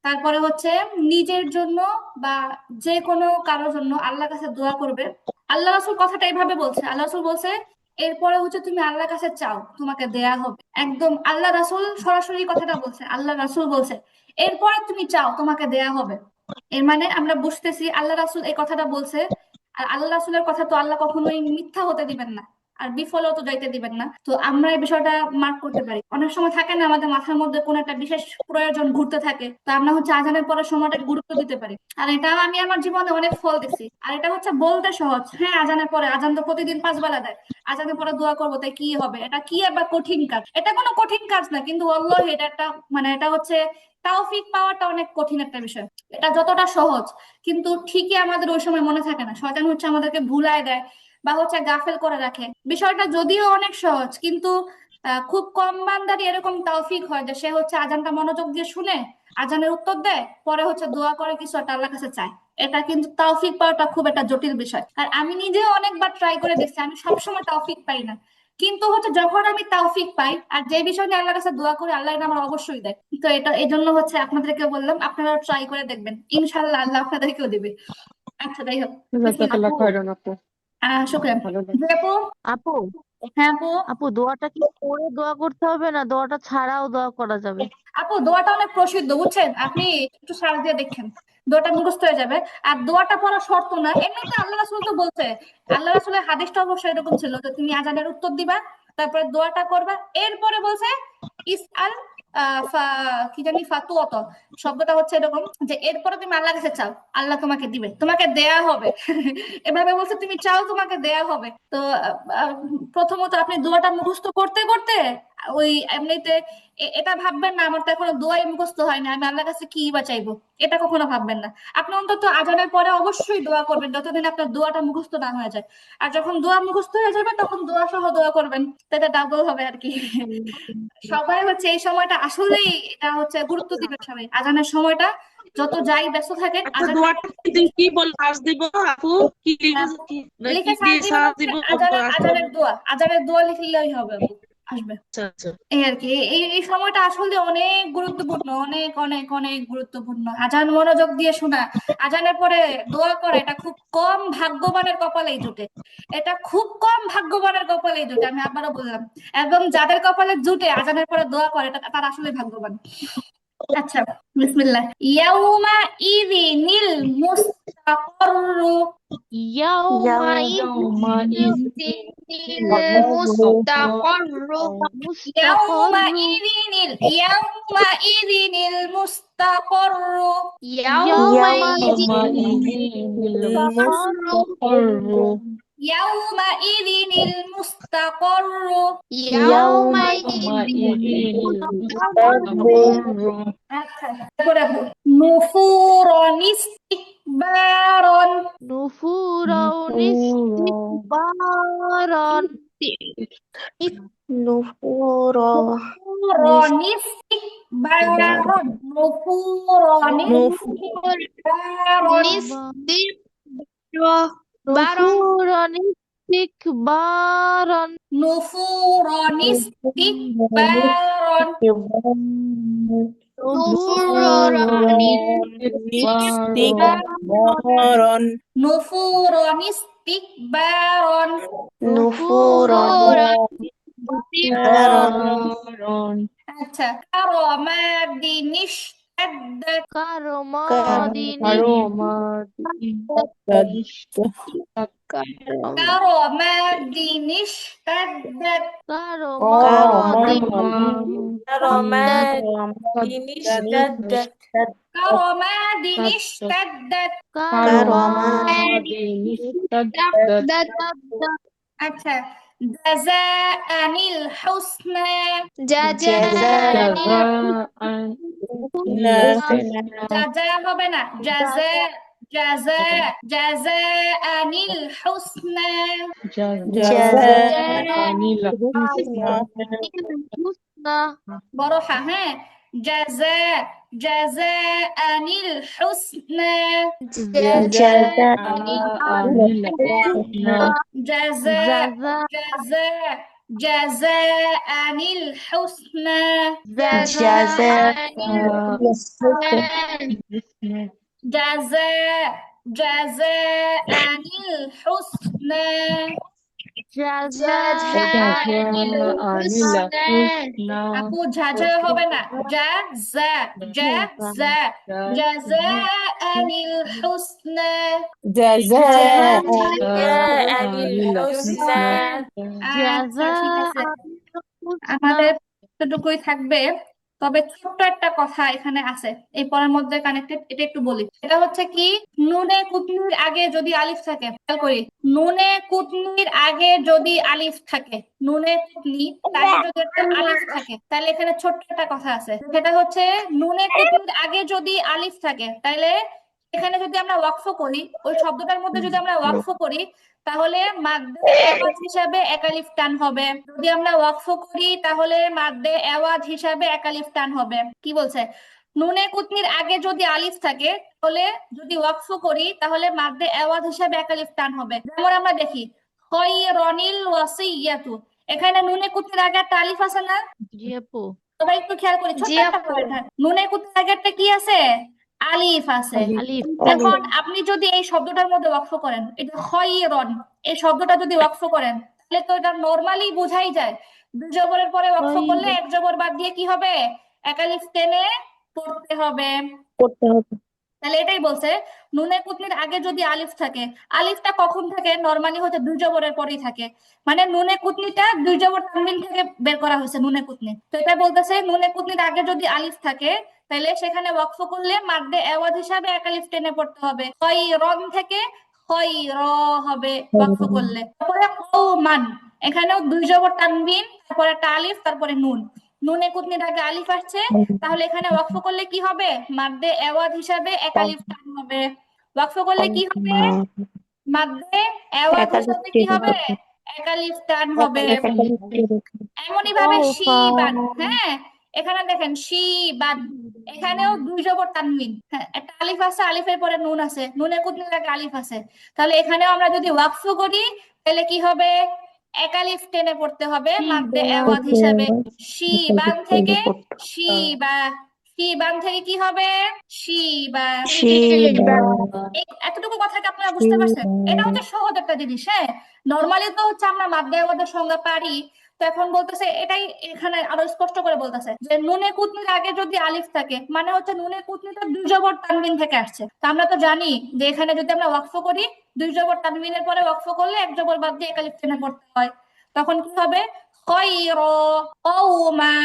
তারপরে হচ্ছে নিজের জন্য বা যে কোনো কারোর জন্য আল্লাহর কাছে দোয়া করবে। আল্লাহ রাসূল কথাটা এইভাবে বলছে, আল্লাহ রাসূল বলছে এরপরে হচ্ছে তুমি আল্লাহর কাছে চাও, তোমাকে দেয়া হবে। একদম আল্লাহ রাসূল সরাসরি কথাটা বলছে, আল্লাহ রাসূল বলছে এরপরে তুমি চাও, তোমাকে দেয়া হবে। এর মানে আমরা বুঝতেছি আল্লাহ রাসূল এই কথাটা বলছে, আর আল্লাহ রাসূলের কথা তো আল্লাহ কখনোই মিথ্যা হতে দিবেন না, আর বিফলও তো যাইতে দিবেন না। তো আমরা এই বিষয়টা মার্ক করতে পারি। অনেক সময় থাকে না আমাদের মাথার মধ্যে কোনো একটা বিশেষ প্রয়োজন ঘুরতে থাকে, তো আমরা হচ্ছে আজানের পরে সময়টাকে গুরুত্ব দিতে পারি। আর এটা আমি আমার জীবনে অনেক ফল দেখছি। আর এটা হচ্ছে বলতে সহজ, হ্যাঁ আজানের পরে, আজান তো প্রতিদিন 5 বেলা দেয়, আজানের পরে দোয়া করবো তাই কি হবে, এটা কি আবার কঠিন কাজ? এটা কোনো কঠিন কাজ না, কিন্তু আল্লাহ এটা একটা মানে এটা হচ্ছে তাওফিক পাওয়াটা অনেক কঠিন একটা বিষয়। এটা যতটা সহজ কিন্তু ঠিকই আমাদের ওই সময় মনে থাকে না, শয়তান হচ্ছে আমাদেরকে ভুলায় দেয় বা হচ্ছে গাফেল করে রাখে। বিষয়টা যদিও অনেক সহজ কিন্তু খুব কম বান্দারই এরকম তৌফিক হয় যে সে হচ্ছে আজানটা মনোযোগ দিয়ে শুনে আজানের উত্তর দেয়, পরে হচ্ছে দোয়া করে কিছু একটা আল্লাহর কাছে চায়। এটা কিন্তু তৌফিক পাওয়াটা খুব একটা জটিল বিষয়। আর আমি নিজেও অনেকবার ট্রাই করে দেখছি, আমি সবসময় তৌফিক পাই না। কিন্তু হচ্ছে যখন আমি তৌফিক পাই আর যে বিষয় নিয়ে আল্লাহর কাছে দোয়া করি, আল্লাহ এটা আমার অবশ্যই দেয়। তো এটা এই জন্য হচ্ছে আপনাদেরকে বললাম, আপনারা ট্রাই করে দেখবেন, ইনশাল্লাহ আল্লাহ আপনাদেরকেও দিবে। আচ্ছা, যাই হোক, বিসমিল্লাহ। জাজাকাল্লাহ খাইরান আপু, শুকরান। ভালো জি লাগছে। আপু। আপু হ্যাঁ আপু। আপু দোয়াটা কি পড়ে দোয়া করতে হবে না দোয়াটা ছাড়াও দোয়া করা যাবে? আপু দোয়াটা অনেক প্রসিদ্ধ, বুঝছেন, আপনি একটু সার্চ দিয়ে দেখেন, দোয়াটা মুখস্থ হয়ে যাবে। আর দোয়াটা পড়া শর্ত না, এমনিতে আল্লাহ রাসূল তো বলছে, আল্লাহ রাসূলের হাদিসটা অবশ্য এরকম ছিল যে তুমি আজানের উত্তর দিবা, তারপরে দোয়াটা করবা, এরপরে বলছে ইসআল কি জানি ফাতুয়াত, শব্দটা হচ্ছে এরকম যে এরপরে তুমি আল্লাহর কাছে চাও, আল্লাহ তোমাকে দিবে, তোমাকে দেয়া হবে। এভাবে বলছে তুমি চাও তোমাকে দেয়া হবে। তো আহ, প্রথমত আপনি দোয়াটা মুখস্থ করতে করতে ওই এমনিতে এটা ভাববেন না আমার তো এখনো দোয়াই মুখস্থ হয়নি, আমি আল্লাহর কাছে কি বা চাইবো, এটা কখনো ভাববেন না। আপনি অন্তত আজানের পরে অবশ্যই দোয়া করবেন যতদিন আপনার দোয়াটা মুখস্থ না হয়ে যায়। আর যখন দোয়া মুখস্থ হয়ে যাবে তখন দোয়া সহ দোয়া করবেন, তো এটা ডাবল হবে আর কি। সবাই হচ্ছে এই সময়টা আসলেই এটা হচ্ছে গুরুত্ব দিবেন সবাই, আজানের সময়টা যত যাই ব্যস্ত থাকেন আচ্ছা, আজানটা দোয়াটা কি বল সার্চ দিব আপু? কি লিখে কি লিখে দিয়ে সার্চ দিবেন সার্চ হচ্ছে দিব? আজানের দোয়া লিখলেই হবে আপু, আসবে। আচ্ছা আচ্ছা। এই আর কি, এই সময়টা আসলে অনেক গুরুত্বপূর্ণ, অনেক অনেক অনেক গুরুত্বপূর্ণ। আজান মনোযোগ দিয়ে শোনা, আজানের পরে দোয়া করা, এটা খুব কম ভাগ্যবানের কপালেই জুটে, এটা খুব কম ভাগ্যবানের কপালেই জুটে, আমি আবারও বললাম। এবং যাদের কপালে জুটে আজানের পরে দোয়া করে, তারা আসলে ভাগ্যবান। আচ্ছা, বিসমিল্লাহ। ইয়াউমা ইযিনিল মুস্তাকাররু। ইয়াউমাইযিন মুস্তাকাররু ইয়াউমা ইযিনিল মুস্তাকাররু। মুস্তাকাররু ইয়াউমাইযিনিল মুস্তাকাররু। আচ্ছা, তারপরে নুফুরান ইস্তিকবারন। নুফুরান ইস্তিকবারন নুফুরা নুফুরান ইস্তিকবারন। নুফুরান ইস্তিকবারন। নুফুরান ইস্তিকবারন নুফুরান ইস্তিকবারন। ইস্তিকবারন নুফুরান ইস্তিকবারন। নুফুরা আচ্ছা, কারামাদিন ইশতাদ্দাত। কারমাদিন কারামাদিন ইশতাদ্দাত। কারমাদিন কারামাদিন ইশতাদ্দাত। আচ্ছা, জাযাআনিল হুসনা। জাযা হবে না, জাযাআনিল হুসনা। বড় হা, হ্যাঁ, জাযাআনিল হুসনা। জাযাআনিল হুসনা। জাযাআনিল হুসনা। আপু ঝাঝা হবে না, জাযাআনিল হুসনা। আচ্ছা, ঠিক আছে, আমাদের এতটুকুই থাকবে। তবে ছোট্ট একটা কথা এখানে আছে, এই পড়ার মধ্যে কানেক্টেড, এটা একটু বলি। এটা হচ্ছে কি, নুনে কুতনির আগে যদি আলিফ থাকে, খেয়াল করি, নুনে কুতনির আগে যদি আলিফ থাকে, নুনে কুতনি আগে যদি একটা আলিফ থাকে, তাহলে এখানে ছোট্ট একটা কথা আছে, সেটা হচ্ছে নুনে কুতনির আগে যদি আলিফ থাকে তাহলে এখানে যদি আমরা ওয়াকফ করি, ওই শব্দটার মধ্যে যদি আমরা ওয়াকফ করি, তাহলে মাদ্দে এওয়াজ হিসাবে একালিফ টান হবে। যদি আমরা ওয়াকফ করি তাহলে মাদ্দে এওয়াজ হিসাবে একালিফ টান হবে। কি বলছে? নুনে কুতনির আগে যদি আলিফ থাকে, তাহলে যদি ওয়াকফ করি তাহলে মাদ্দে এওয়াজ হিসাবে একালিফ টান হবে। যেমন আমরা দেখি খয়রনিল ওয়াসিয়াতু, এখানে নুনে কুতনির আগে একটা আলিফ আছে না? জি আপু। সবাই একটু খেয়াল করি, ছোট্ট জি একটা আপু। পয়েন্ট। নুনে কুতনির আগে একটা কি আছে? আলিফ আছে। আলিফ। এখন আপনি যদি এই শব্দটার মধ্যে ওয়াকফ করেন, এটা খয়রন, এই শব্দটা যদি ওয়াকফ করেন, তাহলে তো এটা নরমালি বোঝাই যায় দুই জবরের পরে ওয়াকফ করলে এক জবর বাদ দিয়ে কি হবে? এক আলিফ টেনে পড়তে হবে। করতে হবে। তাহলে এটাই বলছে, নুনে কুতনির আগে যদি আলিফ থাকে, আলিফটা কখন থাকে? নরমালি হচ্ছে দুই জবরের পরেই থাকে। মানে নুনে কুতনিটা দুই জবর তানবিন থেকে বের করা হয়েছে নুনে কুতনি। তো এটা বলতেছে নুনে কুতনির আগে যদি আলিফ থাকে, তাহলে সেখানে ওয়াকফ করলে মাদ্দে এওয়াজ হিসাবে এক আলিফ টেনে পড়তে হবে। খয়রন থেকে খয়র হবে ওয়াকফ করলে। তারপরে কওমান, এখানেও দুই জবর তানবিন, তারপরে একটা আলিফ, তারপরে নুন। নুনে কুতনির আগে আলিফ আসছে, তাহলে এখানে ওয়াকফ করলে কি হবে? মাদ্দে এওয়াজ হিসাবে এক আলিফ টান হবে। ওয়াকফ করলে কি হবে? মাদ্দে এওয়াজ হিসাবে কি হবে? এক আলিফ টান হবে। এমনই ভাবে শিবান, হ্যাঁ, এখানে দেখেন শিবান, এখানেও দুই জবর তানবিন, হ্যাঁ, একটা আলিফ আছে, আলিফের পরে নুন আছে, নুনে কুতনির আগে আলিফ আছে। তাহলে এখানেও আমরা যদি ওয়াকফ করি তাহলে কি হবে? এক আলিফ টেনে পড়তে হবে মাদ্দে এওয়াজ হিসাবে। শিবান থেকে শিবা, শিবান থেকে কি হবে? শিবা। এতটুকু কথা কি আপনারা বুঝতে পারছেন? এটা হচ্ছে সহজ একটা জিনিস। হ্যাঁ, নরমালি তো হচ্ছে আমরা মাদ্দে এওয়াজের সংজ্ঞা পারি, তো এখন বলতেছে এটাই এখানে আরো স্পষ্ট করে বলতেছে যে নুনে কুতনির আগে যদি আলিফ থাকে, মানে হচ্ছে নুনে কুতনিটা দুই জবর তানবিন থেকে আসছে। তো আমরা তো জানি যে এখানে যদি আমরা ওয়াকফ করি, দুই জবর তানবিনের পরে ওয়াকফ করলে এক জবর বাদ দিয়ে এক আলিফ টেনে পড়তে হয়। তখন কি হবে? খয়র, কওমা,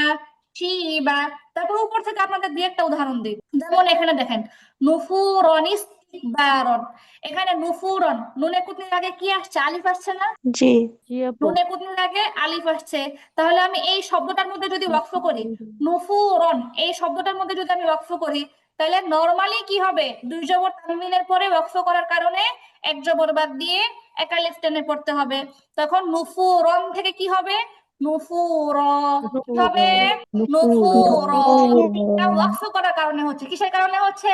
শিবা। তারপর উপর থেকে আপনাদের দিয়ে একটা উদাহরণ দিই। যেমন এখানে দেখেন নুফুরন ইস্তিকবারন, এখানে নুফুরন, নুনে কুতনির আগে কি আসছে? আলিফ আসছে না? জি জি আপু। নুনে কুতনির আগে আলিফ আসছে। তাহলে আমি এই শব্দটার মধ্যে যদি ওয়াকফ করি, নুফুরন, এই শব্দটার মধ্যে যদি আমি ওয়াকফ করি, তাহলে নরমালি কি হবে? দুই জবর তানবিনের পরে ওয়াকফ করার কারণে এক জবর বাদ দিয়ে এক আলিফ টেনে পড়তে হবে। তখন নুফুরন থেকে কি হবে? নুফুর, কি হবে? নুফুর। এটা ওয়াকফ করার কারণে হচ্ছে। কিসের কারণে হচ্ছে?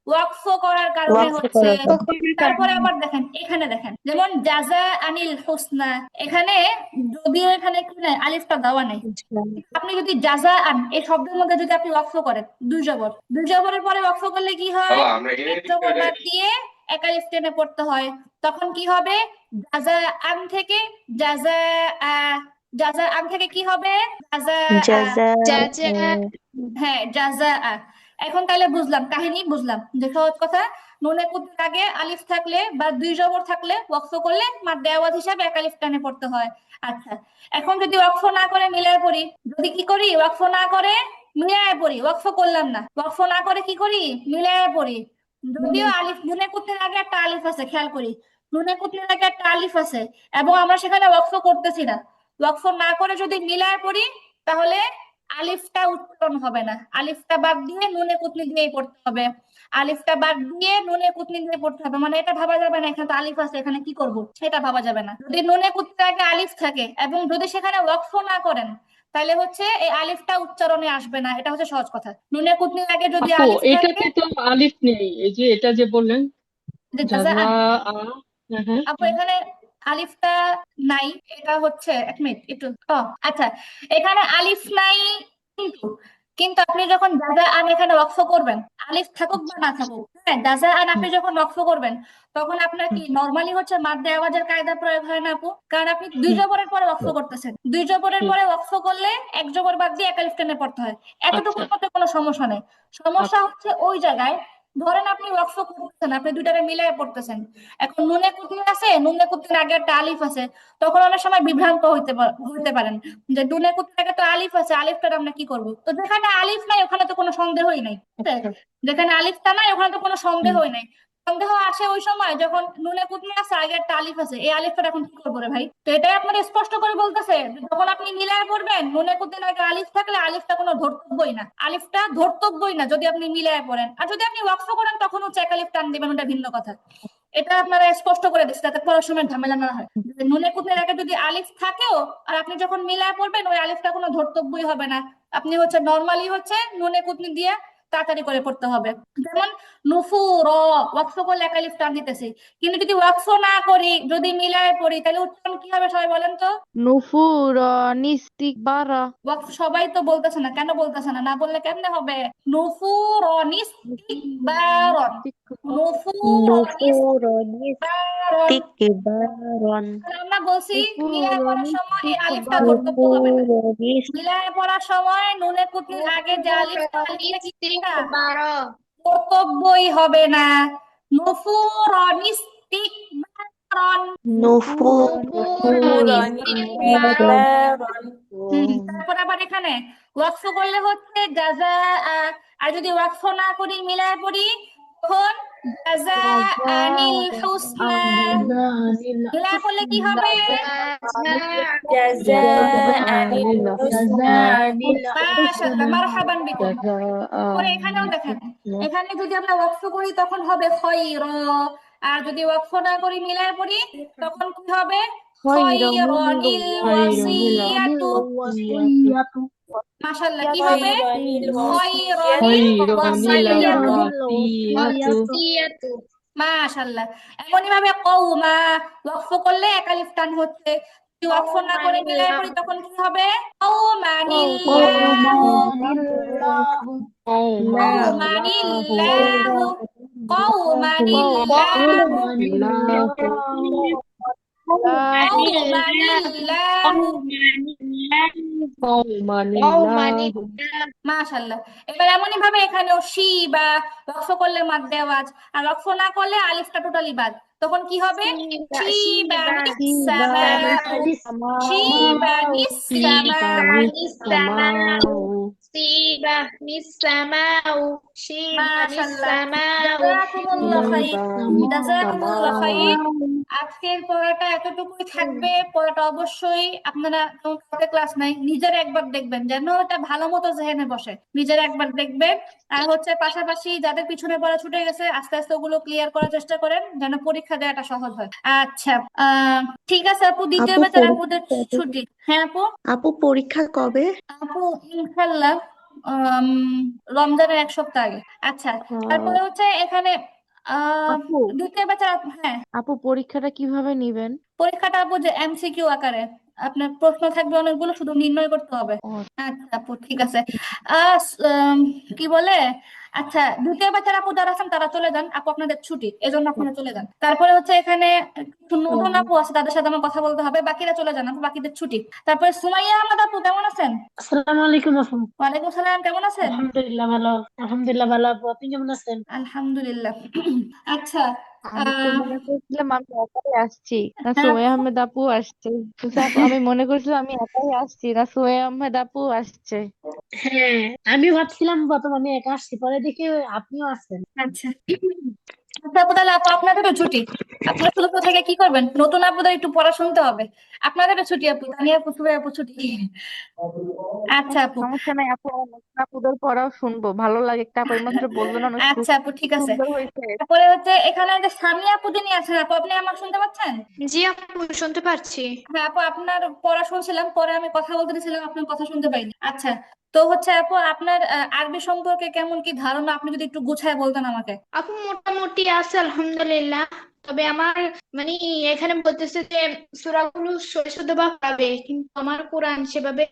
ওয়াকফ করার কারণে হচ্ছে। তারপরে আবার দেখেন, এখানে দেখেন, যেমন জাজা আনিল হুসনা, এখানে যদিও এখানে কি নাই, আলিফটা দেওয়া নাই, আপনি যদি জাজা আন এই শব্দের মধ্যে যদি আপনি ওয়াকফ করেন, দুই জবর, দুই জবরের পরে ওয়াকফ করলে কি হয়? এক জবর বাদ দিয়ে এক আলিফ টেনে পড়তে হয়। তখন কি হবে? জাজা আন থেকে জাজা আ, জাজা আন থেকে কি হবে? জাজা আ। যা হ্যাঁ, জাজা আ। এখন তাহলে বুঝলাম, কাহিনী বুঝলাম যে সহজ কথা, নুনে কুতনির আগে আলিফ থাকলে বা দুই জবর থাকলে ওয়াকফ করলে মাদ্দে এওয়াজ হিসাবে এক আলিফ টানে পড়তে হয়। আচ্ছা, এখন যদি ওয়াকফ না করে মিলায় পড়ি, যদি কি করি? ওয়াকফ না করে মিলায় পড়ি, ওয়াকফ করলাম না, ওয়াকফ না করে কি করি? মিলায় পড়ি। যদিও আলিফ, নুনে কুতনির আগে একটা আলিফ আছে, খেয়াল করি, নুনে কুতনির আগে একটা আলিফ আছে এবং আমরা সেখানে ওয়াকফ করতেছি না। ওয়াকফ না করে যদি মিলায় পড়ি, তাহলে আলিফটা উচ্চারণ হবে না, আলিফটা বাদ দিয়ে নুনে কুতনি দিয়েই পড়তে হবে। আলিফটা বাদ দিয়ে নুনে কুতনি দিয়ে পড়তে হবে, মানে এটা ভাবা যাবে না এখানে তো আলিফ আছে, এখানে কি করব, সেটা ভাবা যাবে না। যদি নুনে কুতনির আগে আলিফ থাকে এবং যদি সেখানে ওয়াকফ না করেন, তাহলে হচ্ছে এই আলিফটা উচ্চারণে আসবে না। এটা হচ্ছে সহজ কথা। নুনে কুতনির আগে যদি আপু আলিফ থাকে, এটাতে তো আলিফ নেই, এই যে এটা যে বললেন যে জাজা জাজা, হ্যাঁ হ্যাঁ আপু এখানে আলিফটা নাই, এটা হচ্ছে, এক মিনিট একটু, ও আচ্ছা, এখানে আলিফ নাই, কিন্তু কিন্তু আপনি যখন জাজা আন এখানে ওয়াকফ করবেন, আলিফ থাকুক বা না থাকুক, হ্যাঁ, জাজা আন আপনি যখন ওয়াকফ করবেন, তখন আপনার কি নরমালি হচ্ছে মাদ্দে আওয়াজের কায়দা প্রয়োগ হয় না আপু? কারণ আপনি দুই জবরের পরে ওয়াকফ করতেছেন, দুই জবরের পরে ওয়াকফ করলে এক জবর বাদ দিয়ে এক আলিফ টেনে পড়তে হয়। এতটুকুর মধ্যে কোনো সমস্যা নেই। সমস্যা হচ্ছে ওই জায়গায়, ধরেন আপনি ওয়াকফ করতেছেন, আপনি দুইটাকে মিলিয়ে পড়তেছেন, এখন নুনে কুতনি আছে, নুনে কুতনির আগে একটা আলিফ আছে, তখন অনেক সময় বিভ্রান্ত হইতে পারেন যে নুনে কুতনির আগে তো আলিফ আছে, আলিফটার আমরা কি করব? তো যেখানে আলিফ নাই ওখানে তো কোনো সন্দেহই নাই, ঠিক আছে? যেখানে আলিফটা নাই ওখানে তো কোনো সন্দেহই নাই, সন্দেহ আসে ওই সময় যখন নুনে কুতনি আছে আগে একটা আলিফ আছে, এই আলিফটা এখন কি করবো রে ভাই? তো এটাই আপনার স্পষ্ট করে বলতেছে যে যখন আপনি মিলায় পড়বেন নুনে কুতনির আগে আলিফ থাকলে আলিফটা কোনো ধর্তব্যই না, আলিফটা ধর্তব্যই না যদি আপনি মিলায় পড়েন। আর যদি আপনি ওয়াকফ করেন তখন হচ্ছে এক আলিফ টান দিবেন, ওটা ভিন্ন কথা। এটা আপনারা স্পষ্ট করে দিচ্ছে যাতে পড়ার সময় ঝামেলা না হয়। যে নুনে কুতনির আগে যদি আলিফ থাকেও আর আপনি যখন মিলায় পড়বেন ওই আলিফটা কোনো ধর্তব্যই হবে না, আপনি হচ্ছে নর্মালি হচ্ছে নুনে কুতনি দিয়ে তাড়াতাড়ি করে পড়তে হবে। যেমন নুফুর, ওয়াকফ করলে এক আলিফ টান দিতেছি, কিন্তু যদি ওয়াকফ না করি যদি মিলায় পড়ি তাহলে উচ্চারণ কি হবে সবাই বলেন তো? নুফুর নিস্তিকবারা। ওয়াকফ সবাই তো বলতেছে না, কেন বলতেছে না? না বললে কেমনে হবে? নুফুর নিস্তিকবারন, নুফুর নুফুরন নিস্তিকবারন। ইস্তিকবারন আমরা বলছি মিলায় পড়ার সময় এই আলিফটা নিস্তিকবারা। ধর্তব্য হবে না। নুফুরন মিলায় পড়ার সময় নুনে কুতনির আগে যে আলিফটা কি না? বারো কর্তব্যই হবে না। নুফুর নিস্তিকবারন। নুফুরন ইস্তিকবারন তারপর আবার এখানে ওয়াকফ করলে হচ্ছে জাযা, আর যদি ওয়াকফ না করি মিলায় পড়ি তখন জাযা আনিল হুসনা। মিলায় পড়লে কি হবে? জাযাআনিল হুসনা। মাশাআল্লাহ, মারহাবান বিকুম। পরে এখানেও দেখেন, এখানে যদি আমরা ওয়াকফ করি তখন হবে খয়রা, আর যদি ওয়াকফ না করি মিলায় পড়ি তখন কি হবে? খয়রানিল ওয়াসিয়াতু। মাশাআল্লাহ, কি হবে? খয়রানিল খয়রানিল ওয়াসিয়াতু। ইয়াতু মাশাআল্লাহ। এমনই ভাবে কওমা, ওয়াকফ করলে এক আলিফ টান হচ্ছে, যদি ওয়াকফ না করে মিলায় পড়ি তখন কি হবে? কওমানিল্লাহু, কওমানিল্লাহু, কওমানিল্লাহু, কওমানিল্লাহু। মাশাআল্লাহ। এবার এমনই ভাবে এখানেও শি বা ওয়াকফ করলে মাদ দেওয়াজ, আর ওয়াকফ না করলে আলিফটা টোটালি বাদ, তখন কি হবে? শিবানিস সামাউ, শিবানিস সামাউ। মাশাআল্লাহ, জাযাকুমুল্লাহ খাইর, জাযাকুমুল্লাহ খাইর। আজকের পড়াটা এতটুকুই থাকবে। পড়াটা অবশ্যই আপনারা, কালকে ক্লাস নাই, নিজের একবার দেখবেন যেন এটা ভালো মতো জেহেনে বসে, নিজের একবার দেখবেন। আর হচ্ছে পাশাপাশি যাদের পিছনে পড়া ছুটে গেছে আস্তে আস্তে ওগুলো ক্লিয়ার করার চেষ্টা করেন যেন পরীক্ষা দেওয়াটা সহজ হয়। আচ্ছা, ঠিক আছে আপু, দ্বিতীয় আপু ব্যাচের পরীক্ষা আপুদের কবে? ছুটি। হ্যাঁ আপু। আপু পরীক্ষা কবে? আপু ইনশাল্লাহ রমজানের এক সপ্তাহ আগে। আচ্ছা, তারপরে হচ্ছে এখানে আপু দ্বিতীয় ব্যাচের, হ্যাঁ আপু পরীক্ষাটা কিভাবে নিবেন? পরীক্ষাটা আপু যে এমসিকিউ আকারে, আপনার প্রশ্ন থাকবে অনেকগুলো, শুধু নির্ণয় করতে হবে। আচ্ছা আপু, ঠিক আছে। কি বলে, আচ্ছা দ্বিতীয় ব্যাচের আপু যারা আছেন তারা চলে যান, আপু আপনাদের ছুটি, এজন্য আপনারা চলে যান। তারপরে হচ্ছে এখানে কিছু নতুন আপু আছে, তাদের সাথে আমার কথা বলতে হবে, বাকিরা চলে যান আপু, বাকিদের ছুটি। তারপরে সুমাইয়া আহমদ আপু কেমন আছেন? আসসালামু আলাইকুম আপু। ওয়ালাইকুম সালাম, কেমন আছেন? আলহামদুলিল্লাহ ভালো। আলহামদুলিল্লাহ ভালো আপু, আপনি কেমন আছেন? আলহামদুলিল্লাহ। আচ্ছা, আমি তো মনে করছিলাম আমি একাই আসছি, না হ্যাঁ সুমাইয়া আপু। আহমেদ আপু আসছে। কিন্তু আমি মনে করছিলাম আমি একাই আসছি, না সুমাইয়া আহমেদ আপু আসছে। হ্যাঁ, আমিও ভাবছিলাম বর্তমানে একা আসছি, পরে দেখি আপনিও আছেন। আচ্ছা আচ্ছা আপু, তাহলে আপু আপনাদেরও ছুটি। আপনারা শুধু থেকে কি করবেন? নতুন আপুদের একটু পড়া শুনতে হবে। আপনাদেরও ছুটি আপু, তানিয়া আপু, সুবাই আপু ছুটি। আচ্ছা আপু। সমস্যা নাই আপু, আমার নতুন আপুদের পড়াও শুনবো, ভালো লাগে। একটা আপু মাত্র বললো না অনেক আচ্ছা আপু, ঠিক আছে। সুন্দর হয়েছে। তারপরে হচ্ছে এখানে যে সামিয়া আপু যিনি আছেন, আপু আপনি আমার শুনতে পাচ্ছেন? জি আপু, শুনতে পারছি। হ্যাঁ আপু, আপনার পড়া শুনছিলাম, পরে আমি কথা বলতে দিয়েছিলাম, আপনার কথা শুনতে পাইনি। আচ্ছা, তো হচ্ছে আপু আপনার আরবি সম্পর্কে কেমন কি ধারণা, আপনি যদি একটু গুছায় বলতেন আমাকে। আপু মোটামুটি আছে আলহামদুলিল্লাহ। তবে আমার মানে এখানে বলতেছে যে সূরাগুলো শুদ্ধ বা পাবে, কিন্তু আমার কোরআন সেভাবে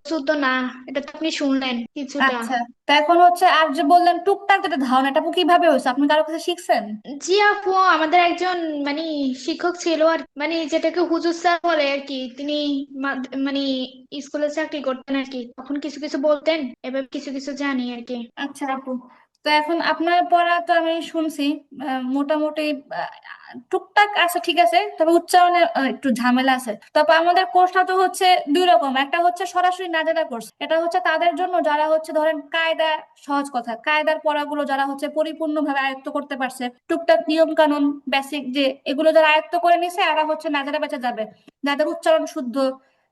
শুদ্ধ না। এটা তো আপনি শুনলেন কিছুটা। আচ্ছা, তা এখন হচ্ছে আর যে বললেন টুকটাক যেটা ধারণা, এটা আপু কিভাবে হয়েছে? আপনি কারো কাছে শিখছেন? জি আপু, আমাদের একজন মানে শিক্ষক ছিল, আর মানে যেটাকে হুজুর স্যার বলে আর কি, তিনি মানে স্কুলে চাকরি করতেন আর কি, তখন কিছু কিছু বলতেন, এবার কিছু কিছু জানি আর কি। আচ্ছা আপু, তো এখন আপনার পড়া তো আমি শুনছি মোটামুটি আহ, টুকটাক আছে, ঠিক আছে, তবে উচ্চারণে একটু ঝামেলা আছে। তারপর আমাদের কোর্সটা তো হচ্ছে দুই রকম, একটা হচ্ছে সরাসরি নাজেরা কোর্স, এটা হচ্ছে তাদের জন্য যারা হচ্ছে ধরেন কায়দা, সহজ কথা কায়দার পড়াগুলো যারা হচ্ছে পরিপূর্ণভাবে আয়ত্ত করতে পারছে, টুকটাক নিয়ম কানুন বেসিক যে এগুলো যারা আয়ত্ত করে নিছে এরা হচ্ছে নাজেরা বেঁচে যাবে, যাদের উচ্চারণ শুদ্ধ,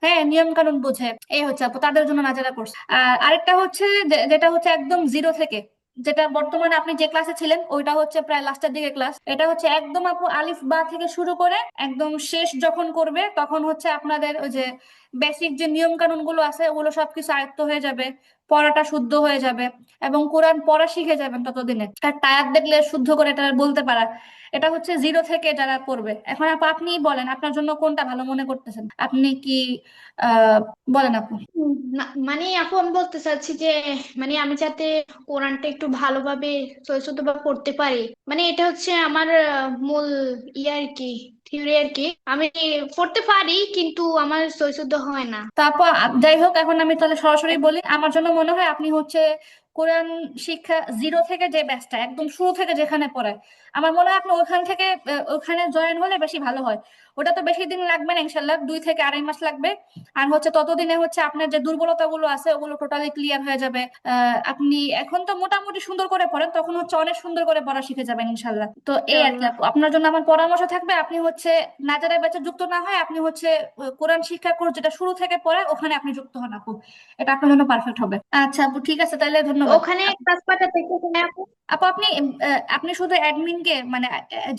হ্যাঁ নিয়ম কানুন বোঝে, এই হচ্ছে আপু তাদের জন্য নাজেরা কোর্স। আর আরেকটা হচ্ছে যেটা হচ্ছে একদম জিরো থেকে, যেটা বর্তমানে আপনি যে ক্লাসে ছিলেন ওইটা হচ্ছে প্রায় লাস্টের দিকে ক্লাস, এটা হচ্ছে একদম আপু আলিফ বা থেকে শুরু করে একদম শেষ যখন করবে তখন হচ্ছে আপনাদের ওই যে বেসিক যে নিয়ম কানুন গুলো আছে ওগুলো সবকিছু আয়ত্ত হয়ে যাবে, পড়াটা শুদ্ধ হয়ে যাবে এবং কোরআন পড়া শিখে যাবেন ততদিনে। আর টায়ার দেখলে শুদ্ধ করে এটা বলতে পারা, এটা হচ্ছে জিরো থেকে যারা পড়বে। এখন আপু আপনি বলেন আপনার জন্য কোনটা ভালো মনে করতেছেন, আপনি কি আহ বলেন আপু। মানে আপু আমি বলতে চাচ্ছি যে মানে আমি যাতে কোরআনটা একটু ভালোভাবে সহিষ্ণুভাবে পড়তে পারি, মানে এটা হচ্ছে আমার মূল ইয়ে আর কি, থিওরি আর কি। আমি পড়তে পারি কিন্তু আমার সহিষ্ণু হয় না। তারপর যাই হোক, এখন আমি তাহলে সরাসরি বলি, আমার জন্য মনে হয় আপনি হচ্ছে কোরআন শিক্ষা জিরো থেকে যে ব্যাচটা একদম শুরু থেকে যেখানে পড়ায়, আমার মনে হয় আপনি ওখান থেকে ওখানে জয়েন হলে বেশি ভালো হয়। ওটা তো বেশি দিন লাগবে না, ইনশাল্লাহ 2 থেকে 2.5 মাস লাগবে। আর হচ্ছে ততদিনে হচ্ছে আপনার যে দুর্বলতা গুলো আছে ওগুলো টোটালি ক্লিয়ার হয়ে যাবে। আপনি এখন তো মোটামুটি সুন্দর করে পড়েন, তখন হচ্ছে অনেক সুন্দর করে পড়া শিখে যাবেন ইনশাল্লাহ। তো এই আর কি ইনশাআল্লাহ। আপু, আপনার জন্য আমার পরামর্শ থাকবে আপনি হচ্ছে নাজারা ব্যাচে যুক্ত না হয় আপনি হচ্ছে কোরআন শিক্ষা কোর্স যেটা শুরু থেকে পড়ে ওখানে আপনি যুক্ত হন আপু, এটা আপনার জন্য পারফেক্ট হবে। আচ্ছা আপু ঠিক আছে, তাহলে ধন্যবাদ। ওখানে ক্লাস কয়টা থেকে হয় আপু? আপু আপনি আপনি শুধু অ্যাডমিনকে মানে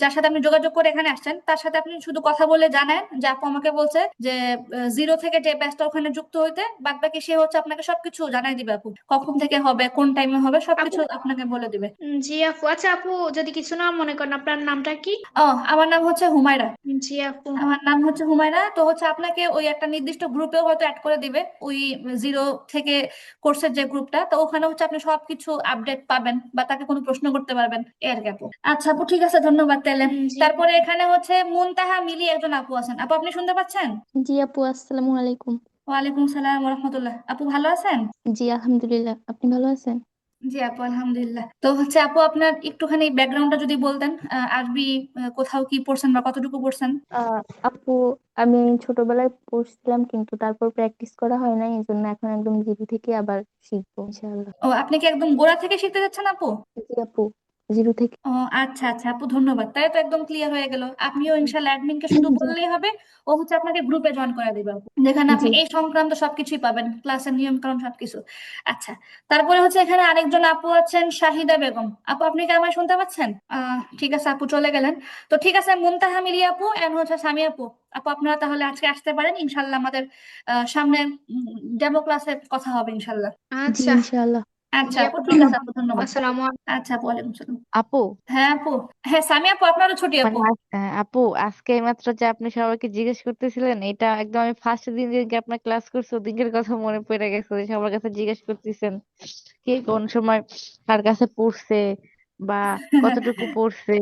যার সাথে আপনি যোগাযোগ করে এখানে আসছেন তার সাথে আপনি শুধু কথা বলে জানেন যে আপু আমাকে বলছে যে জিরো থেকে যে ব্যাচটা ওখানে যুক্ত হইতে, বাদ বাকি সে হচ্ছে আপনাকে সবকিছু জানাই দিবে আপু, কখন থেকে হবে কোন টাইমে হবে আপু সবকিছু আপনাকে বলে দিবে। জি আপু, আচ্ছা আপু যদি কিছু না মনে করেন আপনার নামটা কি? ও আমার নাম হচ্ছে হুমায়রা। জি আপু। আমার নাম হচ্ছে হুমায়রা, তো হচ্ছে আপনাকে ওই একটা নির্দিষ্ট গ্রুপেও হয়তো অ্যাড করে দিবে, ওই জিরো থেকে কোর্সের যে গ্রুপটা, তো ওখানে হচ্ছে আপনি সবকিছু আপডেট পাবেন বা তাকে কোনো প্রশ্ন করতে পারবেন এই আর কি আপু। আচ্ছা আপু ঠিক আছে, ধন্যবাদ তাহলে। জি তারপরে এখানে হচ্ছে মুনতাহা মিলি একজন আপু আছেন, আপু আপনি শুনতে পাচ্ছেন? জি আপু, আসসালামু আলাইকুম। ওয়ালাইকুম সালাম রহমতুল্লাহ, আপু ভালো আছেন? জি আলহামদুলিল্লাহ, আপনি ভালো আছেন? জি আপু আলহামদুলিল্লাহ। তো হচ্ছে আপু আপনার একটুখানি ব্যাকগ্রাউন্ডটা যদি বলতেন, আরবি কোথাও কি পড়ছেন বা কতটুকু পড়ছেন? আহ আপু, আমি ছোটবেলায় পড়ছিলাম কিন্তু তারপর প্র্যাকটিস করা হয় না, এই জন্য এখন একদম জিরো থেকে আবার শিখবো ইনশাআল্লাহ। ও আপনি কি একদম গোড়া থেকে শিখতে যাচ্ছেন আপু? জি আপু, জিরো থেকে। ও আচ্ছা আচ্ছা আপু ধন্যবাদ, তাই তো একদম ক্লিয়ার হয়ে গেল। আপনিও ইনশাল্লাহ অ্যাডমিনকে শুধু জি বললেই হবে, ও হচ্ছে আপনাকে গ্রুপে জয়েন করে দিবে আপু, যেখানে আপনি জি এই সংক্রান্ত সবকিছুই পাবেন, ক্লাসের নিয়ম কানুন সবকিছু। আচ্ছা, তারপরে হচ্ছে এখানে আরেকজন আপু আছেন শাহিদা বেগম, আপু আপনি কি আমায় শুনতে পাচ্ছেন? ঠিক আছে আপু চলে গেলেন। তো ঠিক আছে, মুনতাহা মিলি আপু এন্ড হচ্ছে সামি আপু, আপু আপনারা তাহলে আজকে আসতে পারেন ইনশাল্লাহ, আমাদের সামনে ডেমো ক্লাসে কথা হবে ইনশাল্লাহ। জি আচ্ছা। ইনশাআল্লাহ। আচ্ছা জি আপু আপু, ঠিক আছে আপু, ধন্যবাদ। আসসালামু আলাইকুম। আচ্ছা আপু, ওয়ালাইকুম সালাম। আপু, হ্যাঁ আপু, হ্যাঁ সামি আপু আপনারও ছুটি মানে আপু। আপু, আজকে মাত্র যে আপনি সবাইকে জিজ্ঞেস করতেছিলেন, এটা একদম আমি ফার্স্ট দিন যেদিনকে আপনার ক্লাস করছি ওদিনকের কথা মনে পড়ে গেছে, যে সবার কাছে জিজ্ঞেস করতেছেন কে কোন সময় কার কাছে পড়ছে বা কতটুকু পড়ছে,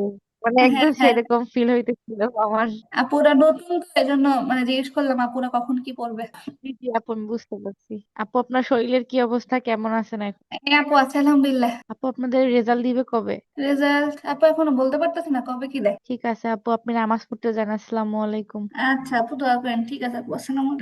মানে হ্যাঁ একদম হ্যাঁ সেরকম ফিল হইতেছিল আমার। আপুরা নতুন তো এজন্য মানে জিজ্ঞেস করলাম আপুরা কখন কি পড়বে। জি জি আপু, আমি বুঝতে পারছি। আপু, আপনার শরীরের কি অবস্থা, কেমন আছেন এখন? হ্যাঁ আপু আছে আলহামদুলিল্লাহ। আপু, আপনাদের রেজাল্ট দিবে কবে? রেজাল্ট আপু এখনো বলতে পারতেছি না কবে কি দেয়। ঠিক আছে আপু, আপনি নামাজ পড়তে যান। আসসালামু আলাইকুম। আচ্ছা আপু দোয়া করেন, ঠিক আছে আপু, আসসালামু আলাইকুম।